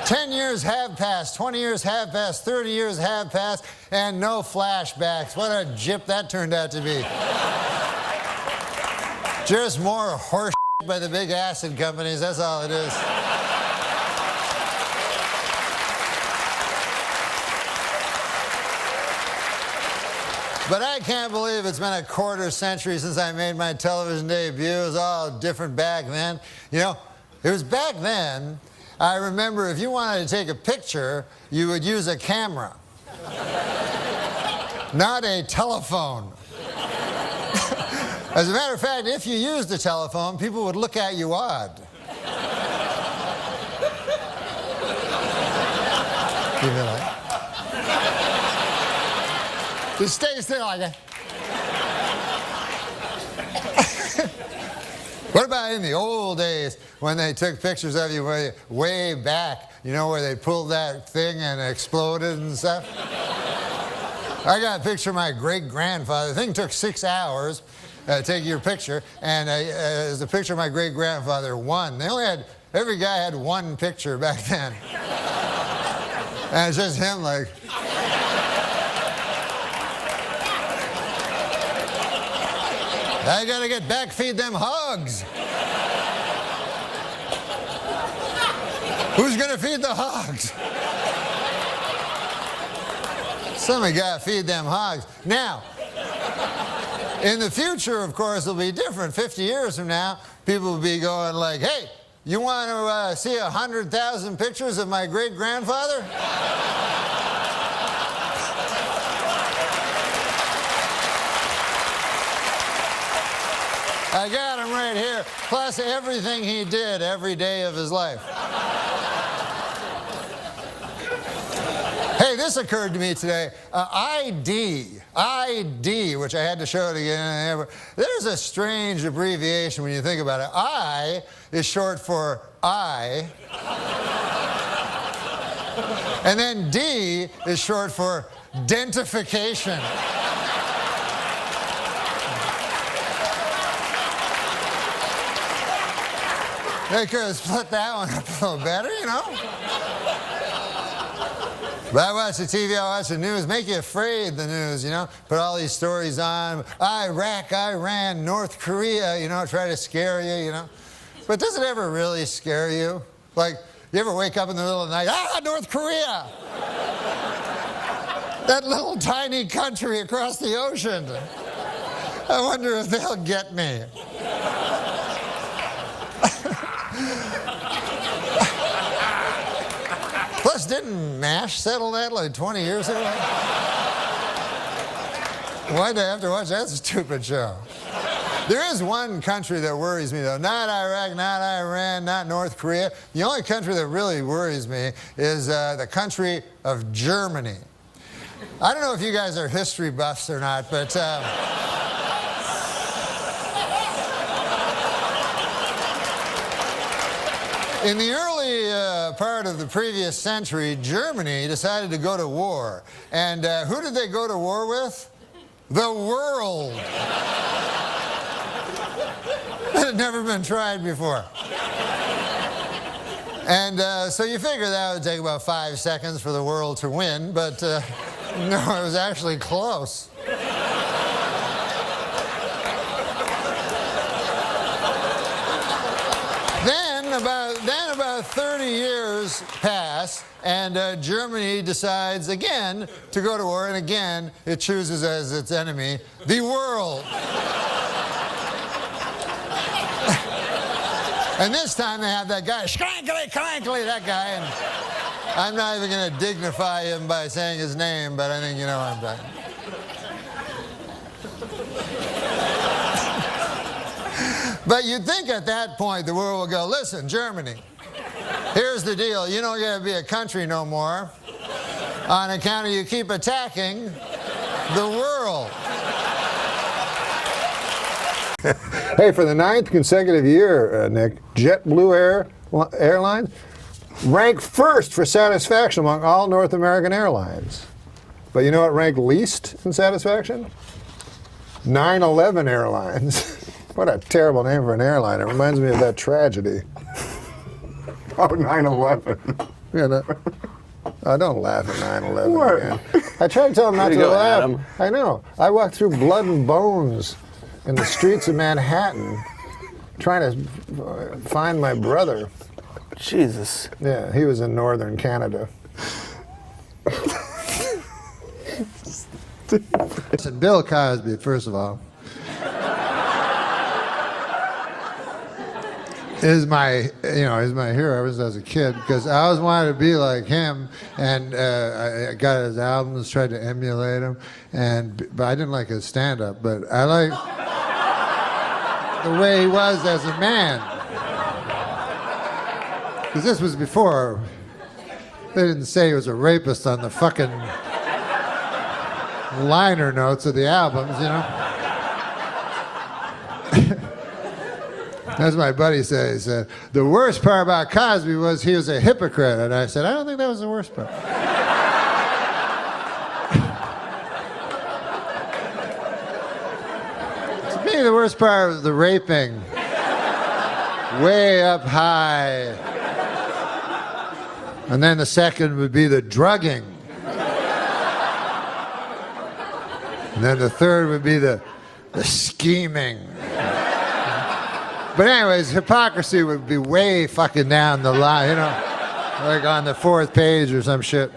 10 years have passed, 20 years have passed, 30 years have passed, and no flashbacks. What a jip that turned out to be. Just more horse by the big acid companies, that's all it is. But I can't believe it's been a quarter century since I made my television debut. It was all different back then. You know, it was back then, I remember if you wanted to take a picture, you would use a camera, not a telephone. As a matter of fact, if you used a telephone, people would look at you odd. You know, like, just stay still like that. What about in the old days when they took pictures of you way back, you know, where they pulled that thing and exploded and stuff? I got a picture of my great-grandfather. The thing took 6 hours to take your picture, and it was a picture of my great-grandfather, one. They only had, every guy had one picture back then. And it's just him like... I gotta get back, feed them hogs. Who's gonna feed the hogs? Somebody gotta feed them hogs. Now, in the future, of course, it'll be different. 50 years from now, people will be going like, hey, you want to see 100,000 pictures of my great-grandfather? I got him right here, plus everything he did every day of his life. Hey, this occurred to me today. ID, which I had to show it again. There's a strange abbreviation when you think about it. I is short for I. And then D is short for dentification. They could have split that one up a little better, you know? But I watch the TV, I watch the news, make you afraid, the news, you know? Put all these stories on, Iraq, Iran, North Korea, you know, try to scare you, you know? But does it ever really scare you? Like, you ever wake up in the middle of the night, North Korea! That little tiny country across the ocean. I wonder if they'll get me. Plus, didn't MASH settle that like 20 years ago? Why'd I have to watch that stupid show? There is one country that worries me, though. Not Iraq, not Iran, not North Korea. The only country that really worries me is the country of Germany. I don't know if you guys are history buffs or not, but... in the early part of the previous century, Germany decided to go to war. And who did they go to war with? The world. That had never been tried before. And so you figure that would take about 5 seconds for the world to win, but no, it was actually close. Then about 30 years pass, and Germany decides again to go to war, and again it chooses as its enemy the world. And this time they have that guy, Schrankly, Crankly, that guy, and I'm not even going to dignify him by saying his name, but I think you know what I'm talking about. But you'd think at that point the world would go, listen, Germany, here's the deal. You don't get to be a country no more on account of you keep attacking the world. Hey, for the 9th consecutive year, Nick, JetBlue Airlines ranked first for satisfaction among all North American airlines. But you know what ranked least in satisfaction? 9/11 Airlines. What a terrible name for an airline. It reminds me of that tragedy. Oh, 9/11. Yeah, no. Oh, don't laugh at 9/11 again. I tried to tell him not to laugh. Adam. I know. I walked through blood and bones in the streets of Manhattan trying to find my brother. Jesus. Yeah, he was in northern Canada. Listen, Bill Cosby, first of all, is my hero ever since I was a kid, because I always wanted to be like him, and I got his albums, tried to emulate him, but I didn't like his stand-up, but I like the way he was as a man. Because this was before they didn't say he was a rapist on the fucking liner notes of the albums, you know. That's what my buddy said. He said, the worst part about Cosby was he was a hypocrite. And I said, I don't think that was the worst part. To me, the worst part was the raping. Way up high. And then the second would be the drugging. And then the third would be the scheming. But anyways, hypocrisy would be way fucking down the line, you know, like on the 4th page or some shit.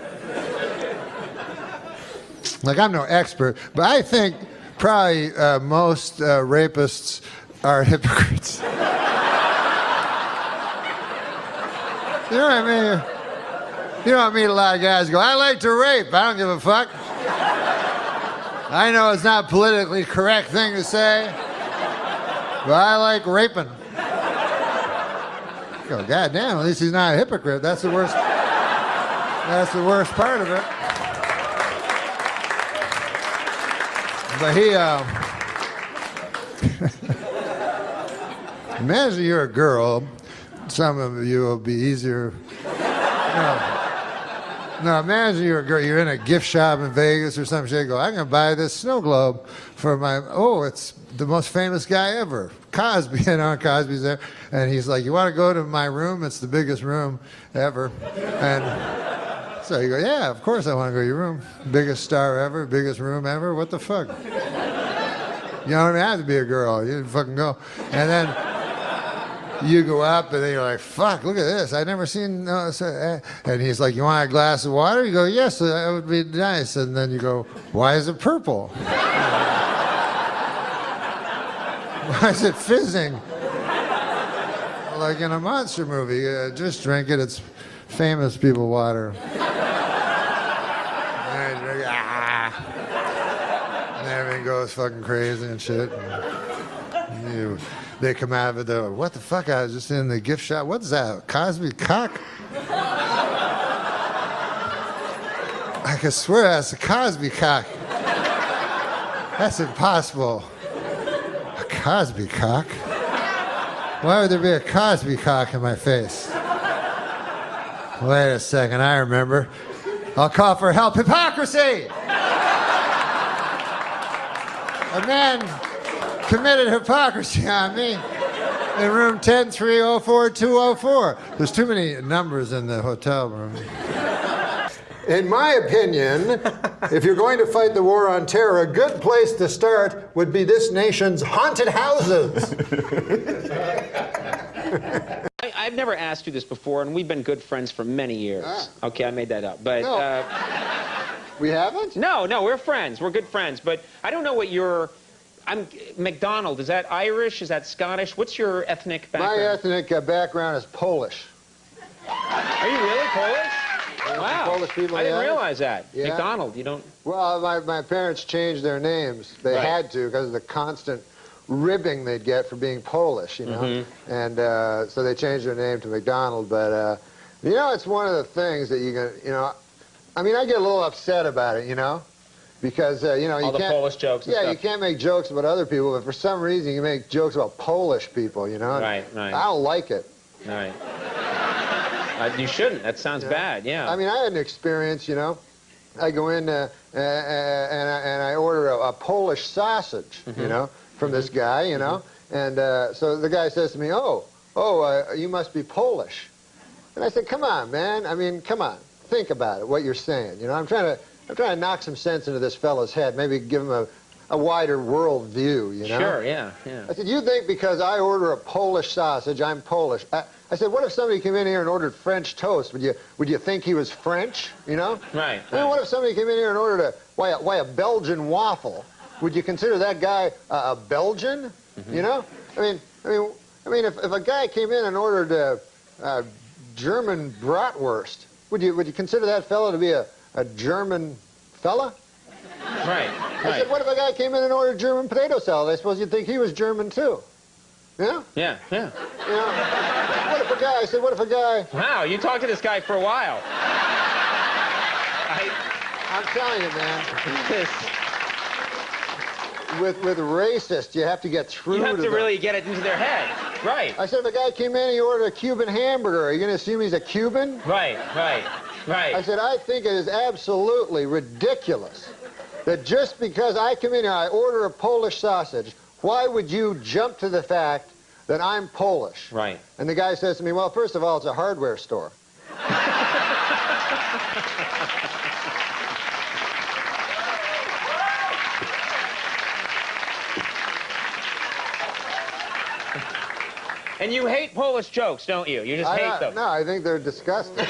Like, I'm no expert, but I think probably most rapists are hypocrites. You know what I mean? You know, I meet a lot of guys who go, I like to rape, I don't give a fuck. I know it's not a politically correct thing to say, but I like raping. Go, goddamn, at least he's not a hypocrite. That's the worst. That's the worst part of it. But he, imagine you're a girl. Some of you will be easier. No, imagine you're a girl, you're in a gift shop in Vegas or some shit, go, I'm going to buy this snow globe for my, it's the most famous guy ever, Cosby, you know, Cosby's there, and he's like, you want to go to my room? It's the biggest room ever. And so you go, yeah, of course I want to go to your room. Biggest star ever, biggest room ever, what the fuck? You don't even have to be a girl, you fucking go. And then you go up, and then you're like, fuck, look at this. I've never seen... and he's like, you want a glass of water? You go, yes, that would be nice. And then you go, why is it purple? Why is it fizzing? Like in a monster movie. Just drink it. It's famous people water. And drink, and everything goes fucking crazy and shit. They come out of the, what the fuck, I was just in the gift shop. What's that, Cosby cock? I can swear that's a Cosby cock. That's impossible. A Cosby cock? Why would there be a Cosby cock in my face? Wait a second, I remember. I'll call for help. Hypocrisy! A man committed hypocrisy on me in room 10304-204. There's too many numbers in the hotel room. In my opinion, if you're going to fight the war on terror, a good place to start would be this nation's haunted houses. I've never asked you this before, and we've been good friends for many years. Okay, I made that up. But no. We haven't? No, we're friends. We're good friends. But I don't know what your... MacDonald, is that Irish? Is that Scottish? What's your ethnic background? My ethnic background is Polish. Are you really Polish? Wow. Polish people, I didn't realize that. Yeah. MacDonald, you don't... Well, my parents changed their names. They had to because of the constant ribbing they'd get for being Polish, you know. And so they changed their name to MacDonald. But, you know, it's one of the things that you can, you know, I mean, I get a little upset about it, you know. Because, you know, all the Polish jokes and stuff. stuff. You can't make jokes about other people, but for some reason you make jokes about Polish people, you know? Right. I don't like it. Right. You shouldn't. That sounds bad, yeah. I mean, I had an experience, you know. I go in and I order a Polish sausage, you know, from this guy, you know. And so the guy says to me, you must be Polish. And I said, come on, man. I mean, come on. Think about it, what you're saying. You know, I'm trying to knock some sense into this fellow's head, maybe give him a wider world view, you know? Sure, yeah. I said, you think because I order a Polish sausage, I'm Polish. I said, what if somebody came in here and ordered French toast? Would you think he was French, you know? Right. I mean, what if somebody came in here and ordered a Belgian waffle? Would you consider that guy a Belgian, you know? I mean, if a guy came in and ordered a German bratwurst, would you consider that fellow to be a German fella? Right. I said, what if a guy came in and ordered German potato salad? I suppose you'd think he was German too. Yeah? Yeah. You know, what if a guy... Wow, you talked to this guy for a while. I'm telling you, man. With racist, you have to get through You have to them. really get it into their head. Right. I said, if a guy came in and he ordered a Cuban hamburger, are you going to assume he's a Cuban? Right. I said, I think it is absolutely ridiculous that just because I come in here, I order a Polish sausage, why would you jump to the fact that I'm Polish? Right. And the guy says to me, well, first of all, it's a hardware store. And you hate Polish jokes, don't you? You just hate them. No, I think they're disgusting.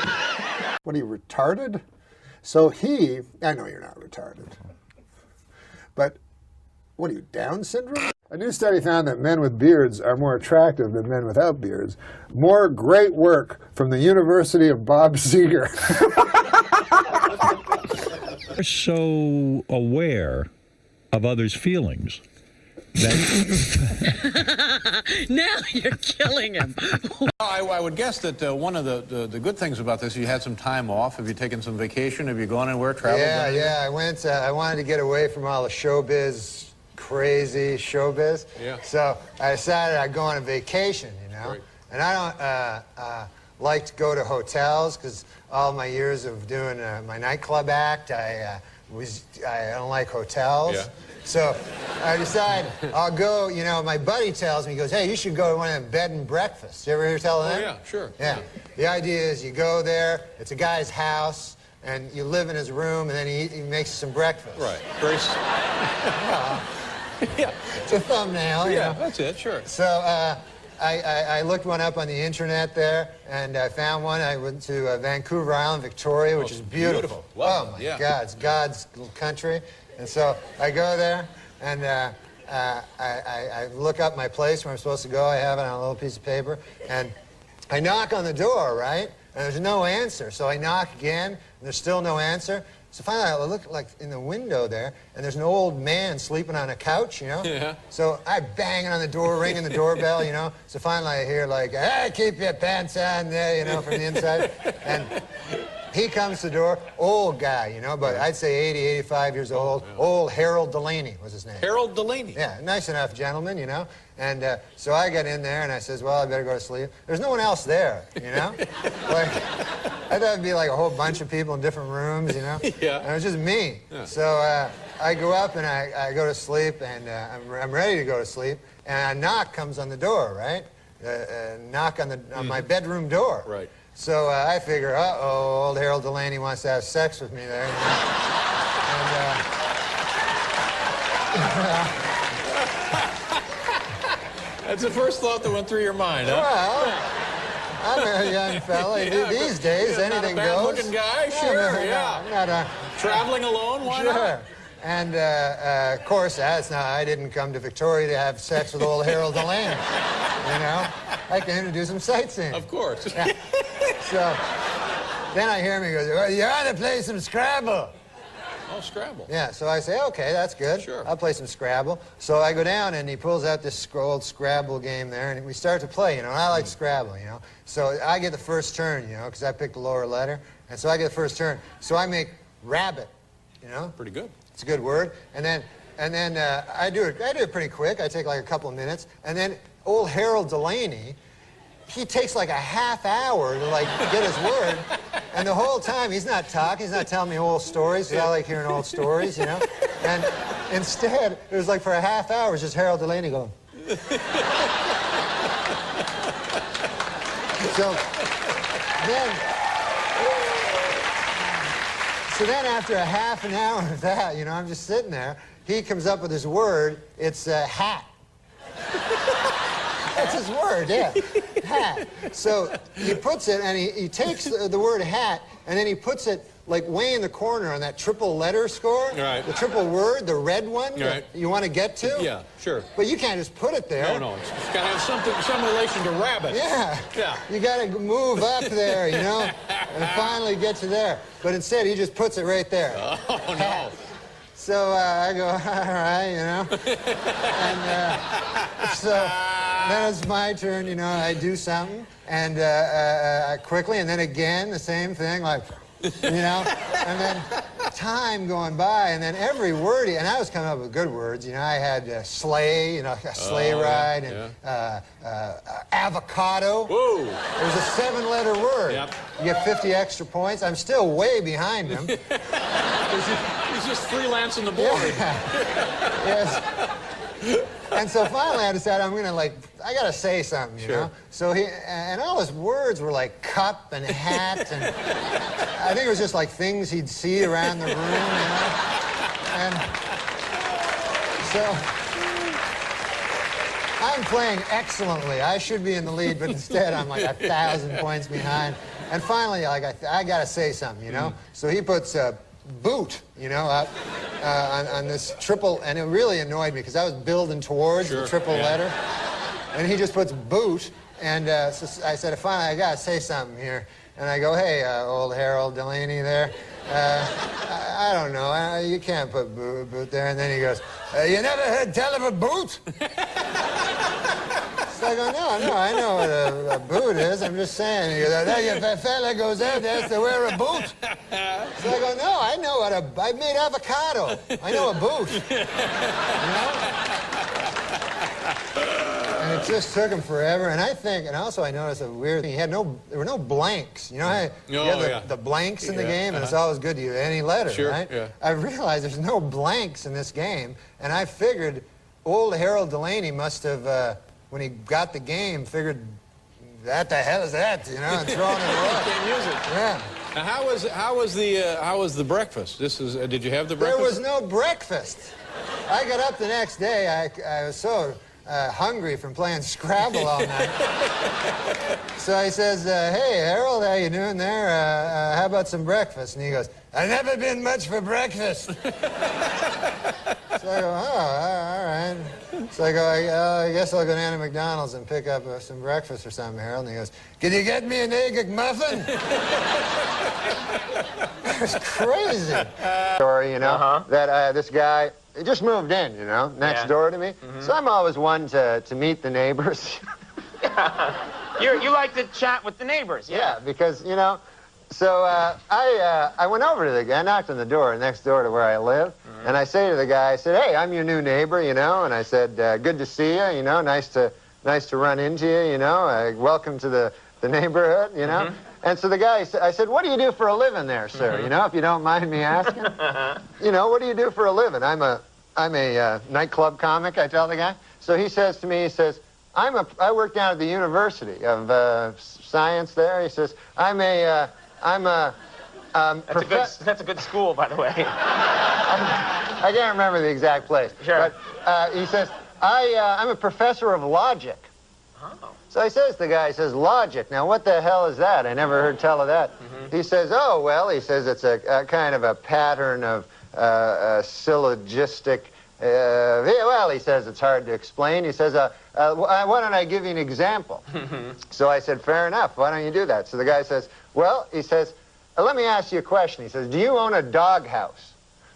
What are you, retarded? So I know you're not retarded, but what are you, Down syndrome? A new study found that men with beards are more attractive than men without beards. More great work from the University of Bob Seger. You're so aware of others' feelings. Now you're killing him. I would guess that one of the good things about this, you had some time off. Have you taken some vacation? Have you gone anywhere, traveled? Yeah. I went. I wanted to get away from all the showbiz, crazy showbiz. Yeah. So I decided I'd go on a vacation, you know. Right. And I don't like to go to hotels because all my years of doing my nightclub act, I don't like hotels. Yeah. So I decided I'll go, you know, my buddy tells me, he goes, hey, you should go to one of them bed and breakfasts. You ever hear tell them? Oh, yeah, sure. Yeah. The idea is you go there, it's a guy's house, and you live in his room, and then he makes you some breakfast. Right. Very Yeah. It's a thumbnail. Yeah, you know? that's it, sure. So I looked one up on the internet there, and I found one. I went to Vancouver Island, Victoria, which is beautiful. Lovely. Oh, my God. It's God's little country. And so I go there, and I look up my place where I'm supposed to go. I have it on a little piece of paper. And I knock on the door, right? And there's no answer. So I knock again, and there's still no answer. So finally, I look like in the window there, and there's an old man sleeping on a couch, you know? Yeah. So I bang on the door, ringing the doorbell, you know? So finally I hear like, hey, keep your pants on there, you know, from the inside. And he comes to the door, old guy, you know, but I'd say 80, 85 years old. Yeah. Old Harold Delaney was his name. Harold Delaney? Yeah, nice enough gentleman, you know. And so I get in there and I says, well, I better go to sleep. There's no one else there, you know. Like, I thought it'd be like a whole bunch of people in different rooms, you know. Yeah. And it was just me. Yeah. So I go up and I go to sleep, and I'm ready to go to sleep, and a knock comes on the door, right? A knock on my bedroom door. Right. So I figure, uh-oh, old Harold Delaney wants to have sex with me there. You know? That's the first thought that went through your mind, huh? Well, I'm a young fella. These days, anything not a goes. bad-looking guy, sure, yeah. I'm not traveling alone, why not? Sure. And, of course, I didn't come to Victoria to have sex with old Harold Delaney. You know? I came to do some sightseeing. Of course. Yeah. So then I hear him, he goes, well, you ought to play some Scrabble. Oh, Scrabble. Yeah, so I say, okay, that's good. Sure. I'll play some Scrabble. So I go down, and he pulls out this old Scrabble game there, and we start to play, you know, and I like Scrabble, you know. So I get the first turn, you know, because I picked the lower letter, and so I get the first turn. So I make rabbit, you know. Pretty good. It's a good word. And then I do it pretty quick. I take like a couple of minutes, and then old Harold Delaney, he takes like a half hour to like get his word, and the whole time he's not talking, he's not telling me old stories, because I like hearing old stories, you know. And instead, it was like for a half hour, it was just Harold Delaney going. So then after a half an hour of that, you know, I'm just sitting there, he comes up with his word, it's hat. That's his word, yeah. Hat. So he puts it, and he takes the word hat, and then he puts it like way in the corner on that triple letter score. Right. The triple word, the red one that you want to get to. Yeah, sure. But you can't just put it there. No, it's got to have some relation to rabbit. Yeah. Yeah. You got to move up there, you know, and finally get to there. But instead, he just puts it right there. Oh, no. So I go, all right, you know. And so then it's my turn, you know. I do something, and quickly, and then again, the same thing, like, you know. And then time going by, and then every word, and I was coming up with good words, you know. I had sleigh, you know, a sleigh ride, and avocado. Whoa. It was a 7-letter word. Yep. You get 50 extra points. I'm still way behind him. He's just freelancing the board. Yeah. Yes. And so finally I decided I'm gonna I gotta say something, you know? So and all his words were like cup and hat, and I think it was just like things he'd see around the room, you know? And so I'm playing excellently. I should be in the lead, but instead I'm like 1,000 points behind. And finally, like, I gotta say something, you know? So he puts boot, you know, up on this triple, and it really annoyed me because I was building towards the triple letter, and he just puts boot, and so I said, finally, I gotta say something here, and I go, hey, old Harold Delaney there, I don't know, you can't put boot there, and then he goes, you never heard tell of a boot? So I go, no, I know what a boot is. I'm just saying. He goes, if a fella goes out there to wear a boot. So I go, no, I know what I made avocado. I know a boot. You know? And it just took him forever. And I noticed a weird thing. There were no blanks. You know how you have the blanks in the game, and it's always good to use any letter, right? Yeah. I realized there's no blanks in this game, and I figured old Harold Delaney must have, when he got the game, figured, what the hell is that, you know, and thrown it away. Can't use it. Yeah. Now, how was the breakfast? Did you have the breakfast? There was no breakfast. I got up the next day. I was so hungry from playing Scrabble all night. So he says, hey, Harold, how you doing there? How about some breakfast? And he goes, I've never been much for breakfast. So I go, oh, all right. So I go, I guess I'll go down to McDonald's and pick up some breakfast or something, Harold. And he goes, can you get me an egg muffin? It's crazy. Story, you know, that this guy, he just moved in, you know, next door to me. So I'm always one to meet the neighbors. You like to chat with the neighbors, Yeah, because, you know, so I went over to the guy, I knocked on the door next door to where I live, and I say to the guy, I said, hey, I'm your new neighbor, you know, and I said, good to see you, you know, nice to run into you, you know, welcome to the neighborhood, you know. And so the guy, I said, what do you do for a living there, sir, you know, if you don't mind me asking? You know, what do you do for a living? I'm a nightclub comic, I tell the guy. So he says to me, he says, I work down at the University of Science there. He says, that's a good school, by the way. I can't remember the exact place. Sure. But he says, I'm a professor of logic. Oh. So he says, the guy says, logic. Now, what the hell is that? I never heard tell of that. He says, oh, well, he says it's a kind of a pattern of syllogistic. Well, he says it's hard to explain. He says, why don't I give you an example? So I said, fair enough. Why don't you do that? So the guy says, well, he says, let me ask you a question. He says, do you own a doghouse?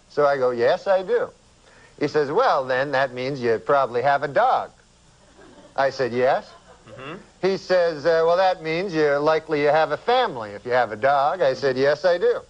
So I go, yes, I do. He says, well, then that means you probably have a dog. I said, yes. He says, well, that means you're likely you have a family if you have a dog. I said, yes, I do.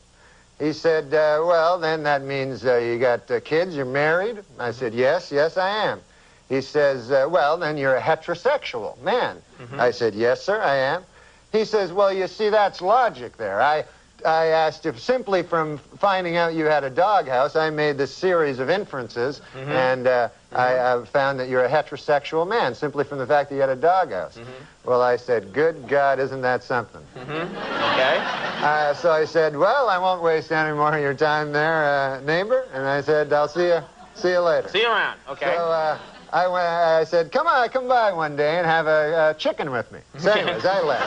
He said, well, then that means you got kids, you're married? I said, yes, I am. He says, well, then you're a heterosexual man. I said, yes, sir, I am. He says, well, you see, that's logic there. I asked if simply from finding out you had a doghouse, I made this series of inferences, and I found that you're a heterosexual man simply from the fact that you had a doghouse. Well, I said, good God, isn't that something? Okay. So I said, well, I won't waste any more of your time there, neighbor. And I said, I'll see you later. See you around, okay. So I said, come by one day and have a chicken with me. So anyways, I left.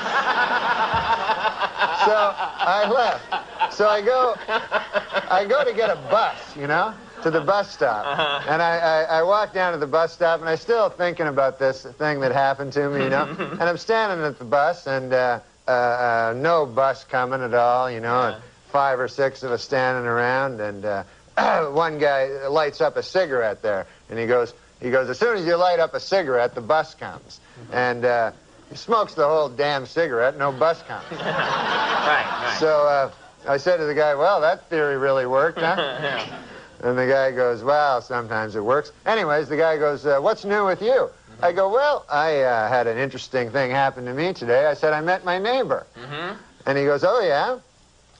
So I left. So I go to get a bus, you know, to the bus stop. And I walk down to the bus stop, and I'm still thinking about this thing that happened to me, you know. And I'm standing at the bus, and no bus coming at all, you know, and 5 or 6 of us standing around, and one guy lights up a cigarette there, and he goes, as soon as you light up a cigarette, the bus comes. And he smokes the whole damn cigarette, no bus comes. Right. So I said to the guy, well, that theory really worked, huh? And the guy goes, well, sometimes it works. Anyways, the guy goes, what's new with you? I go, well, I had an interesting thing happen to me today. I said, I met my neighbor. And he goes, oh, yeah?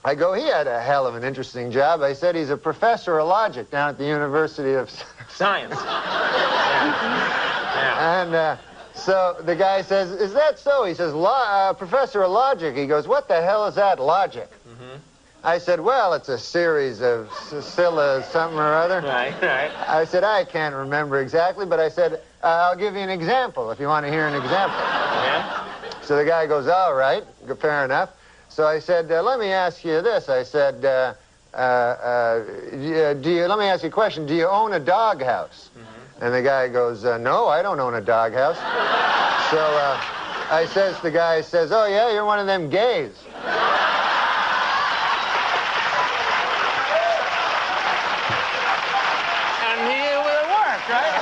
I go, he had a hell of an interesting job. I said, he's a professor of logic down at the University of Science. And so the guy says, is that so? He says, professor of logic. He goes, what the hell is that, logic? I said, well, it's a series of something or other. Right. I said, I can't remember exactly, but I said, I'll give you an example if you want to hear an example. So the guy goes, all right, fair enough. So I said, let me ask you this. I said, let me ask you a question. Do you own a doghouse? And the guy goes, no, I don't own a doghouse. So the guy says, oh, yeah, you're one of them gays. And it worked, right?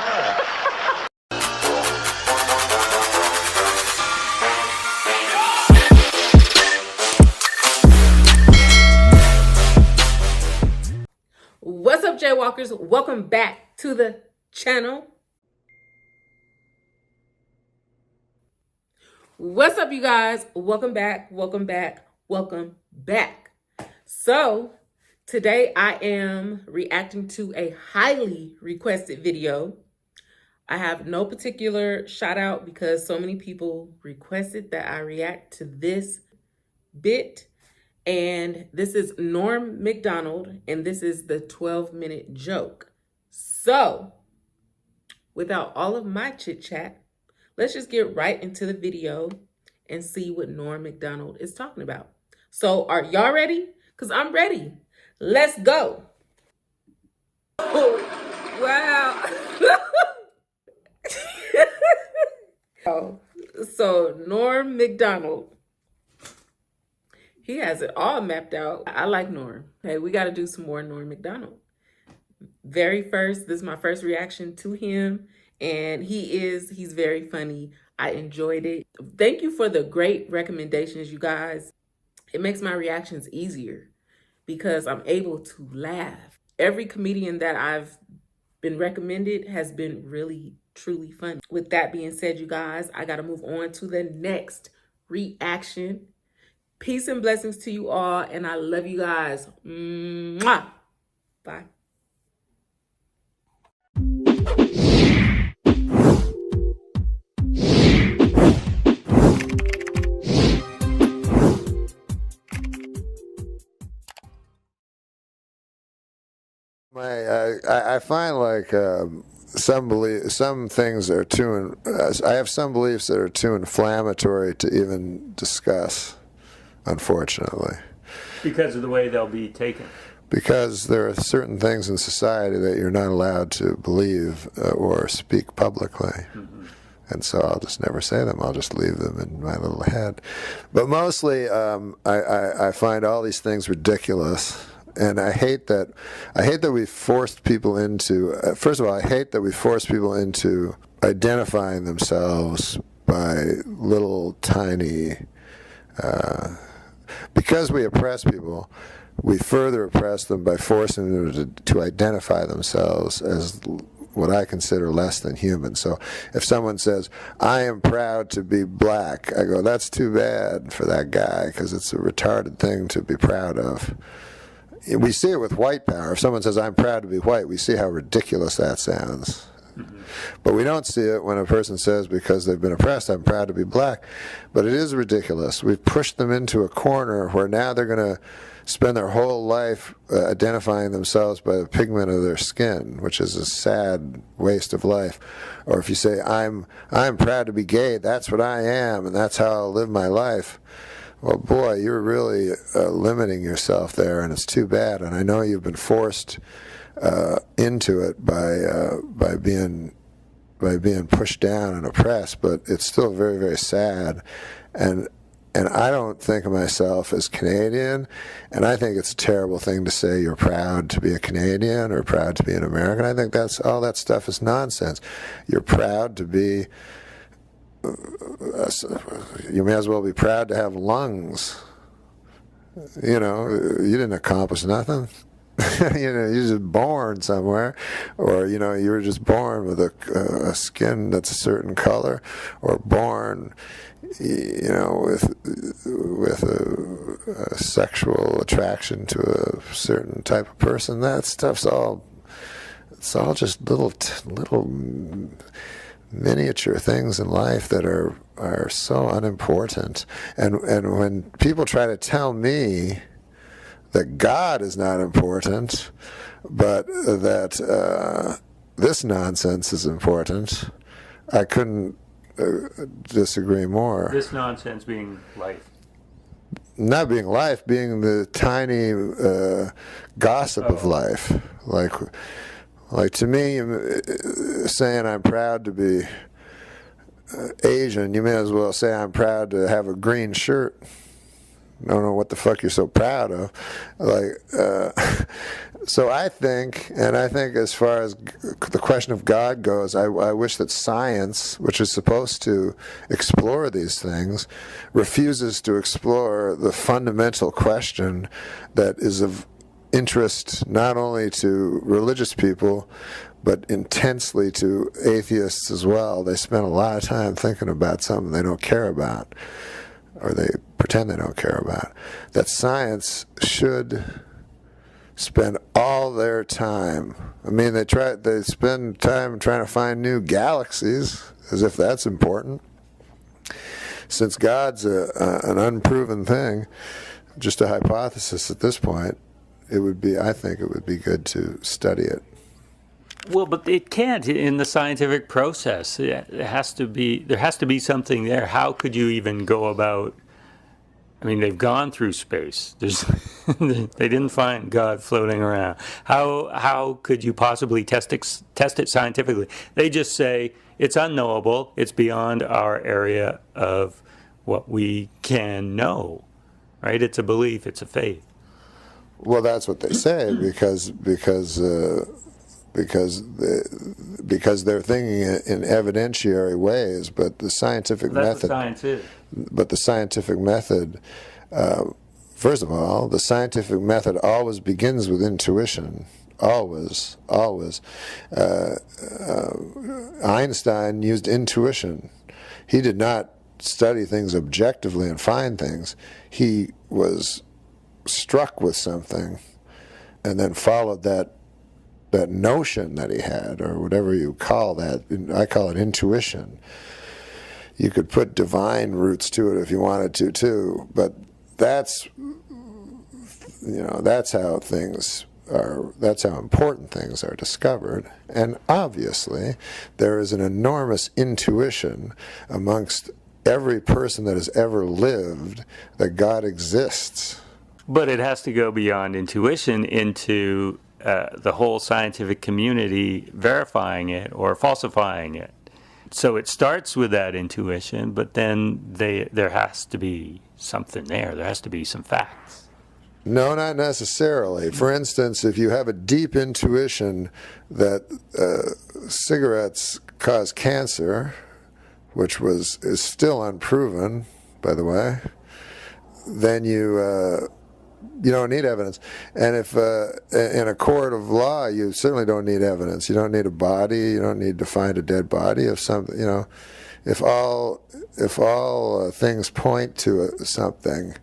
What's up, Jaywalkers? Welcome back to the channel. What's up, you guys? Welcome back. So today I am reacting to a highly requested video. I have no particular shout out because so many people requested that I react to this bit. And this is Norm MacDonald, and this is the 12-minute joke. So, without all of my chit-chat, let's just get right into the video and see what Norm MacDonald is talking about. So, are y'all ready? Because I'm ready. Let's go. Oh, wow. So Norm MacDonald, he has it all mapped out. I like Norm. Hey, we got to do some more Norm MacDonald. This is my first reaction to him, and he's very funny. I enjoyed it. Thank you for the great recommendations, you guys. It makes my reactions easier because I'm able to laugh. Every comedian that I've been recommended has been really, truly funny. With that being said, you guys, I got to move on to the next reaction. Peace and blessings to you all, and I love you guys. Mwah. Bye. I find like some things are too. I have some beliefs that are too inflammatory to even discuss, unfortunately. Because of the way they'll be taken. Because there are certain things in society that you're not allowed to believe or speak publicly. Mm-hmm. And so I'll just never say them. I'll just leave them in my little head. But mostly, I find all these things ridiculous. And I hate that we forced people into, first of all, I hate that we force people into identifying themselves by little tiny, because we oppress people, we further oppress them by forcing them to identify themselves as what I consider less than human. So if someone says, I am proud to be black, I go, that's too bad for that guy, because it's a retarded thing to be proud of. We see it with white power. If someone says, I'm proud to be white, we see how ridiculous that sounds. Mm-hmm. But we don't see it when a person says, because they've been oppressed, I'm proud to be black. But it is ridiculous. We've pushed them into a corner where now they're going to spend their whole life identifying themselves by the pigment of their skin, which is a sad waste of life. Or if you say, I'm proud to be gay, that's what I am, and that's how I'll live my life. Well, boy, you're really limiting yourself there, and it's too bad. And I know you've been forced into it by being pushed down and oppressed, but it's still very, very sad. And I don't think of myself as Canadian, and I think it's a terrible thing to say you're proud to be a Canadian or proud to be an American. I think all that stuff is nonsense. You're proud to be. You may as well be proud to have lungs. You know, you didn't accomplish nothing. You know, you're just born somewhere, or you know, you were just born with a skin that's a certain color, or born, you know, with a sexual attraction to a certain type of person. That stuff's it's all just little miniature things in life that are so unimportant. And when people try to tell me that God is not important, but that this nonsense is important, I couldn't disagree more. This nonsense being life. Not being life, being the tiny gossip of life. Like to me, saying I'm proud to be Asian, you may as well say I'm proud to have a green shirt. I don't know what the fuck you're so proud of. So I think as far as the question of God goes, I wish that science, which is supposed to explore these things, refuses to explore the fundamental question that is of interest not only to religious people, but intensely to atheists as well. They spend a lot of time thinking about something they don't care about, or they pretend they don't care about. That science should spend all their time. I mean, they spend time trying to find new galaxies, as if that's important. Since God's an unproven thing, just a hypothesis at this point, I think it would be good to study it. Well, but it can't in the scientific process. There has to be something there. How could you even go about? I mean, they've gone through space. They didn't find God floating around. How could you possibly test it scientifically? They just say it's unknowable. It's beyond our area of what we can know, right? It's a belief. It's a faith. Well, that's what they say because they're thinking in evidentiary ways, but the scientific That's method. what science is. But the scientific method, first of all, the scientific method always begins with intuition. Always. Einstein used intuition. He did not study things objectively and find things. He was struck with something and then followed that notion that he had, or whatever you call that. I call it intuition. You could put divine roots to it if you wanted to too, but that's how things are, that's how important things are discovered. And obviously there is an enormous intuition amongst every person that has ever lived that God exists. But it has to go beyond intuition into the whole scientific community verifying it or falsifying it. So it starts with that intuition, but then there has to be something there. There has to be some facts. No, not necessarily. For instance, if you have a deep intuition that cigarettes cause cancer, which is still unproven, by the way, then you don't need evidence. And if in a court of law, you certainly don't need evidence. You don't need a body. You don't need to find a dead body. If something, if all things point to something,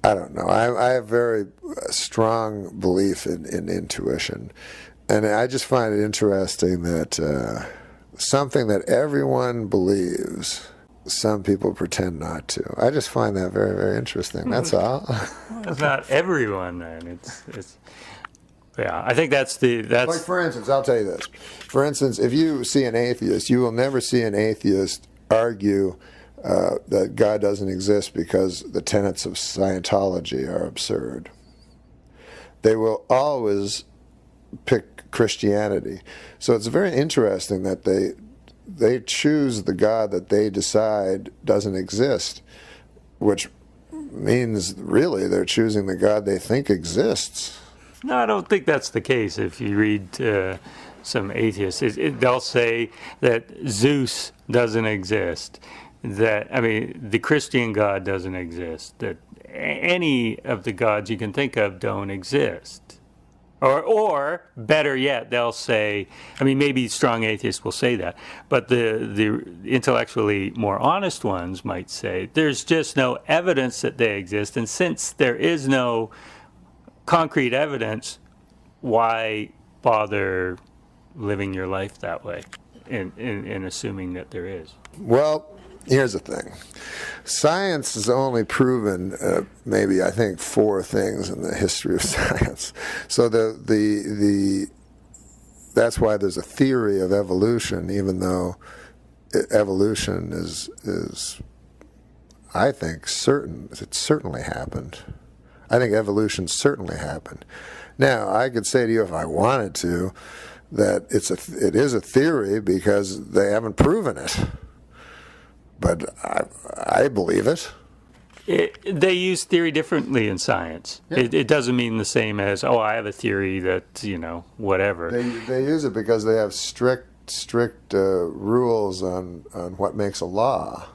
I don't know. I have very strong belief in intuition, and I just find it interesting that something that everyone believes, some people pretend not to. I just find that very, very interesting. That's all. It's not everyone, then. It's yeah. I think that's like, for instance, I'll tell you this. For instance, if you see an atheist, you will never see an atheist argue that God doesn't exist because the tenets of Scientology are absurd. They will always pick Christianity. So it's very interesting that they choose the God that they decide doesn't exist, which means really they're choosing the God they think exists. No, I don't think that's the case. If you read some atheists, they'll say that Zeus doesn't exist. That, I mean, the Christian God doesn't exist. That any of the gods you can think of don't exist. Or better yet, they'll say, I mean, maybe strong atheists will say that, but the intellectually more honest ones might say there's just no evidence that they exist, and since there is no concrete evidence, why bother living your life that way in assuming that there is? Well, here's the thing. Science has only proven maybe, I think, 4 things in the history of science. So that's why there's a theory of evolution, even though evolution is I think certain. It certainly happened. I think evolution certainly happened. Now, I could say to you if I wanted to that it is a theory because they haven't proven it. But I believe it. They use theory differently in science. Yeah. It doesn't mean the same as, oh, I have a theory that, whatever. They use it because they have strict rules on what makes a law.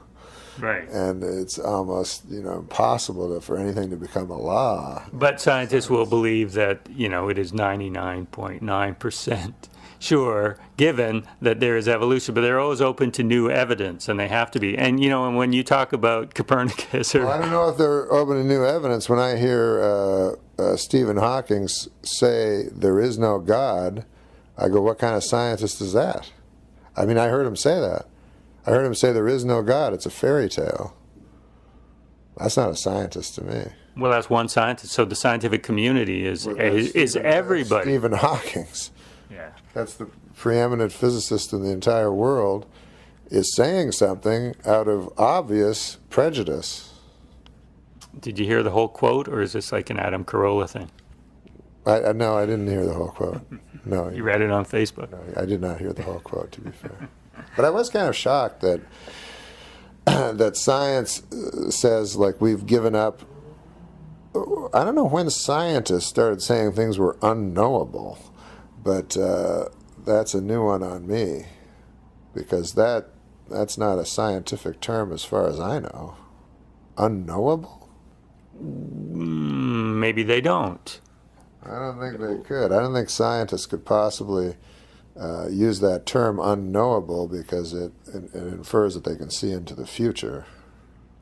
Right. And it's almost, impossible for anything to become a law. But scientists will believe that, it is 99.9% sure, given that there is evolution, but they're always open to new evidence, and they have to be. And, and when you talk about Copernicus I don't know if they're open to new evidence. When I hear Stephen Hawking say there is no God, I go, what kind of scientist is that? I mean, I heard him say that. I heard him say there is no God. It's a fairy tale. That's not a scientist to me. Well, that's one scientist. So the scientific community is everybody. Stephen Hawking's. Yeah. That's the preeminent physicist in the entire world, is saying something out of obvious prejudice. Did you hear the whole quote, or is this like an Adam Carolla thing? No, I didn't hear the whole quote. No. You read it on Facebook? No, I did not hear the whole quote, to be fair. But I was kind of shocked that that science says, like, we've given up. I don't know when scientists started saying things were unknowable, but that's a new one on me, because that's not a scientific term as far as I know. Unknowable? Maybe they don't. I don't think they could. I don't think scientists could possibly use that term unknowable, because it infers that they can see into the future.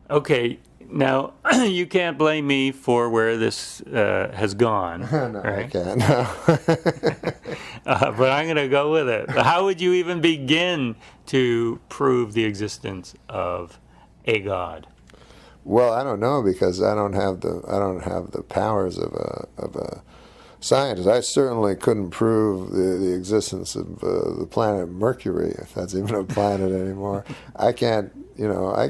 Okay, now you can't blame me for where this has gone. No, right? I can't. No. But I'm going to go with it. How would you even begin to prove the existence of a God? Well, I don't know, because I don't have the powers of a scientist. I certainly couldn't prove the existence of the planet Mercury, if that's even a planet anymore. I can't. I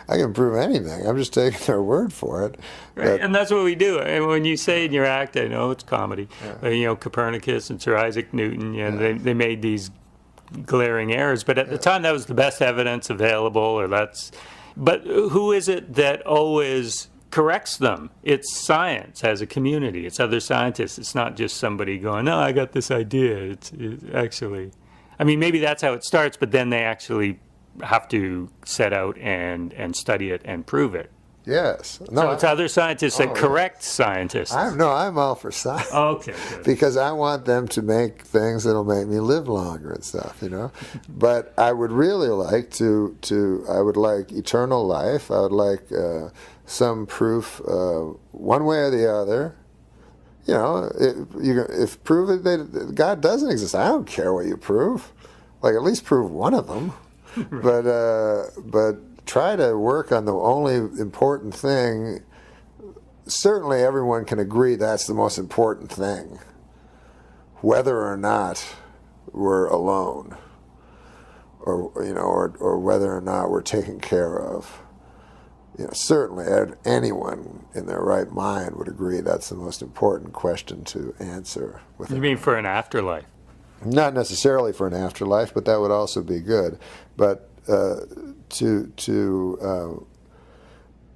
can prove anything. I'm just taking their word for it. Right, and that's what we do. And when you say in your act, I know it's comedy, but, Copernicus and Sir Isaac Newton, they made these glaring errors. But at the time, that was the best evidence available, But who is it that always corrects them? It's science as a community. It's other scientists. It's not just somebody going, no, I got this idea. It's actually, maybe that's how it starts, but then they actually have to set out and study it and prove it. Yes. No, so it's other scientists that correct scientists. I'm all for science. Oh, okay. Good. Because I want them to make things that'll make me live longer and stuff, But I would really like I would like eternal life. I would like some proof, one way or the other. If prove it that God doesn't exist, I don't care what you prove. Like, at least prove one of them. But try to work on the only important thing. Certainly everyone can agree that's the most important thing, whether or not we're alone, or whether or not we're taken care of. Certainly anyone in their right mind would agree that's the most important question to answer. You mean for an afterlife? Not necessarily for an afterlife, but that would also be good. But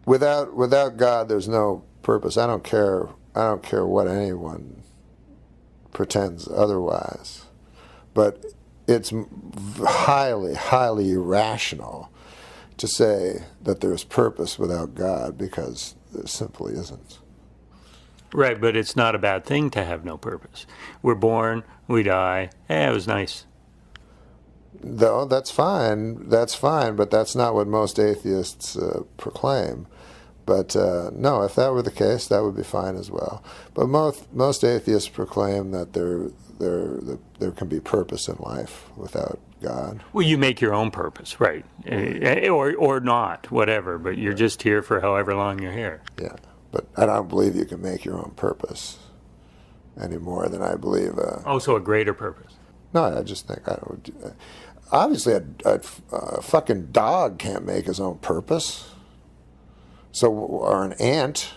without God, there's no purpose. I don't care what anyone pretends otherwise. But it's highly, highly irrational to say that there's purpose without God, because there simply isn't. Right, but it's not a bad thing to have no purpose. We're born, we die. It was nice. No, that's fine, but that's not what most atheists proclaim. But no, if that were the case, that would be fine as well. But most atheists proclaim that there can be purpose in life without God. Well, you make your own purpose, right? Or not, whatever, but you're just here for however long you're here. Yeah, but I don't believe you can make your own purpose any more than I believe... so a greater purpose. No, I just think obviously a fucking dog can't make his own purpose. So, or an ant,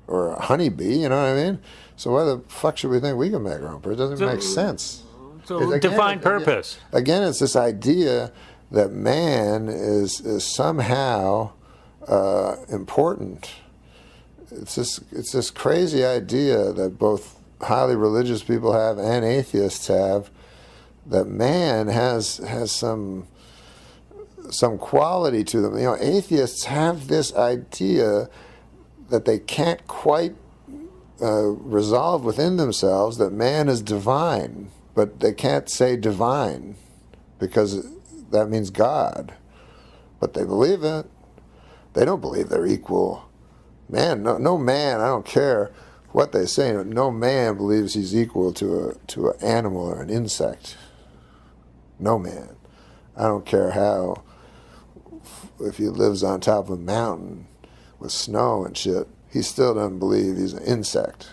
or a honeybee, you know what I mean? So why the fuck should we think we can make our own purpose? It doesn't make sense. So define purpose. Again, it's this idea that man is somehow important. It's this crazy idea that both highly religious people have and atheists have, that man has some quality to them. Atheists have this idea that they can't quite resolve within themselves, that man is divine, but they can't say divine because that means God. But they believe it. They don't believe they're equal. Man, no man, I don't care what they say, no man believes he's equal to an animal or an insect. No man. I don't care if he lives on top of a mountain with snow and shit, he still doesn't believe he's an insect.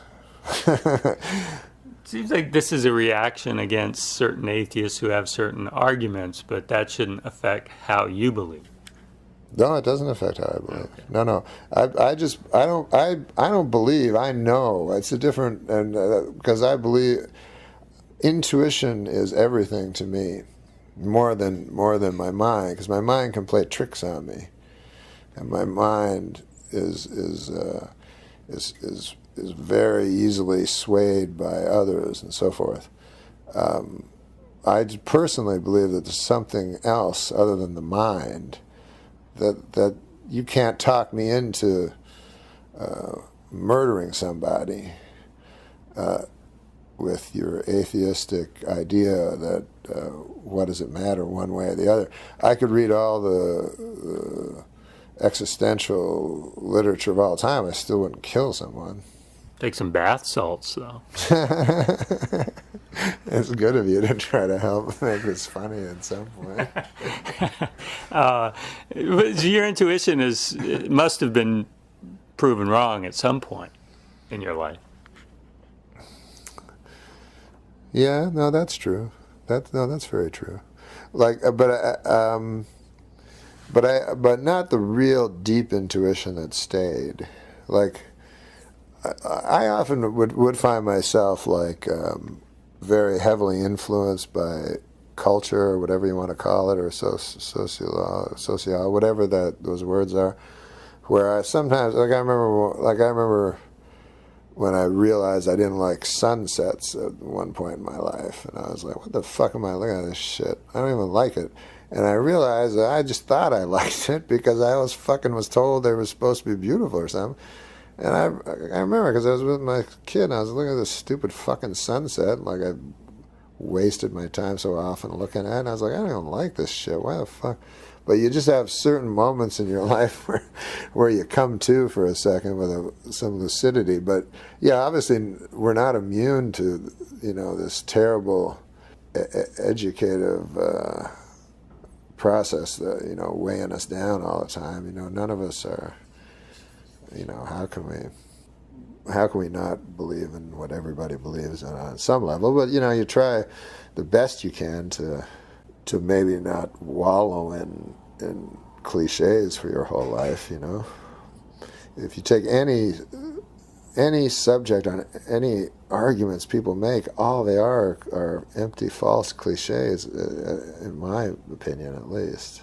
Seems like this is a reaction against certain atheists who have certain arguments, but that shouldn't affect how you believe. No, it doesn't affect how I believe. Okay. No. I don't believe. I know. It's a different, and because I believe intuition is everything to me. more than my mind, because my mind can play tricks on me, and my mind is very easily swayed by others and so forth. I personally believe that there's something else other than the mind that you can't talk me into murdering somebody with your atheistic idea that what does it matter one way or the other. I could read all the existential literature of all time, I still wouldn't kill someone. Take some bath salts, though. It's good of you to try to help make this funny at some point. Your intuition must have been proven wrong at some point in your life. Yeah, no, that's true. That's very true. Like, but not the real deep intuition that stayed. Like, I often would find myself like very heavily influenced by culture, or whatever you want to call it, or social, whatever those words are. Where I sometimes, I remember when I realized I didn't like sunsets at one point in my life, and I was like, what the fuck am I looking at this shit? I don't even like it. And I realized that I just thought I liked it because I was told they were supposed to be beautiful or something. And I remember, because I was with my kid, and I was looking at this stupid fucking sunset, like I wasted my time so often looking at it, and I was like, I don't even like this shit, why the fuck? But you just have certain moments in your life where you come to for a second with some lucidity. But yeah, obviously we're not immune to, this terrible educative process that, weighing us down all the time. None of us are, how can we not believe in what everybody believes in on some level? But, you try the best you can to maybe not wallow in cliches for your whole life, If you take any subject on any arguments people make, all they are empty, false cliches, in my opinion, at least.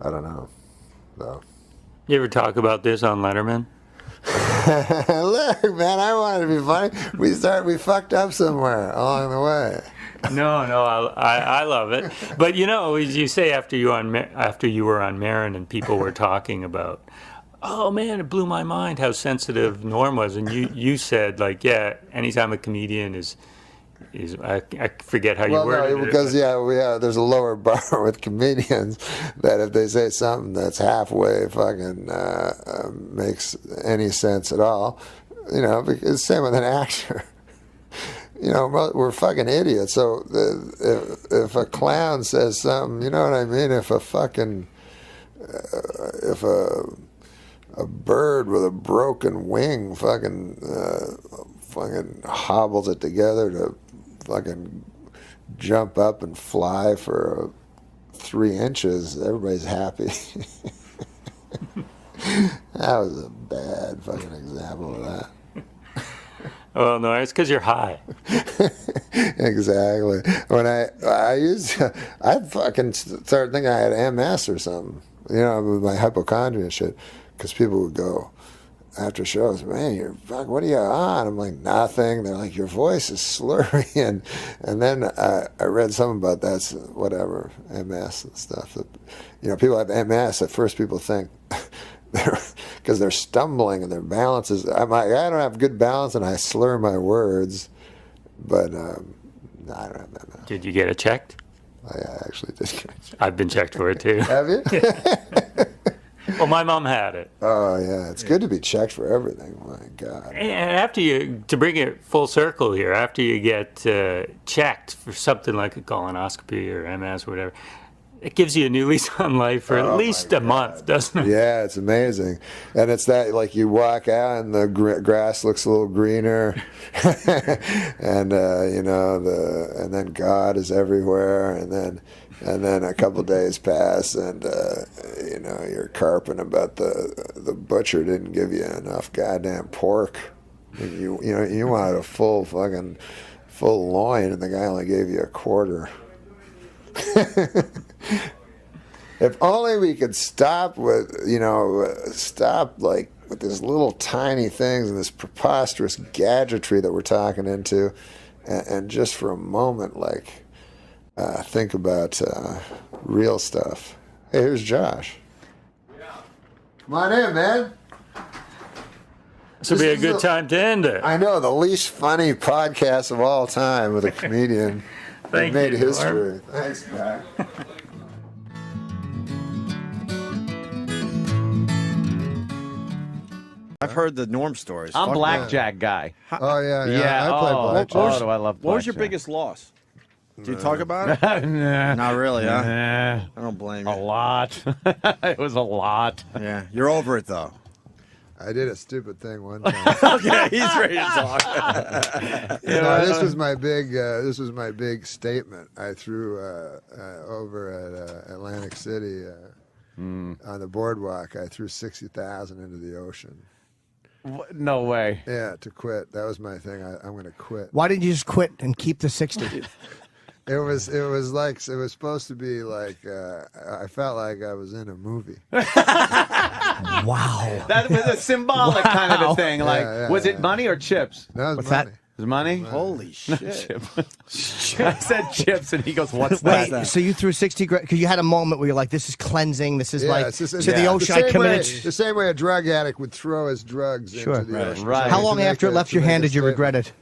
I don't know, though. You ever talk about this on Letterman? Look, man, I wanted to be funny. We fucked up somewhere along the way. No, I love it. But as you say, after you were on Maron and people were talking about, oh man, it blew my mind how sensitive Norm was, and you said, like, yeah, anytime a comedian is I forget how you worded it. Because there's a lower bar with comedians that if they say something that's halfway fucking makes any sense at all, because same with an actor. We're fucking idiots. So if a clown says something, you know what I mean? If a fucking, if a bird with a broken wing fucking hobbles it together to fucking jump up and fly for 3 inches, everybody's happy. That was a bad fucking example of that. Well, no, it's because you're high. Exactly. When I fucking started thinking I had MS or something, with my hypochondria and shit, because people would go after shows, man, what are you on? I'm like, nothing. They're like, your voice is slurry, and then I read something about that's whatever, MS and stuff. That, people have MS. At first, people think. Because they're stumbling and their balance is. I'm like, I don't have good balance and I slur my words, but no, I don't have that now. Did you get it checked? I actually did get it checked. I've been checked for it too. Have you? Well, my mom had it. Oh yeah, it's good to be checked for everything. My God. And to bring it full circle here, after you get checked for something like a colonoscopy or MS or whatever, it gives you a new lease on life for at least a month, doesn't it? Yeah, it's amazing. And it's that, like, you walk out and the grass looks a little greener, and and then God is everywhere, and then a couple days pass, and you're carping about the butcher didn't give you enough goddamn pork. You wanted a full loin, and the guy only gave you a quarter. If only we could stop with, stop like with these little tiny things and this preposterous gadgetry that we're talking into, and just for a moment, like, think about real stuff. Hey, here's Josh. Come on in, man. This would be a good time to end it. I know, the least funny podcast of all time with a comedian. Thank made you, history. Norm. Thanks, guy. I've heard the Norm stories. I'm Fuck blackjack guy. Oh, yeah. Yeah, I play blackjack. Oh, do I love What was your blackjack. biggest loss? Do you talk about it? Nah. Not really, huh? Nah. I don't blame you. A lot. It was a lot. Yeah, you're over it though. I did a stupid thing one time. Okay, he's ready to talk. This was my big. This was my big statement. I threw over at Atlantic City on the boardwalk. I threw 60,000 into the ocean. No way. Yeah, to quit. That was my thing. I'm going to quit. Why didn't you just quit and keep the 60? It was supposed to be like I felt like I was in a movie. Wow. That was a symbolic kind of a thing. Like, was it money or chips? That was What's money. that? Was it money? Holy shit. I said chips, and he goes, "What's that?" Wait, so you threw 60 grand because you had a moment where you're like, "This is cleansing. This is like it's just- to the ocean. I committed." The same way a drug addict would throw his drugs into the ocean. Right. How long after it left your hand did you regret it?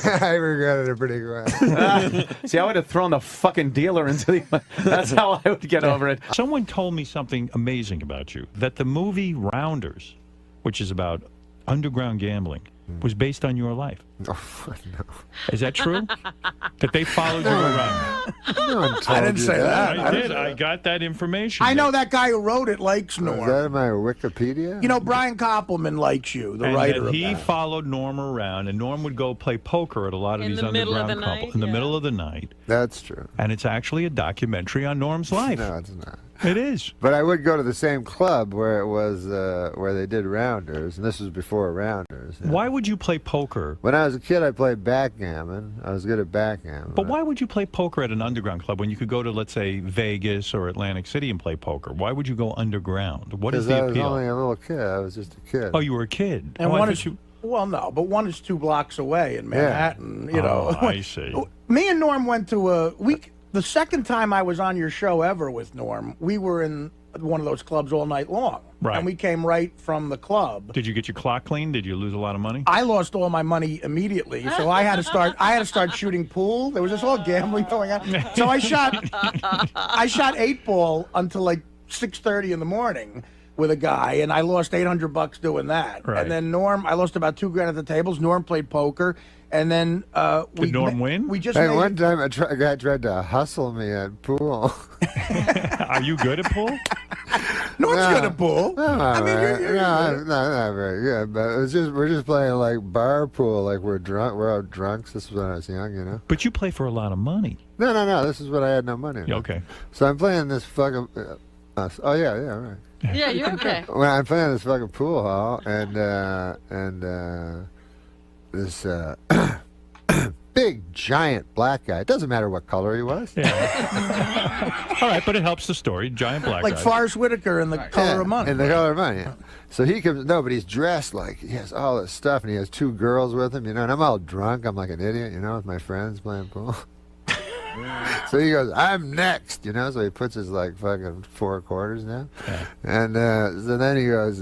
I regretted it pretty good. See, I would have thrown the fucking dealer into the. That's how I would get over it. Someone told me something amazing about you, that the movie Rounders, which is about underground gambling, was based on your life. Oh, no. Is that true? That they followed you around? No one told I didn't you say that. I did. I got that information. I know that guy who wrote it likes Is Norm. that in my Wikipedia? You know, Brian Koppelman likes you, the and writer that of he that. followed Norm around, and Norm would go play poker at a lot of In these the middle of underground the couples night, in the yeah. middle of the night. That's true. And it's actually a documentary on Norm's life. No, it's not. It is. But I would go to the same club where it was where they did Rounders, and this was before Rounders. Yeah. Why would you play poker? When I was a kid, I played backgammon. I was good at backgammon. But why would you play poker at an underground club when you could go to, let's say, Vegas or Atlantic City and play poker? Why would you go underground? What is Because the I was appeal? only a little kid. I was just a kid. Oh, you were a kid. And oh, I one thought is, you... well, no, but one is 2 blocks away in Manhattan. You know, Oh, I see. Me and Norm went to a week. The second time I was on your show ever with Norm, we were in one of those clubs all night long. Right. And we came right from the club. Did you get your clock cleaned? Did you lose a lot of money? I lost all my money immediately, so I had to start. I had to start shooting pool. There was this all gambling going on. So I shot 8-ball until like 6:30 in the morning with a guy, and I lost $800 doing that. Right. And then Norm, I lost about $2 grand at the tables. Norm played poker, and then Did Norm win? We just Hey, made one time a guy tried to hustle me at pool. Are you good at pool? Norm's No. good at pool. No, I mean, you're no, not very good. But we're just playing like bar pool, like we're drunk. We're all drunks. This was when I was young, you know. But you play for a lot of money. No. This is when I had no money. Yeah, okay. So I'm playing this fucking. Oh yeah, right. Yeah, you're okay. Well, I'm playing this fucking pool hall, and this big giant black guy. It doesn't matter what color he was. Yeah. All right, but it helps the story. Giant black like guy. Forrest Whitaker in The Color of Money. In The Color of Money. Yeah. So he comes. No, but he's dressed like he has all this stuff, and he has 2 girls with him. You know, and I'm all drunk. I'm like an idiot, you know, with my friends playing pool. So he goes, "I'm next," you know. So he puts his like fucking 4 quarters down, and so then he goes,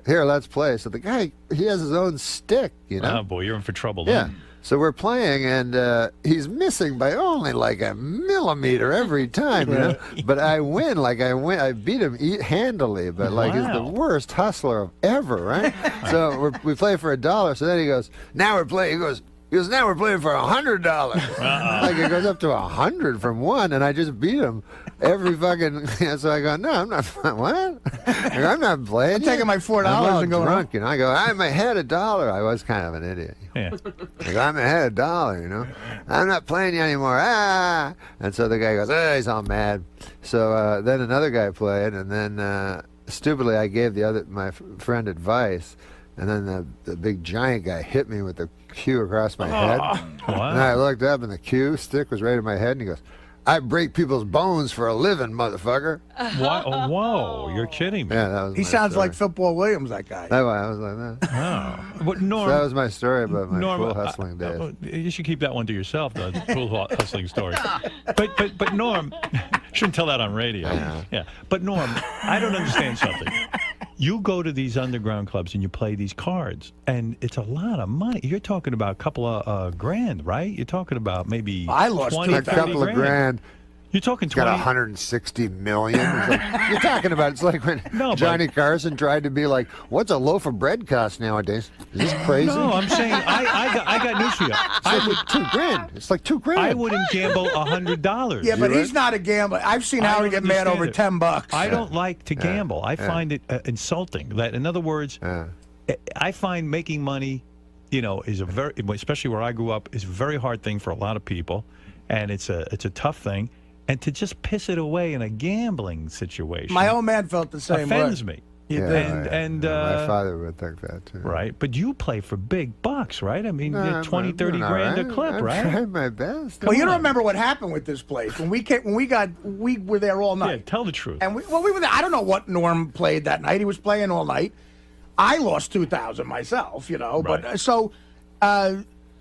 "Here, let's play." So the guy, he has his own stick, you know. Oh boy, you're in for trouble. Yeah. Then. So we're playing, and he's missing by only like a millimeter every time, you know. But I win, I beat him handily, but like he's the worst hustler ever, right? So we play for $1. So then he goes, "Now we're playing." He goes, "Now we're playing for $100. Like it goes up to 100 from 1, and I just beat him every fucking. So I go, "No, I'm not. What? I go, I'm not playing. I'm taking my $4 I'm all and going drunk, you know. I go, "I'm ahead $1. I was kind of an idiot. Yeah. I go, "I'm ahead $1. You know. I'm not playing you anymore. Ah!" And so the guy goes, "Oh," he's all mad. So then another guy played, and then stupidly I gave my friend advice. And then the big giant guy hit me with the cue across my head. What? And I looked up, and the cue stick was right in my head, and he goes, I break people's bones for a living, motherfucker. Why? Oh, whoa, you're kidding me. Yeah, that was He my sounds story. like Football Williams, that guy. I was like that. Oh. But Norm, So that was my story about my Norm, pool hustling days. You should keep that one to yourself, though. The pool hustling story. But Norm, shouldn't tell that on radio. Yeah. But Norm, I don't understand something. You go to these underground clubs and you play these cards, and it's a lot of money. You're talking about a couple of grand, right? You're talking about maybe I lost 20, a couple 30 of grand. You're talking Got 20. 160 million. It's like, you're talking about. It's like when No, but- Johnny Carson tried to be like, "What's a loaf of bread cost nowadays?" Is this crazy? No, I'm saying I got news for you. It's like $2,000. It's like $2,000. I wouldn't gamble $100. Yeah, but he's not a gambler. I've seen I Howard don't get mad over understand $10. I don't like to gamble. I find it insulting. That, in other words, I find making money, is a very, especially where I grew up, is a very hard thing for a lot of people, and it's a tough thing. And to just piss it away in a gambling situation, My old man felt the same way. offends me. my father would think that too. Right, but you play for big bucks, right? I mean, No, you're 20, 30 doing grand all a clip, I'm right? trying my best. Well, you don't remember what happened with this place when we were there all night. Yeah, tell the truth. And we were there. I don't know what Norm played that night. He was playing all night. I lost 2,000 myself, But so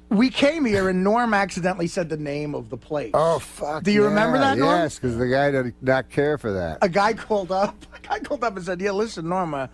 we came here, and Norm accidentally said the name of the place. Oh fuck! Do you remember that, Norm? Yes, because the guy did not care for that. A guy called up and said, "Yeah, listen, Norma."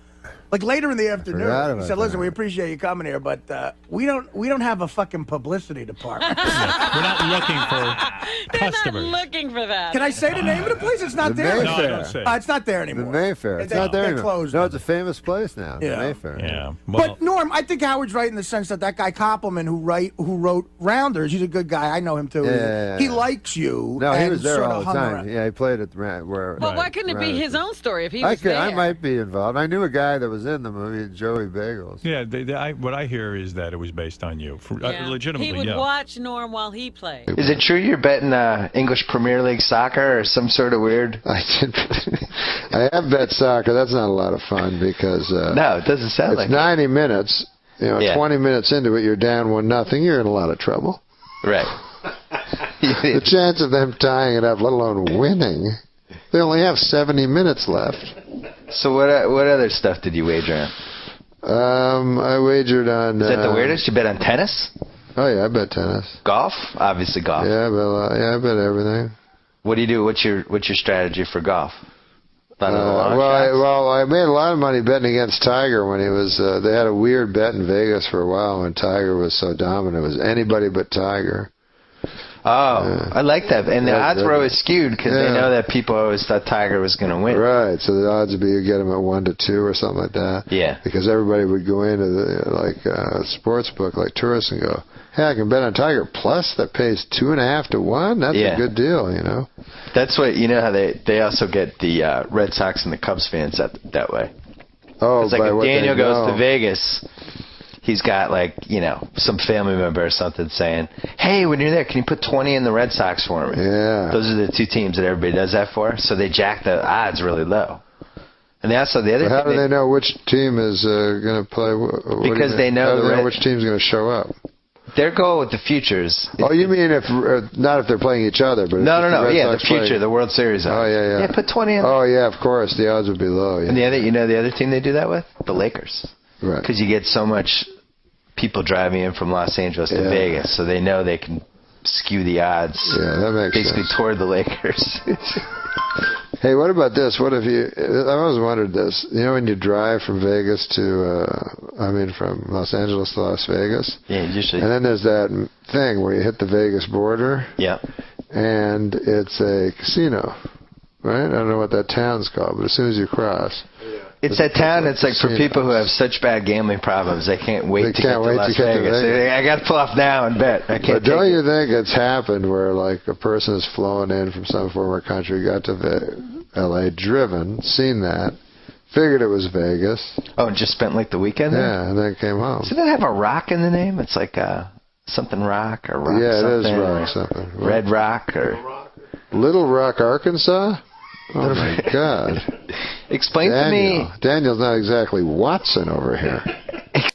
Like later in the forgot afternoon, about he said, "Listen, that. we appreciate you coming here, but we don't have a fucking publicity department. We're not looking for customers." Looking for that. Can I say the name of the place? It's not The there. Mayfair. No, don't say it. It's not there The anymore. Mayfair. It's not there they anymore. closed No, it. it's a famous place now. Yeah. The Mayfair. Yeah. Well, But Norm, I think Howard's right in the sense that guy Koppelman, who wrote Rounders, he's a good guy. I know him too. Yeah. He likes you. No, he and was there sort all of the hung time. around. Yeah, he played at where. But why couldn't it be his own story if he was there? I might be involved. I knew a guy that was in the movie, Joey Bagels. yeah. What I hear is that it was based on you. Yeah. Legitimately, He would yeah. watch Norm while he played. Is it true you're betting English Premier League soccer or some sort of weird? I have bet soccer. That's not a lot of fun because No, it doesn't sound it's like 90 minutes. Yeah. 20 minutes into it, you're down 1-0. You're in a lot of trouble. Right. The chance of them tying it up, let alone winning, they only have 70 minutes left. So what other stuff did you wager on? I wagered on. Is that the weirdest? You bet on tennis? Oh yeah, I bet tennis. Golf? Obviously golf. Yeah, I bet everything. What do you do? What's your strategy for golf? A lot of the long shots? I made a lot of money betting against Tiger when he was. They had a weird bet in Vegas for a while when Tiger was so dominant. It was anybody but Tiger. Oh, I like that. And the odds were always skewed because they know that people always thought Tiger was going to win. Right, so the odds would be you get him at 1-2 or something like that. Yeah. Because everybody would go into the sports book like tourists and go, hey, I can bet on Tiger plus that pays 2.5 to 1. That's a good deal, That's what how they also get the Red Sox and the Cubs fans that way. Oh, it's like if Daniel goes to Vegas, he's got some family member or something saying, hey, when you're there, can you put 20 in the Red Sox for me? Yeah. Those are the two teams that everybody does that for, so they jack the odds really low. And also the other how thing do they know which team is going to play? Because they know which team's going to show up. Their goal with the futures. Oh, you mean not if they're playing each other, but no, yeah, the future, the World Series. Oh yeah. Yeah, put 20 in. Oh yeah, of course, the odds would be low. Yeah. And the other team they do that with, the Lakers. Right. Because you get so much people driving in from Los Angeles to Vegas, so they know they can skew the odds. Yeah, that makes basically sense. toward the Lakers. Hey, what about this? What if I always wondered this. When you drive from Vegas from Los Angeles to Las Vegas. Yeah, usually. And then there's that thing where you hit the Vegas border. Yeah. And it's a casino, right? I don't know what that town's called, but as soon as you cross. It's that town. It's like for people who have such bad gambling problems, they can't wait to get to Las Vegas. I got to pull off now and bet. I can't. But don't you think it's happened where a person has flown in from some former country, got to L.A., driven, seen that, figured it was Vegas. Oh, and just spent the weekend there? Yeah, and then came home. Does that have a rock in the name? It's like something rock or rock yeah, something. Yeah, it is rock something. Red Rock or Little Rock, Arkansas? Oh, my God. Explain to me. Daniel's not exactly Watson over here.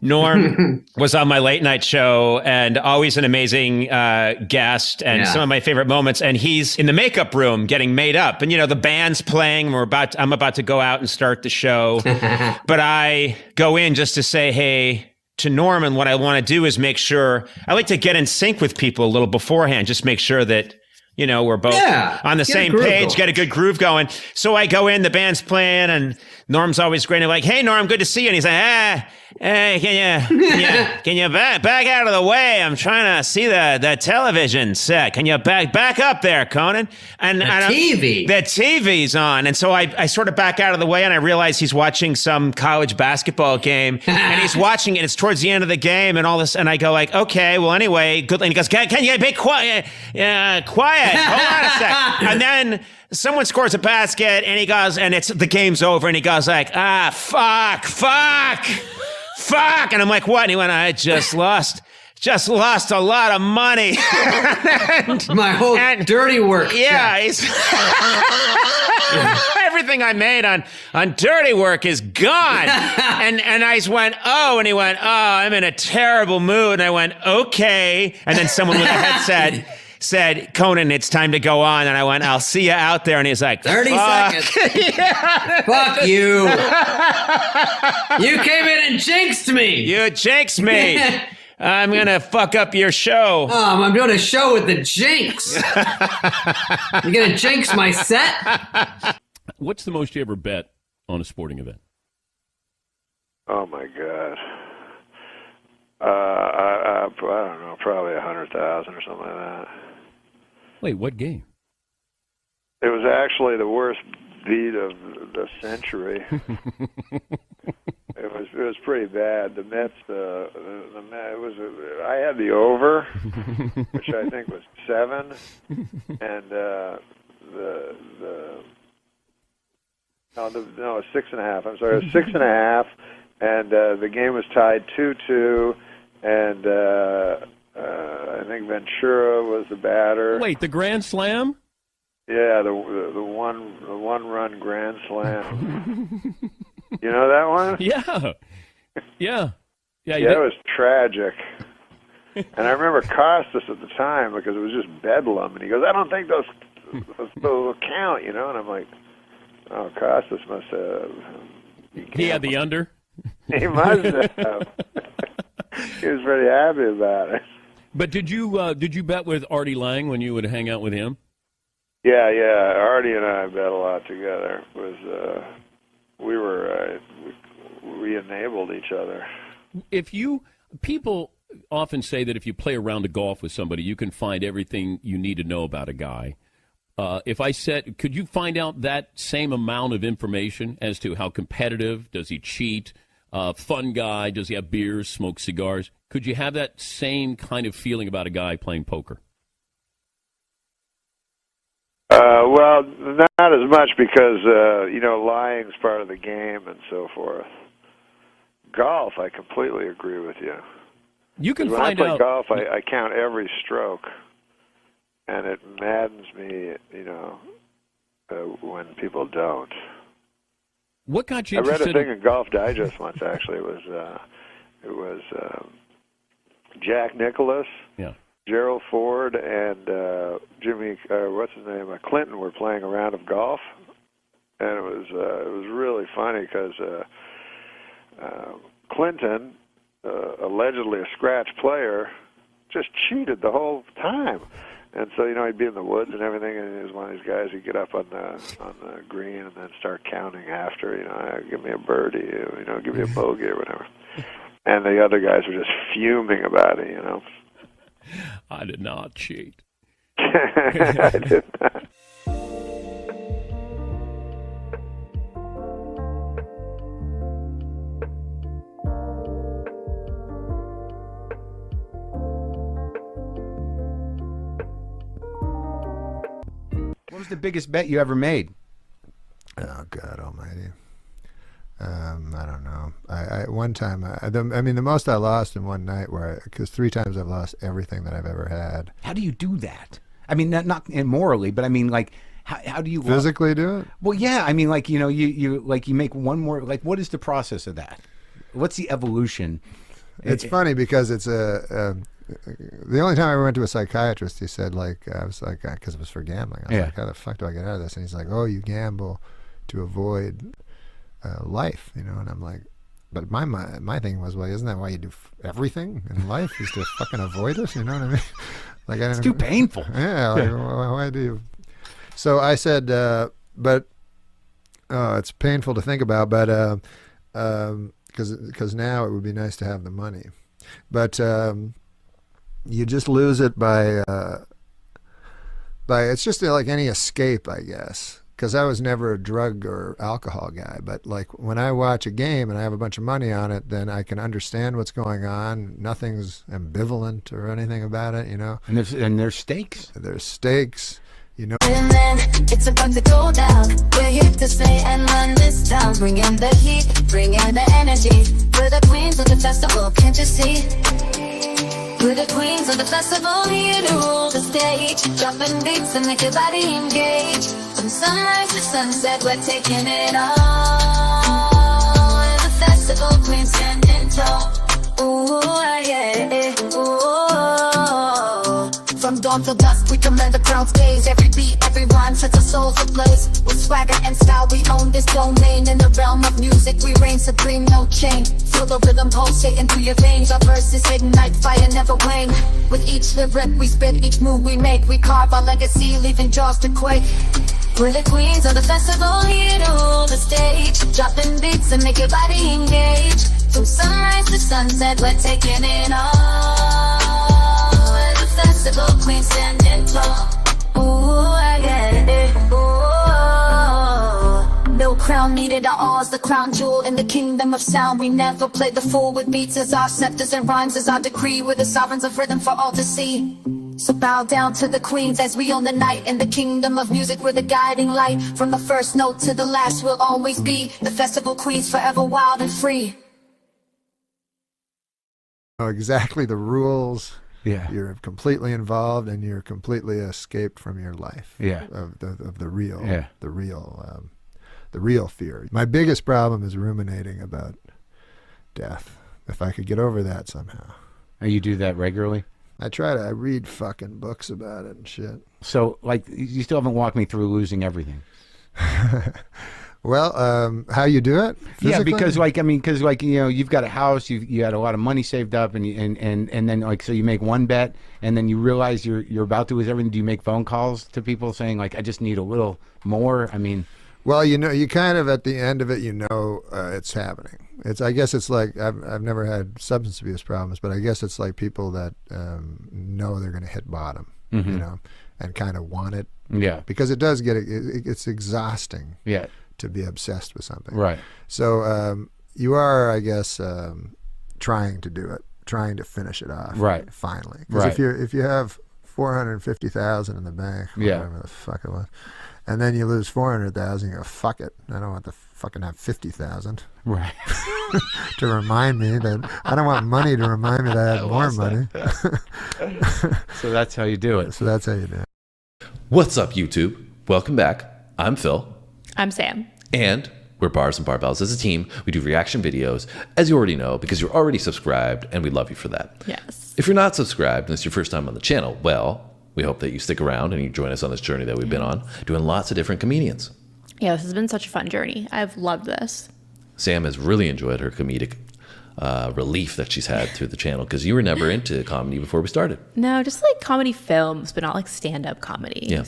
Norm was on my late night show and always an amazing guest and some of my favorite moments. And he's in the makeup room getting made up. And, you know, the band's playing. I'm about to go out and start the show. But I go in just to say, hey, to Norm. And what I want to do is make sure, I like to get in sync with people a little beforehand, just make sure that, you know, we're both on the same page, get a good groove going. So I go in, the band's playing, and Norm's always grinning like, hey, Norm, good to see you. And he's like, hey, can you back out of the way? I'm trying to see the television set. Can you back up there, Conan? And the TV's on. And so I sort of back out of the way, and I realize he's watching some college basketball game, and he's watching it. It's towards the end of the game and all this. And I go like, okay, well, anyway, good. And he goes, can you be quiet? Quiet. Hold on a sec. And then someone scores a basket, and he goes, and the game's over, and he goes like, fuck. And I'm like, what? And he went, I just lost a lot of money. My whole dirty work. Yeah. Everything I made on dirty work is gone. and I just went, oh, and he went, oh, I'm in a terrible mood. And I went, okay. And then someone with a headset said, Conan, it's time to go on. And I went, I'll see you out there. And he's like, 30 seconds. Fuck you. You came in and jinxed me. You jinxed me. I'm going to fuck up your show. I'm doing a show with the jinx. You're going to jinx my set? What's the most you ever bet on a sporting event? Oh, my God. I don't know, probably 100,000 or something like that. Wait, what game? It was actually the worst beat of the century. It was pretty bad. The Mets, I had the over, which I think was 7, and no, 6.5. I'm sorry, it was 6.5, and the game was tied 2-2, and I think Ventura was the batter. Wait, the Grand Slam? Yeah, the one run grand slam. You know that one? Yeah. It was tragic. And I remember Costas at the time because it was just bedlam, and he goes, "I don't think those will count," you know. And I'm like, "Oh, Costas must have." He had the under. He must have. He was pretty happy about it. But did you bet with Artie Lang when you would hang out with him? Yeah. Artie and I bet a lot together. We enabled each other. People often say that if you play a round of golf with somebody, you can find everything you need to know about a guy. If I said, could you find out that same amount of information as to how competitive, does he cheat, fun guy, does he have beers, smoke cigars? Could you have that same kind of feeling about a guy playing poker? Well, not as much because, lying's part of the game and so forth. Golf, I completely agree with you. You can when find I play out. Golf, I count every stroke, and it maddens me, when people don't. What got you I read interested a thing in Golf Digest once. Actually, it was Jack Nicklaus, Gerald Ford, and Jimmy, what's his name, Clinton were playing a round of golf, and it was really funny because Clinton, allegedly a scratch player, just cheated the whole time. And so, he'd be in the woods and everything, and he was one of these guys who'd get up on the green and then start counting after, give me a birdie, give me a bogey or whatever. And the other guys were just fuming about it, I did not cheat. I did not. What was the biggest bet you ever made? Oh, God almighty. I don't know. I one time, the most I lost in one night, because 3 times I've lost everything that I've ever had. How do you do that? I mean, not immorally, but I mean, like, how do you physically do it? Well, yeah. I mean, like, you make one more. Like, what is the process of that? what's the evolution? It's funny because it's the only time I ever went to a psychiatrist, he said, like, I was like, because it was for gambling. I was like, how the fuck do I get out of this? And he's like, oh, you gamble to avoid life, you know? And I'm like, but my thing was, well, isn't that why you do everything in life, is to fucking avoid it? You know what I mean? Like, it's too painful. Yeah, like, why do you? So I said, but it's painful to think about, but because now it would be nice to have the money, but you just lose it by it's just like any escape, I guess. Because I was never a drug or alcohol guy, but like when I watch a game and I have a bunch of money on it, then I can understand what's going on. Nothing's ambivalent or anything about it, you know. And there's stakes. There's stakes, you know. And then it's about to go down. We're here to stay and run this town. Bring in the heat, bring in the energy. We're the queens of the festival, can't you see? We're the queens of the festival, here to rule the stage. Dropping beats and make your body engage. From sunrise to sunset, we're taking it all. We're the festival queens standing tall. Ooh, yeah, ooh. From dawn till dusk, we command the crowd's gaze. Every beat, every rhyme sets our souls ablaze. With swagger and style, we own this domain. In the realm of music, we reign supreme, no chain. Feel the rhythm pulsating through your veins. Our verses ignite, fire never wane. With each lyric we spit, each move we make, we carve our legacy, leaving jaws to quake. We're the queens of the festival, here to rule the stage. Dropping beats and make your body engage. From sunrise to sunset, we're taking it all. We're the festival queens standing tall. Ooh, I get it. Ooh. No crown needed, our all's the crown jewel in the kingdom of sound. We never play the fool with beats as our scepters and rhymes as our decree. We're the sovereigns of rhythm for all to see. So bow down to the queens as we own the night. In the kingdom of music, we're the guiding light. From the first note to the last, we'll always be the festival queens, forever wild and free. Know exactly the rules. Yeah. You're completely involved and you're completely escaped from your life. Yeah. Of the real. Yeah. The real fear. My biggest problem is ruminating about death. If I could get over that somehow. And you do that regularly? I read fucking books about it and shit. So, like, you still haven't walked me through losing everything. Well, how you do it? Physically? Yeah, because you know, you've got a house, you had a lot of money saved up, and then like, so you make one bet, and then you realize you're about to lose everything. Do you make phone calls to people saying like, I just need a little more? I mean, well, you know, you kind of at the end of it, you know, it's happening. I guess it's like I've never had substance abuse problems, but I guess it's like people that know they're going to hit bottom, you know, and kind of want it. Yeah, because it does it's exhausting. Yeah. To be obsessed with something. Right. So you are, I guess, trying to do it, trying to finish it off. Right. Finally. Because if you have $450,000 in the bank, whatever the fuck it was, and then you lose $400,000, you go, fuck it. I don't want to fucking have 50,000. Right. To remind me that I don't want money to remind me that I had more money. So that's how you do it. So that's how you do it. What's up, YouTube? Welcome back. I'm Phil. I'm Sam. And we're Bars and Barbells. As a team, we do reaction videos, as you already know, because you're already subscribed, and we love you for that. Yes. If you're not subscribed, and it's your first time on the channel, well, we hope that you stick around and you join us on this journey that we've been on, doing lots of different comedians. Yeah, this has been such a fun journey. I've loved this. Sam has really enjoyed her comedic relief that she's had through the channel, because you were never into comedy before we started. No, just like comedy films, but not like stand-up comedy. Yeah.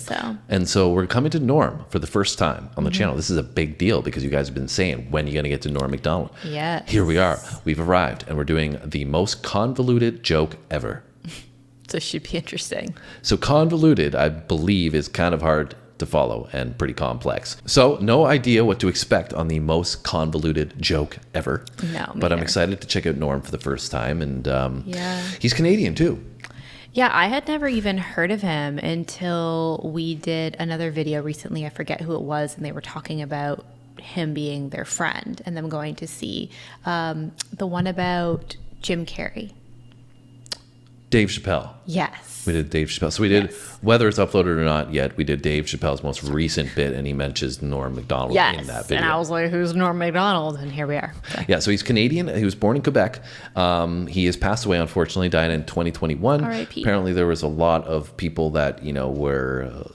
And so we're coming to Norm for the first time on the channel. This is a big deal because you guys have been saying, when are you going to get to Norm MacDonald? Yes. Here we are. We've arrived, and we're doing the most convoluted joke ever. So it should be interesting. So convoluted, I believe, is kind of hard to follow and pretty complex. So no idea what to expect on the most convoluted joke ever. No, but I'm excited to check out Norm for the first time, and yeah, he's Canadian too. Yeah, I had never even heard of him until we did another video recently. I forget who it was, and they were talking about him being their friend and them going to see the one about Jim Carrey. Dave Chappelle. Yes. We did Dave Chappelle. So we did, whether it's uploaded or not yet, we did Dave Chappelle's most recent bit, and he mentions Norm MacDonald in that video. And I was like, who's Norm MacDonald? And here we are. So. Yeah, so he's Canadian. He was born in Quebec. He has passed away, unfortunately, died in 2021. R.I.P. Apparently, there was a lot of people that, were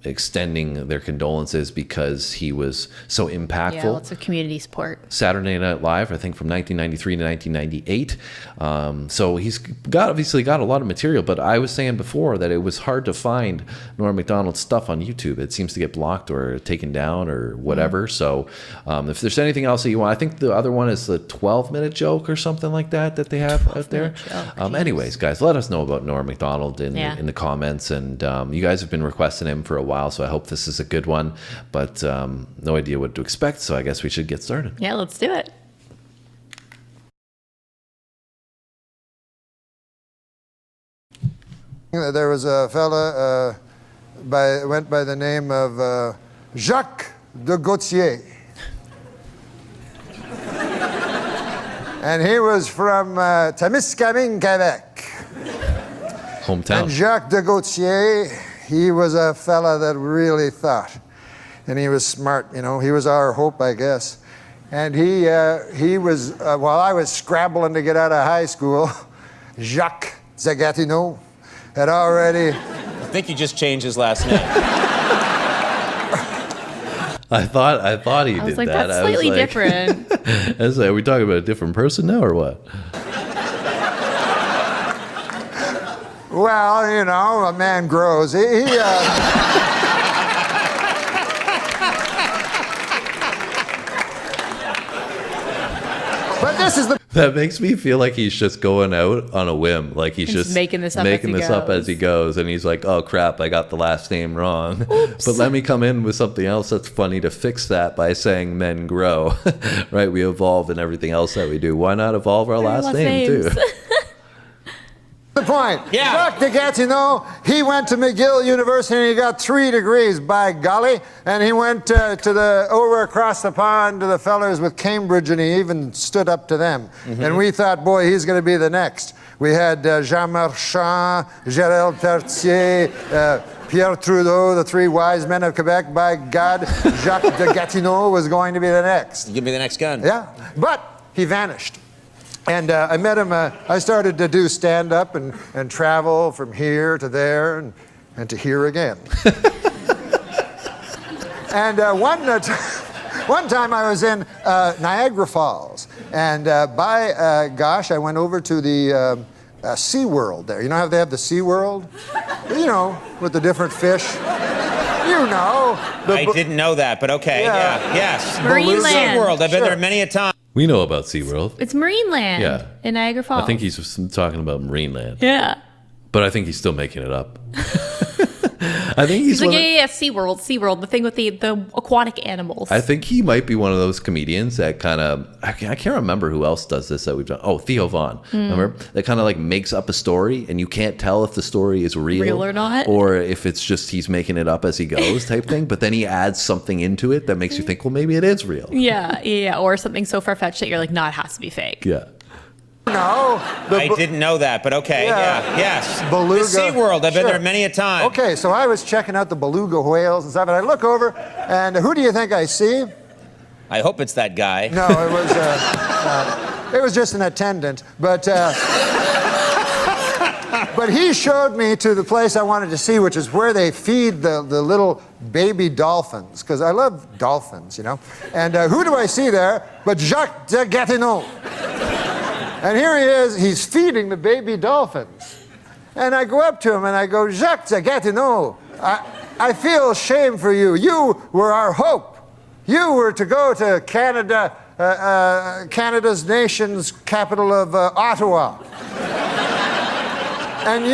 extending their condolences because he was so impactful. Yeah, lots of community support. Saturday Night Live, I think from 1993 to 1998. So he's obviously got a lot of material, but I was saying before that it was hard to find Norm MacDonald's stuff on YouTube. It seems to get blocked or taken down or whatever. So if there's anything else that you want, I think the other one is the 12-minute joke or something like that they have out there. Anyways, guys, let us know about Norm MacDonald in the comments. And you guys have been requesting him for a while, so I hope this is a good one, but no idea what to expect, so I guess we should get started. Yeah, let's do it. There was a fella went by the name of Jacques de Gautier. And he was from Témiscamingue, Quebec. Hometown. And Jacques de Gautier, he was a fella that really thought. And he was smart, he was our hope, I guess. And he was, while I was scrabbling to get out of high school, Jacques Zagatineau had already... I think you just changed his last name. I thought he did that. I was like, that's slightly different. I was like, are we talking about a different person now or what? Well, a man grows. But this is the... That makes me feel like he's just going out on a whim. Like he's just making this up as he goes. And he's like, oh, crap, I got the last name wrong. Oops. But let me come in with something else that's funny to fix that by saying men grow. Right? We evolve in everything else that we do. Why not evolve our last name, too? The point. Yeah. Jacques de Gatineau, he went to McGill University and he got 3 degrees, by golly. And he went over across the pond to the fellers with Cambridge, and he even stood up to them. Mm-hmm. And we thought, boy, he's going to be the next. We had Jean Marchand, Gérald Pertier, Pierre Trudeau, the 3 wise men of Quebec. By God, Jacques de Gatineau was going to be the next. Give me the next gun. Yeah, but he vanished. And I met him, I started to do stand-up and travel from here to there and to here again. And one time I was in Niagara Falls, and gosh, I went over to the SeaWorld there. You know how they have the SeaWorld? With the different fish. I didn't know that, but okay, yeah. Yes. Marineland. SeaWorld, I've been there many a time. We know about SeaWorld. It's Marineland in Niagara Falls. I think he's talking about Marineland. Yeah. But I think he's still making it up. I think he's like, SeaWorld, the thing with the aquatic animals. I think he might be one of those comedians that kind of, I can't remember who else does this that we've done. Oh, Theo Vaughn. Remember? That kind of like makes up a story and you can't tell if the story is real or not. Or if it's just he's making it up as he goes type thing. But then he adds something into it that makes you think, well, maybe it is real. Yeah. Or something so far-fetched that you're like, no, it has to be fake. Yeah. I didn't know that, but okay, yes. Beluga. The SeaWorld, I've been there many a time. Okay, so I was checking out the beluga whales and stuff, and I look over, and who do you think I see? I hope it's that guy. No, it was just an attendant, but he showed me to the place I wanted to see, which is where they feed the little baby dolphins, because I love dolphins, And who do I see there but Jacques de Gatineau? And here he is, he's feeding the baby dolphins. And I go up to him and I go, Jacques de Gatineau, I feel shame for you. You were our hope. You were to go to Canada, Canada's nation's capital of Ottawa. And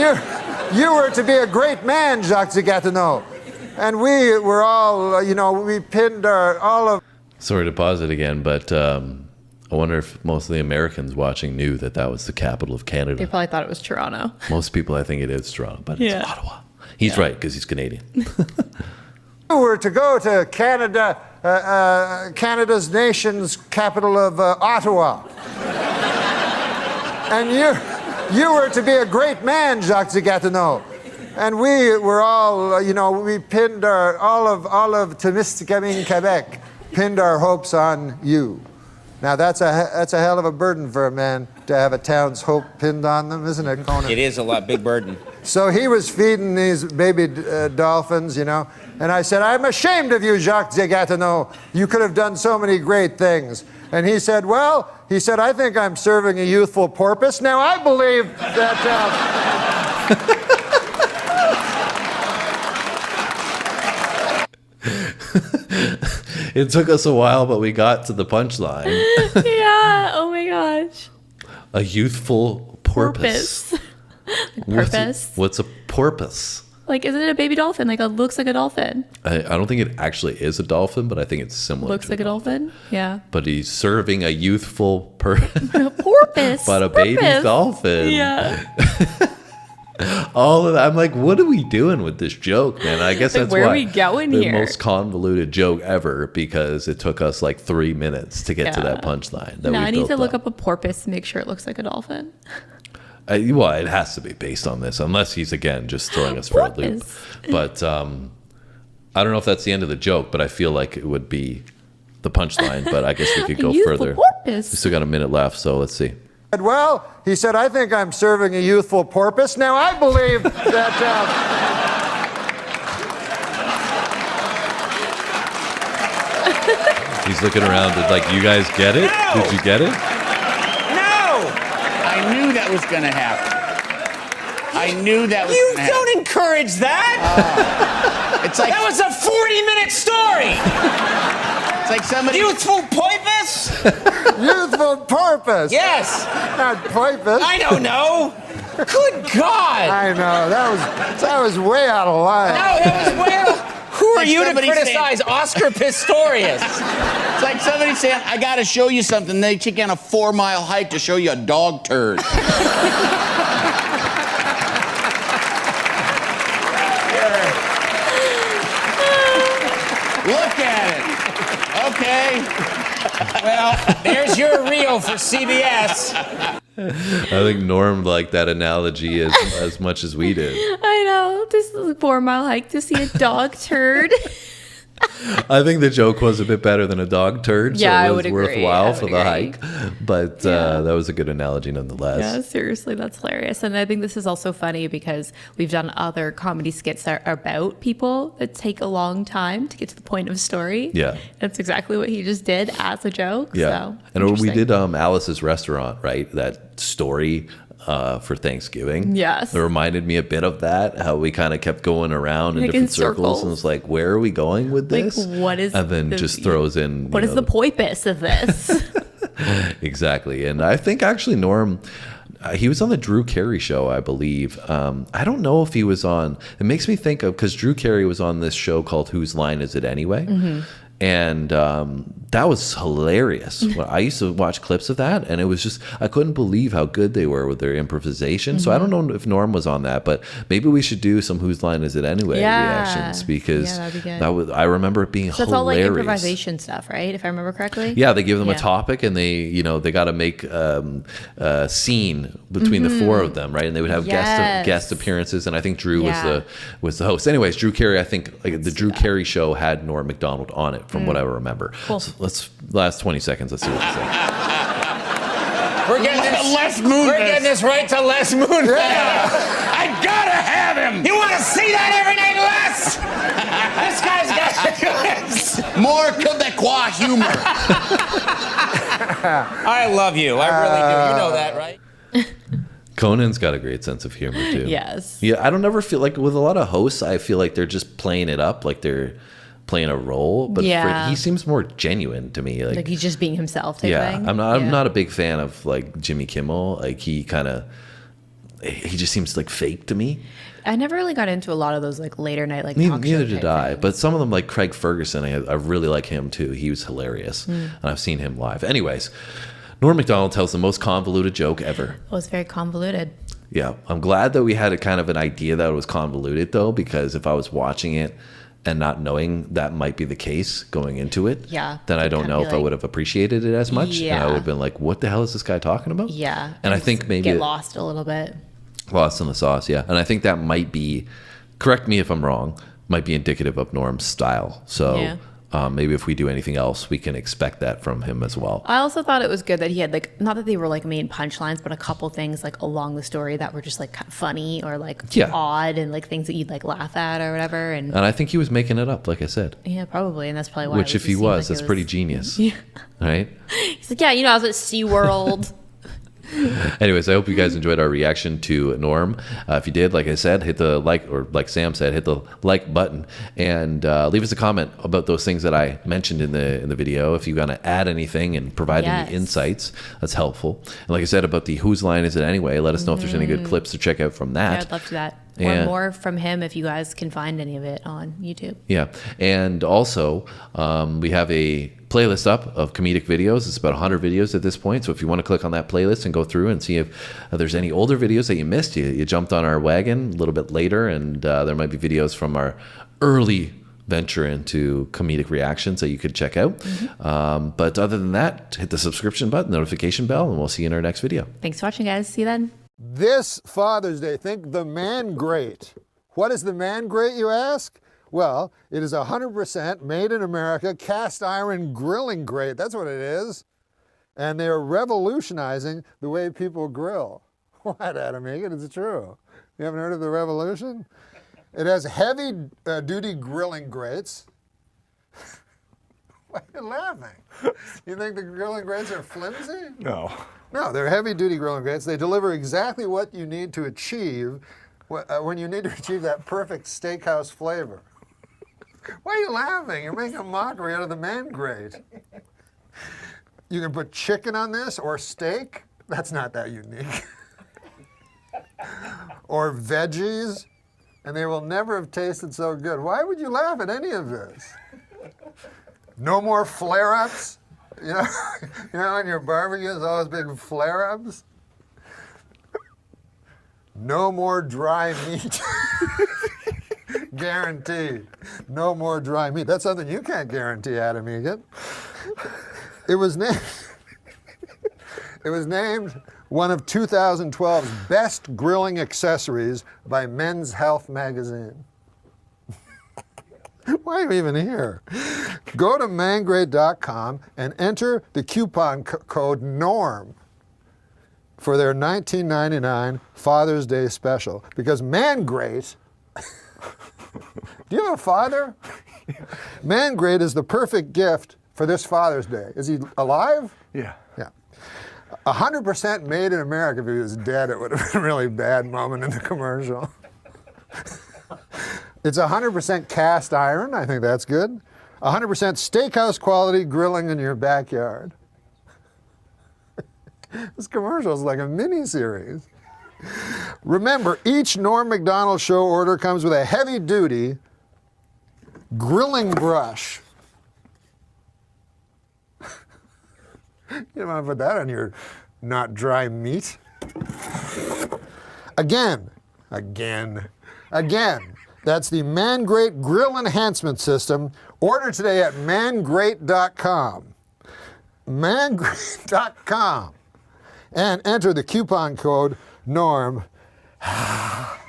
you were to be a great man, Jacques de Gatineau. And we were all, we pinned all of... Sorry to pause it again, but... I wonder if most of the Americans watching knew that was the capital of Canada. They probably thought it was Toronto. Most people, I think it is Toronto, but it's Ottawa. He's right, because he's Canadian. You were to go to Canada, Canada's nation's capital of Ottawa. And You were to be a great man, Jacques de Gatineau. And we were all, we pinned all of Témiscamingue, Quebec, pinned our hopes on you. Now that's a hell of a burden for a man to have a town's hope pinned on them, isn't it, Conan? It is a big burden. So he was feeding these baby dolphins, and I said, I'm ashamed of you, Jacques de Gatineau. You could have done so many great things. And he said, I think I'm serving a youthful porpoise. Now I believe that... It took us a while, but we got to the punchline. Yeah. Oh my gosh. A youthful porpoise. Porpoise. What's a porpoise? Like, isn't it a baby dolphin? Like, it looks like a dolphin. I don't think it actually is a dolphin, but I think it's similar. Looks like a dolphin. Yeah. But he's serving a youthful porpoise. But a baby dolphin. Yeah. All of that. I'm like, what are we doing with this joke, man? I guess that's where why are we going the here? most convoluted joke ever, because it took us like 3 minutes to get to that punchline. No, I need to look up a porpoise to make sure it looks like a dolphin. Well, it has to be based on this, unless he's again just throwing us for a loop. But I don't know if that's the end of the joke, but I feel like it would be the punchline. But I guess we could go further. Porpoise. We still got a minute left, so let's see. He said, I think I'm serving a youthful porpoise. Now I believe that... He's looking around and like, you guys get it? No! Did you get it? No! I knew that was going to happen. I knew that was You going to happen. don't encourage that! It's like... That was a 40-minute story! It's like somebody... Youthful porpoise? Youthful porpoise? Yes! Not porpoise. I don't know! Good God! I know, that was way out of line. No, that was way out. Who are Like you to somebody criticize Oscar Pistorius? It's like somebody saying, I got to show you something. They take you on a 4-mile hike to show you a dog turd. Look at it. Okay. Well, there's your reel for CBS. I think Norm liked that analogy as much as we did. I know. This is a 4-mile hike to see a dog turd. I think the joke was a bit better than a dog turd, Yeah, I so it would was agree. worthwhile I for would the agree. hike. But that was a good analogy nonetheless. Yeah, seriously, that's hilarious. And I think this is also funny because we've done other comedy skits that are about people that take a long time to get to the point of story. Yeah. That's exactly what he just did as a joke. Yeah. So, And we interesting. did Alice's Restaurant, right? That story for Thanksgiving. Yes. It reminded me a bit of that, how we kind of kept going around in Like different in circles. And circles. it's like, where are we going with Like, this? what is And then the- just throws in. What you is know, the porpoise of this? Exactly. And I think actually Norm, he was on the Drew Carey show, I believe. I don't know if he was on, it makes me think of, because Drew Carey was on this show called Whose Line Is It Anyway? Mm-hmm. And that was hilarious. Well, I used to watch clips of that, and it was just, I couldn't believe how good they were with their improvisation. So I don't know if Norm was on that, but maybe we should do some Whose Line Is It Anyway reactions, because that'd be good. that was, I remember it being So it's all like hilarious. improvisation stuff, right? If I remember correctly. Yeah, they give them a Yeah. topic, and they got to make a scene between the four of them, right? And they would have Yes. guest appearances, and I think Drew Yeah. was the host. Anyways, Drew Carey, I think like the Drew Carey show had Norm Macdonald on it, from what I remember. Cool. So let's last 20 seconds. Let's see what they say. We're getting this right to Les Moonves. I gotta have him. You want to see that every night, Les? This guy's got more Quebecois humor. I love you. I really do. You know that, right? Conan's got a great sense of humor too. Yes. Yeah, I don't ever feel like with a lot of hosts, I feel like they're just playing it up, like they're playing a role. But Yeah. he seems more genuine to me. Like he's just being himself type Yeah, thing. I'm not a big fan of like Jimmy Kimmel. Like he just seems like fake to me. I never really got into a lot of those like later night like Neither talk show did type I. things. But some of them, like Craig Ferguson, I really like him too. He was hilarious, and I've seen him live. Anyways, Norm Macdonald tells the most convoluted joke ever. It was very convoluted. Yeah, I'm glad that we had a kind of an idea that it was convoluted though, because if I was watching it and not knowing that might be the case going into it, Yeah. then I don't I'd know be if I like- would have appreciated it as much. And I Yeah. would have been like, what the hell is this guy talking about? Yeah. And I think maybe get it- lost a little bit. Lost in the sauce, yeah. And I think that might be, correct me if I'm wrong, might be indicative of Norm's style. So Yeah. maybe if we do anything else, we can expect that from him as well. I also thought it was good that he had like, not that they were like main punchlines, but a couple things like along the story that were just like kind of funny or like Yeah. odd and like things that you'd like laugh at or whatever. And And I think he was making it up, like I said. yeah, probably. And that's probably why. Which, it if he just was, seemed like that's it pretty genius. Yeah. Right? He's like, yeah, you know, I was at SeaWorld. Anyways, I hope you guys enjoyed our reaction to Norm. If you did, like I said, hit the like, or like Sam said, hit the like button, and leave us a comment about those things that I mentioned in the video. If you want to add anything and provide Yes. any insights, that's helpful. And like I said about the Whose Line Is It Anyway, let us know if there's any good clips to check out from Yeah, that. I'd love to do that. Or And- more from him if you guys can find any of it on YouTube. Yeah, and also we have a playlist up of comedic videos. It's about 100 videos at this point. So if you want to click on that playlist and go through and see if there's any older videos that you missed, you jumped on our wagon a little bit later, and there might be videos from our early venture into comedic reactions that you could check out. But other than that, hit the subscription button, notification bell, and we'll see you in our next video. Thanks for watching, guys. See you then. This Father's Day, think the man grate. What is the man grate, you ask? Well, it is 100% made in America, cast iron grilling grate. That's what it is. And they're revolutionizing the way people grill. What, Adam Egan? It's true. You haven't heard of the revolution? It has heavy duty grilling grates. Why are you laughing? You think the grilling grates are flimsy? No. No, they're heavy-duty grilling grates. They deliver exactly what you need to achieve when you need to achieve that perfect steakhouse flavor. Why are you laughing? You're making a mockery out of the man grate. You can put chicken on this or steak. That's not that unique. Or veggies, and they will never have tasted so good. Why would you laugh at any of this? No more flare-ups. You know, in your barbecue, there's always big flare-ups. No more dry meat. Guaranteed. No more dry meat. That's something you can't guarantee, Adam Egan. It was named one of 2012's best grilling accessories by Men's Health magazine. Why are you even here? Go to mangrate.com and enter the coupon code NORM for their $19.99 Father's Day special. Because Mangrate, do you have a father? Mangrate is the perfect gift for this Father's Day. Is he alive? Yeah. Yeah. 100% made in America. If he was dead, it would have been a really bad moment in the commercial. It's 100% cast iron. I think that's good. 100% steakhouse quality grilling in your backyard. This commercial is like a mini-series. Remember, each Norm MacDonald show order comes with a heavy-duty grilling brush. You don't want to put that on your not dry meat. Again. That's the Mangrate Grill Enhancement System. Order today at mangrate.com. Mangrate.com. And enter the coupon code NORM at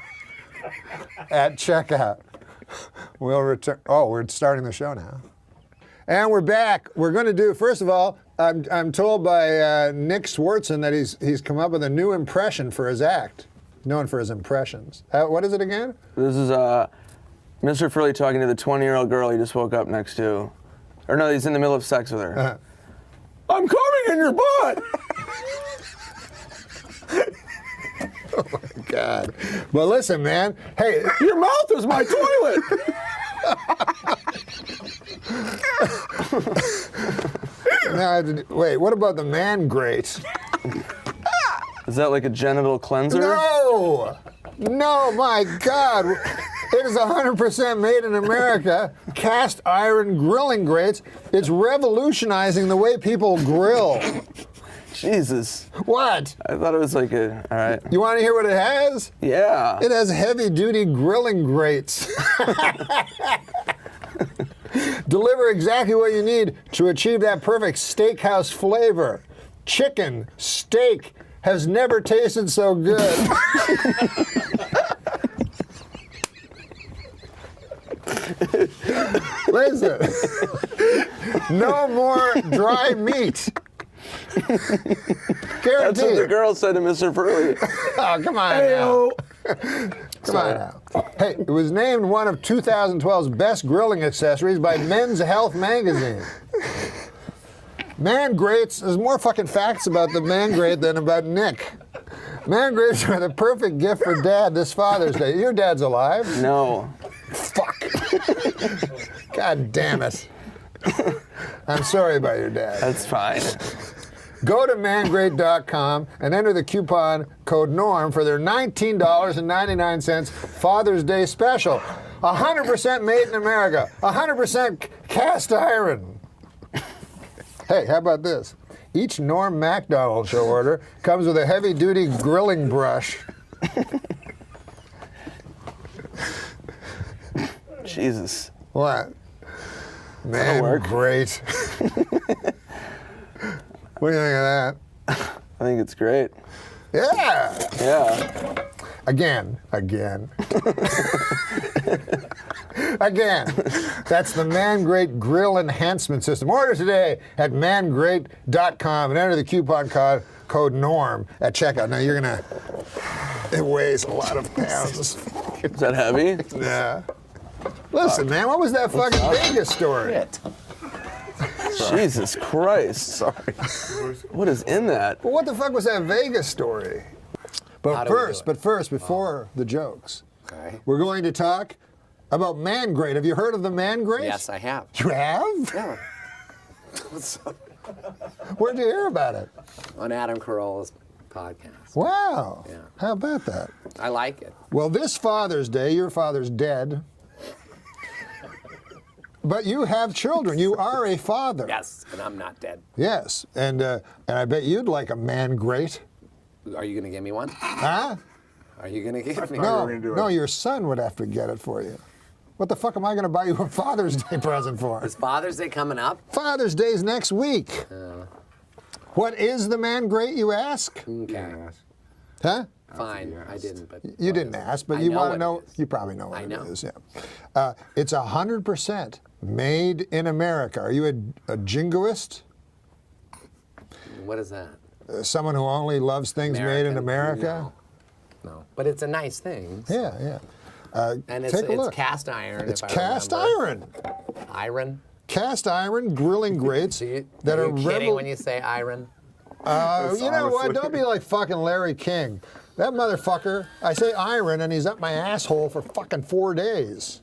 checkout. We'll return. Oh, we're starting the show now. And we're back. We're going to do, first of all, I'm told by Nick Swartzen that he's come up with a new impression for his act. Known for his impressions. What is it again? This is Mr. Furley talking to the 20-year-old girl he just woke up next to. Or no, he's in the middle of sex with her. I'm coming in your butt! Oh my God. Well, listen, man. Hey, your mouth is my toilet! Wait, what about the man grate? Is that like a genital cleanser? No! No, my God. It is 100% made in America. Cast iron grilling grates. It's revolutionizing the way people grill. Jesus. What? I thought it was like a, all right. You want to hear what it has? Yeah. It has heavy-duty grilling grates. Deliver exactly what you need to achieve that perfect steakhouse flavor. Chicken, steak has never tasted so good. Listen, no more dry meat. That's what the girl said to Mr. Furley. Oh, come on now. Come on now. Hey, it was named one of 2012's best grilling accessories by Men's Health magazine. Man grates, there's more fucking facts about the man grate than about Nick. Man grates are the perfect gift for Dad this Father's Day. Your dad's alive? No. Fuck. God damn it. I'm sorry about your dad. That's fine. Go to mangrate.com and enter the coupon code NORM for their $19.99 Father's Day special. 100% made in America. 100% cast iron. Hey, how about this? Each NORM MACDONALD show order comes with a heavy-duty grilling brush. Jesus. What? Man, great. What do you think of that? I think it's great. Yeah. Yeah. Again. Again. That's the Man Great Grill Enhancement System. Order today at mangrate.com and enter the coupon code NORM at checkout. Now you're gonna. It weighs a lot of pounds. Is that heavy? Yeah. Listen, man, what was that fucking Vegas story? Jesus Christ. Sorry. What is in that? Well, what the fuck was that Vegas story? But first, before the jokes, we're going to talk about Man Grate. Have you heard of the Man Grate? Yes, I have. You have? Yeah. Where'd you hear about it? On Adam Carolla's podcast. Wow. Yeah. How about that? I like it. Well, this Father's Day, your father's dead. But you have children. You are a father. Yes, and I'm not dead. Yes, and I bet you'd like a Man Grate. Are you going to give me one? Huh? Are you going to give me No, no, your son would have to get it for you. What the fuck am I going to buy you a Father's Day present for? Is Father's Day coming up? Father's Day's next week. What is the Man Grate, you ask? Okay. Huh? Fine, I didn't, but... You didn't ask, but you want to know? You probably know what it is, yeah. It's 100% made in America. Are you a jingoist? What is that? Someone who only loves things made in America? No. But it's a nice thing. Yeah, yeah. And take a look. It's cast iron. It's cast iron. Iron? Cast iron grilling grates that are kidding when you say iron? You know what? Don't be like fucking Larry King. That motherfucker, I say iron and he's up my asshole for fucking 4 days.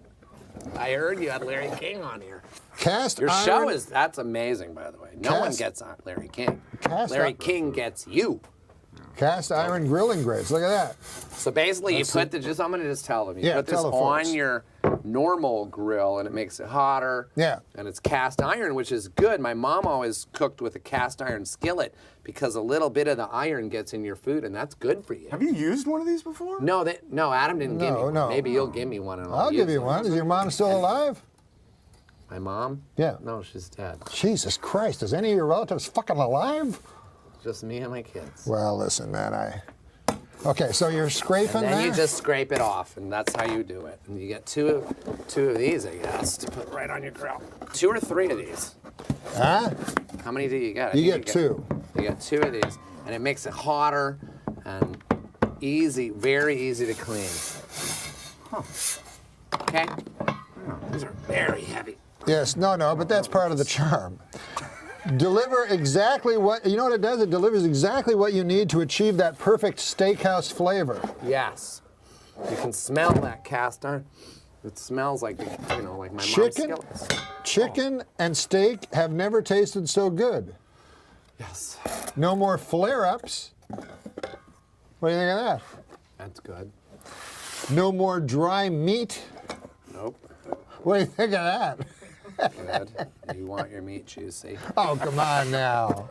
I heard you had Larry King on here. Cast Your iron. show that's amazing, by the way. No one gets on Larry King. Larry King gets you. Cast iron grilling grates. Look at that. So basically, I'm going to just tell them. You put this tell the on folks. your normal grill, and it makes it hotter. Yeah. And it's cast iron, which is good. My mom always cooked with a cast iron skillet because a little bit of the iron gets in your food, and that's good for you. Have you used one of these before? No, Adam didn't give me one. No. Maybe you'll give me one, and I'll give you one. Is your mom still alive? My mom? Yeah. No, she's dead. Jesus Christ, is any of your relatives fucking alive? Just me and my kids. Well, listen, man, Okay, so you're scraping and then that? you just scrape it off, and that's how you do it. And you get two of these, I guess, to put right on your grill. 2 or 3 of these. Huh? How many do you get? You get 2. You get 2 of these, and it makes it hotter and easy, very easy to clean. Okay? These are very heavy. Yes, no, but that's part of the charm. Deliver exactly what, you know what it does? It delivers exactly what you need to achieve that perfect steakhouse flavor. Yes. You can smell that cast iron. It smells like, like my mom's skillets. Chicken and steak have never tasted so good. Yes. No more flare-ups. What do you think of that? That's good. No more dry meat. Nope. What do you think of that? Good. You want your meat juicy. Oh, come on now.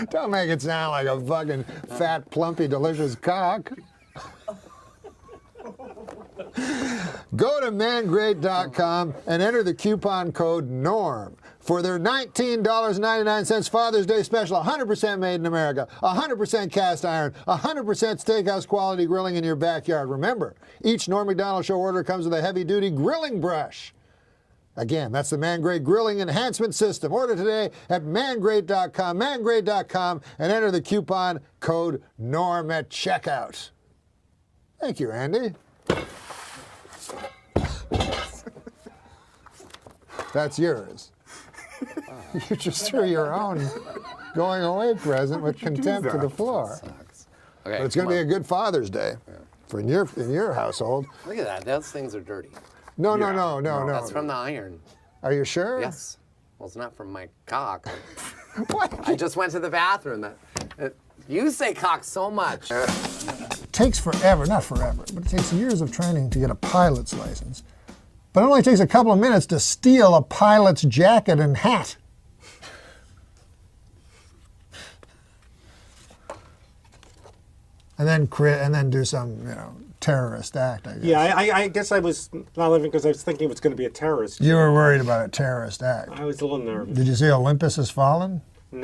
Don't make it sound like a fucking fat, plumpy, delicious cock. Go to mangrate.com and enter the coupon code NORM for their $19.99 Father's Day special. 100% made in America, 100% cast iron, 100% steakhouse quality grilling in your backyard. Remember, each Norm MacDonald Show order comes with a heavy-duty grilling brush. Again, that's the Mangrate Grilling Enhancement System. Order today at mangrate.com, and enter the coupon code NORM at checkout. Thank you, Andy. That's yours. You just threw your own going away present with contempt to the floor. Okay, But it's going to be a good Father's Day for in your household. Look at that. Those things are dirty. No. That's from the iron. Are you sure? Yes. Well, it's not from my cock. What? I just went to the bathroom. You say cock so much. It takes forever, not forever, but it takes years of training to get a pilot's license. But it only takes a couple of minutes to steal a pilot's jacket and hat. And then do some, terrorist act, I guess. Yeah, I guess I was not living because I was thinking it was going to be a terrorist. You were worried about a terrorist act. I was a little nervous. Did you see Olympus Has Fallen?